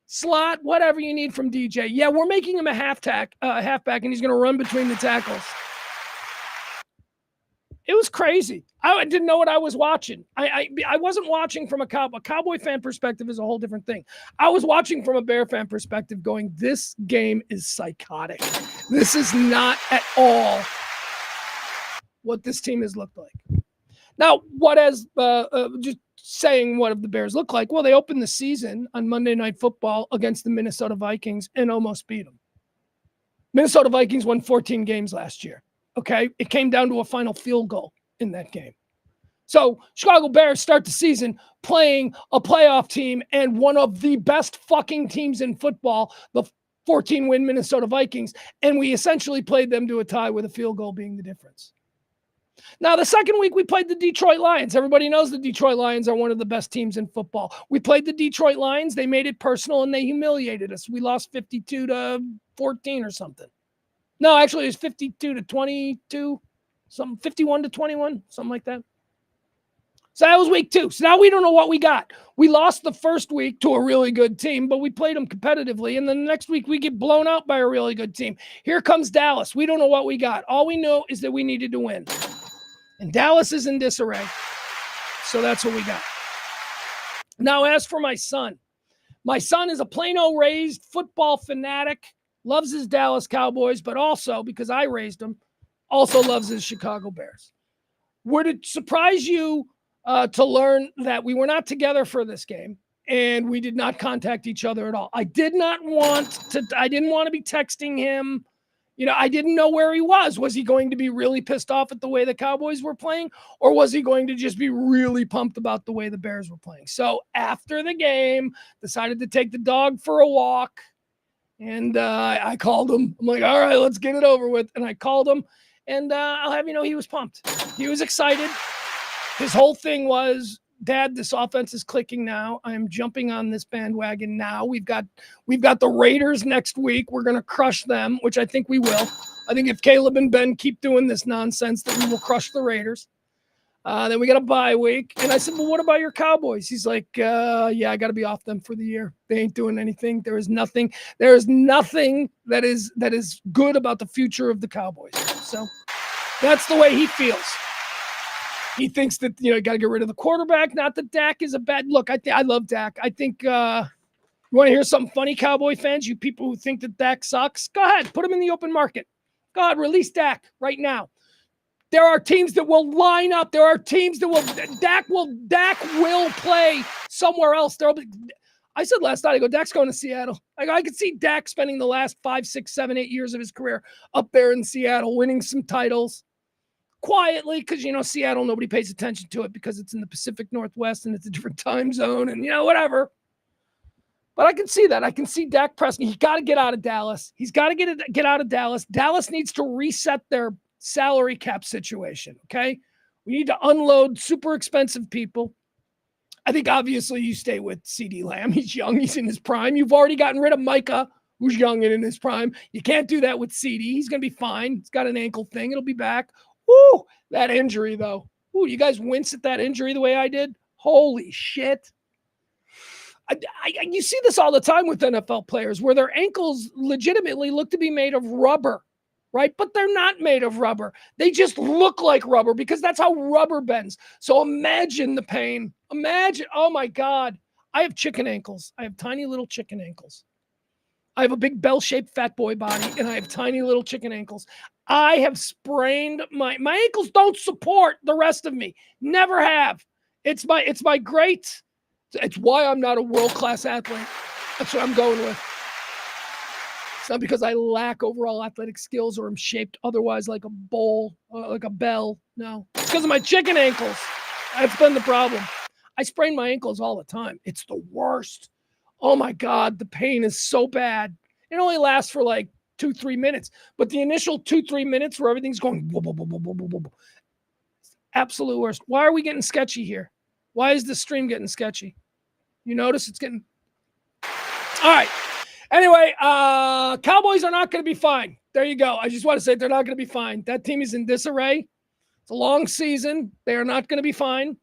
Slot, whatever you need from DJ. Yeah, we're making him a halfback, and he's going to run between the tackles. It was crazy. I didn't know what I was watching. I wasn't watching from a Cowboy fan perspective is a whole different thing. I was watching from a Bear fan perspective going, this game is psychotic. This is not at all what this team has looked like. Now, what has, just saying what the Bears look like, well, they opened the season on Monday Night Football against the Minnesota Vikings and almost beat them. Minnesota Vikings won 14 games last year. Okay, it came down to a final field goal in that game. So Chicago Bears start the season playing a playoff team and one of the best fucking teams in football, the 14-win Minnesota Vikings, and we essentially played them to a tie with a field goal being the difference. Now, the second week, we played the Detroit Lions. Everybody knows the Detroit Lions are one of the best teams in football. We played the Detroit Lions. They made it personal, and they humiliated us. We lost 52-14 or something. No, actually, it was 52-22, something 51-21, something like that. So that was week 2. So now we don't know what we got. We lost the first week to a really good team, but we played them competitively. And then the next week, we get blown out by a really good team. Here comes Dallas. We don't know what we got. All we know is that we needed to win. And Dallas is in disarray. So that's what we got. Now, as for my son is a Plano raised football fanatic. Loves his Dallas Cowboys, but also, because I raised him, also loves his Chicago Bears. Would it surprise you to learn that we were not together for this game and we did not contact each other at all? I didn't want to be texting him. I didn't know where he was. Was he going to be really pissed off at the way the Cowboys were playing, or was he going to just be really pumped about the way the Bears were playing? So after the game, decided to take the dog for a walk. And I called him. I'm like, all right, let's get it over with. And I called him, and I'll have you know, he was pumped. He was excited. His whole thing was, Dad, this offense is clicking now. I am jumping on this bandwagon now. We've got the Raiders next week. We're going to crush them, which I think we will. I think if Caleb and Ben keep doing this nonsense, that we will crush the Raiders. Then we got a bye week. And I said, well, what about your Cowboys? He's like, yeah, I got to be off them for the year. They ain't doing anything. There is nothing that is good about the future of the Cowboys. So that's the way he feels. He thinks that, you got to get rid of the quarterback. Not that Dak is a bad look. I love Dak. I think, you want to hear something funny, Cowboy fans? You people who think that Dak sucks, go ahead, put him in the open market. Go ahead, release Dak right now. There are teams that will line up. There are teams that will. Dak will play somewhere else. I said last night, I go, Dak's going to Seattle. I could see Dak spending the last 5, 6, 7, 8 years of his career up there in Seattle, winning some titles quietly, because Seattle, nobody pays attention to it because it's in the Pacific Northwest and it's a different time zone and whatever. But I can see that. I can see Dak Prescott. He's got to get out of Dallas. He's got to get out of Dallas. Dallas needs to reset their salary cap situation, okay? We need to unload super expensive people. I think obviously you stay with CeeDee Lamb. He's young. He's in his prime. You've already gotten rid of Micah, who's young and in his prime. You can't do that with CeeDee. He's going to be fine. He's got an ankle thing. It'll be back. Woo! That injury, though. Ooh, you guys wince at that injury the way I did? Holy shit. You see this all the time with NFL players where their ankles legitimately look to be made of rubber, right? But they're not made of rubber. They just look like rubber because that's how rubber bends. So imagine the pain. Imagine, oh my God. I have chicken ankles. I have tiny little chicken ankles. I have a big bell-shaped fat boy body, and I have tiny little chicken ankles. I have sprained my ankles don't support the rest of me. Never have. It's my great. It's why I'm not a world-class athlete. That's what I'm going with. It's not because I lack overall athletic skills or am shaped otherwise like a bowl, like a bell. No, it's because of my chicken ankles. That's been the problem. I sprain my ankles all the time. It's the worst. Oh my God, the pain is so bad. It only lasts for like 2-3 minutes, but the initial 2-3 minutes where everything's going whoop, whoop, whoop, whoop, whoop, whoop, whoop. Absolute worst. Why are we getting sketchy here? Why is the stream getting sketchy? You notice it's getting... All right. Anyway, Cowboys are not going to be fine. There you go. I just want to say they're not going to be fine. That team is in disarray. It's a long season. They are not going to be fine.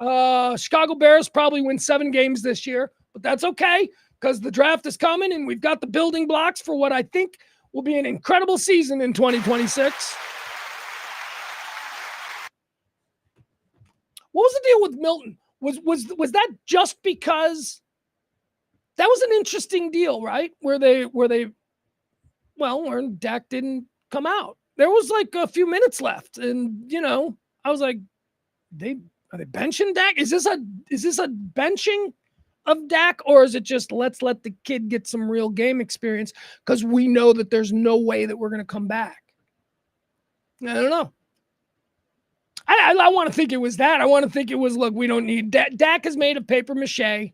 Chicago Bears probably win 7 games this year, but that's okay because the draft is coming and we've got the building blocks for what I think will be an incredible season in 2026. What was the deal with Milton? Was that just because that was an interesting deal, right? Where Dak didn't come out. There was like a few minutes left, and I was like, are they benching Dak? Is this a benching of Dak, or is it just let's let the kid get some real game experience because we know that there's no way that we're going to come back? I don't know. I want to think it was that. I want to think it was, look, we don't need Dak. Dak is made of paper mache.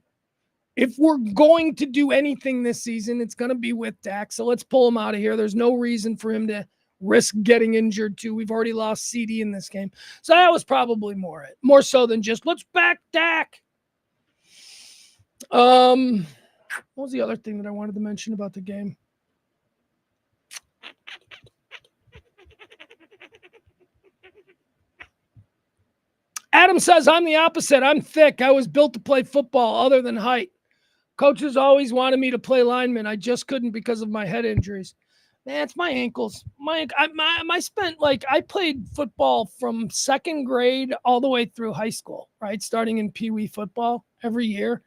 If we're going to do anything this season, it's going to be with Dak. So let's pull him out of here. There's no reason for him to risk getting injured too. We've already lost CD in this game. So that was probably more so than just let's back Dak. What was the other thing that I wanted to mention about the game? Adam says, I'm the opposite. I'm thick. I was built to play football other than height. Coaches always wanted me to play lineman. I just couldn't because of my head injuries. Man, it's my ankles. I played football from second grade all the way through high school, right? Starting in Pee Wee football every year.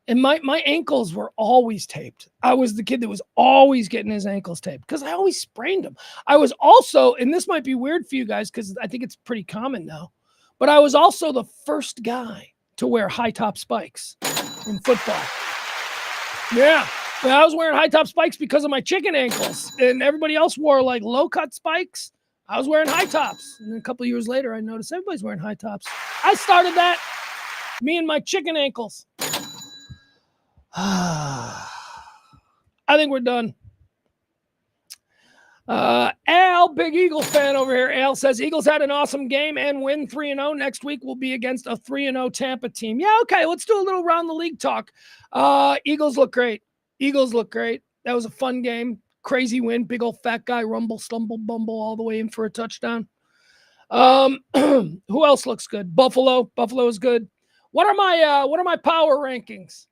And my ankles were always taped. I was the kid that was always getting his ankles taped because I always sprained them. I was also, and this might be weird for you guys because I think it's pretty common now, but I was also the first guy to wear high-top spikes in football. Yeah. I was wearing high-top spikes because of my chicken ankles, and everybody else wore like low-cut spikes. I was wearing high tops. And then a couple of years later, I noticed everybody's wearing high tops. I started that. Me and my chicken ankles. I think we're done. Al, big Eagles fan over here. Al says, Eagles had an awesome game and win 3-0. Next week will be against a 3-0 Tampa team. Yeah, okay, let's do a little round the league talk. Eagles look great. That was a fun game. Crazy win. Big old fat guy, rumble, stumble, bumble all the way in for a touchdown. Who else looks good? Buffalo is good. What are my power rankings?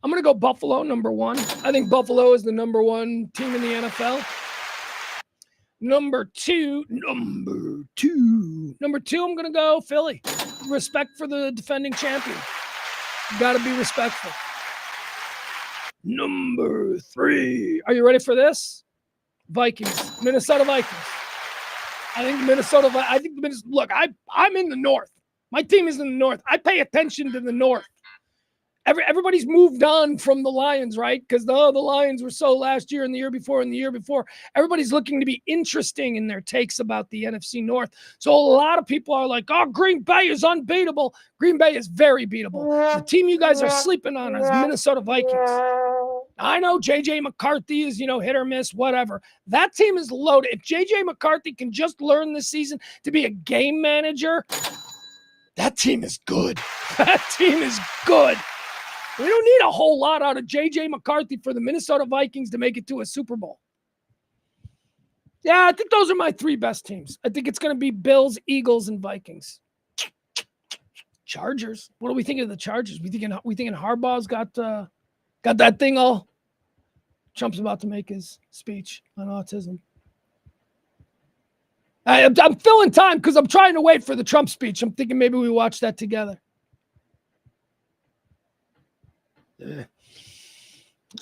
I'm going to go Buffalo, number 1. I think Buffalo is the number 1 team in the NFL. Number two, I'm going to go Philly. Respect for the defending champion. Got to be respectful. Number 3. Are you ready for this? Vikings. Minnesota Vikings. Look, I'm in the North. My team is in the North. I pay attention to the North. Everybody's moved on from the Lions, right? Because the Lions were so last year and the year before and the year before. Everybody's looking to be interesting in their takes about the NFC North. So a lot of people are like, oh, Green Bay is unbeatable. Green Bay is very beatable. The team you guys are sleeping on is Minnesota Vikings. I know J.J. McCarthy is, hit or miss, whatever. That team is loaded. If J.J. McCarthy can just learn this season to be a game manager, that team is good. That team is good. We don't need a whole lot out of J.J. McCarthy for the Minnesota Vikings to make it to a Super Bowl. Yeah, I think those are my 3 best teams. I think it's going to be Bills, Eagles, and Vikings. Chargers. What are we thinking of the Chargers? We thinking Harbaugh's got that thing all. Trump's about to make his speech on autism. I'm filling time because I'm trying to wait for the Trump speech. I'm thinking maybe we watch that together.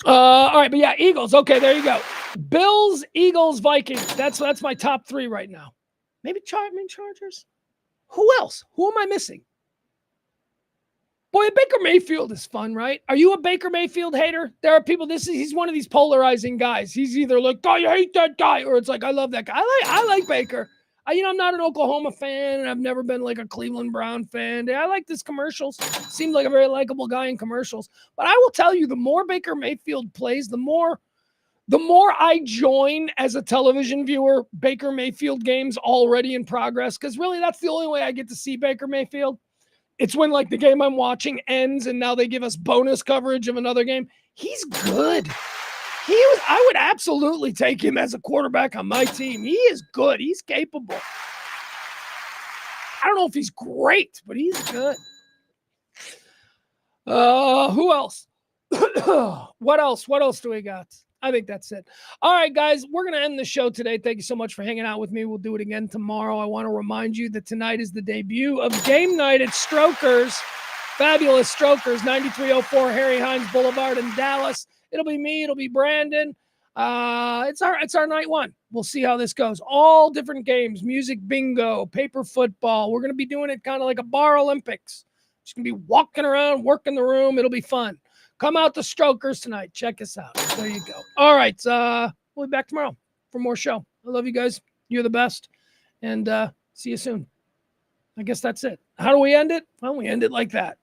All right, but yeah, Eagles. Okay, there you go. Bills, Eagles, Vikings. That's my top 3 right now. Maybe Chargers. Who else? Who am I missing? Boy, Baker Mayfield is fun, right? Are you a Baker Mayfield hater? There are people, he's one of these polarizing guys. He's either like, oh, you hate that guy, or it's like, I love that guy. I like Baker. I'm not an Oklahoma fan, and I've never been like a Cleveland Brown fan. I like his commercials. Seemed like a very likable guy in commercials. But I will tell you, the more Baker Mayfield plays, the more I join as a television viewer Baker Mayfield games already in progress, because really that's the only way I get to see Baker Mayfield. It's when like the game I'm watching ends and now they give us bonus coverage of another game. He's good. I would absolutely take him as a quarterback on my team. He is good. He's capable. I don't know if he's great, but he's good. Who else? What else do we got? I think that's it. All right, guys, we're going to end the show today. Thank you so much for hanging out with me. We'll do it again tomorrow. I want to remind you that tonight is the debut of Game Night at Strokers. Fabulous Strokers, 9304 Harry Hines Boulevard in Dallas. It'll be me. It'll be Brandon. It's our night one. We'll see how this goes. All different games, music bingo, paper football. We're going to be doing it kind of like a bar Olympics. Just going to be walking around, working the room. It'll be fun. Come out to Strokers tonight. Check us out. There you go. All right. We'll be back tomorrow for more show. I love you guys. You're the best. And see you soon. I guess that's it. How do we end it? Well, we end it like that.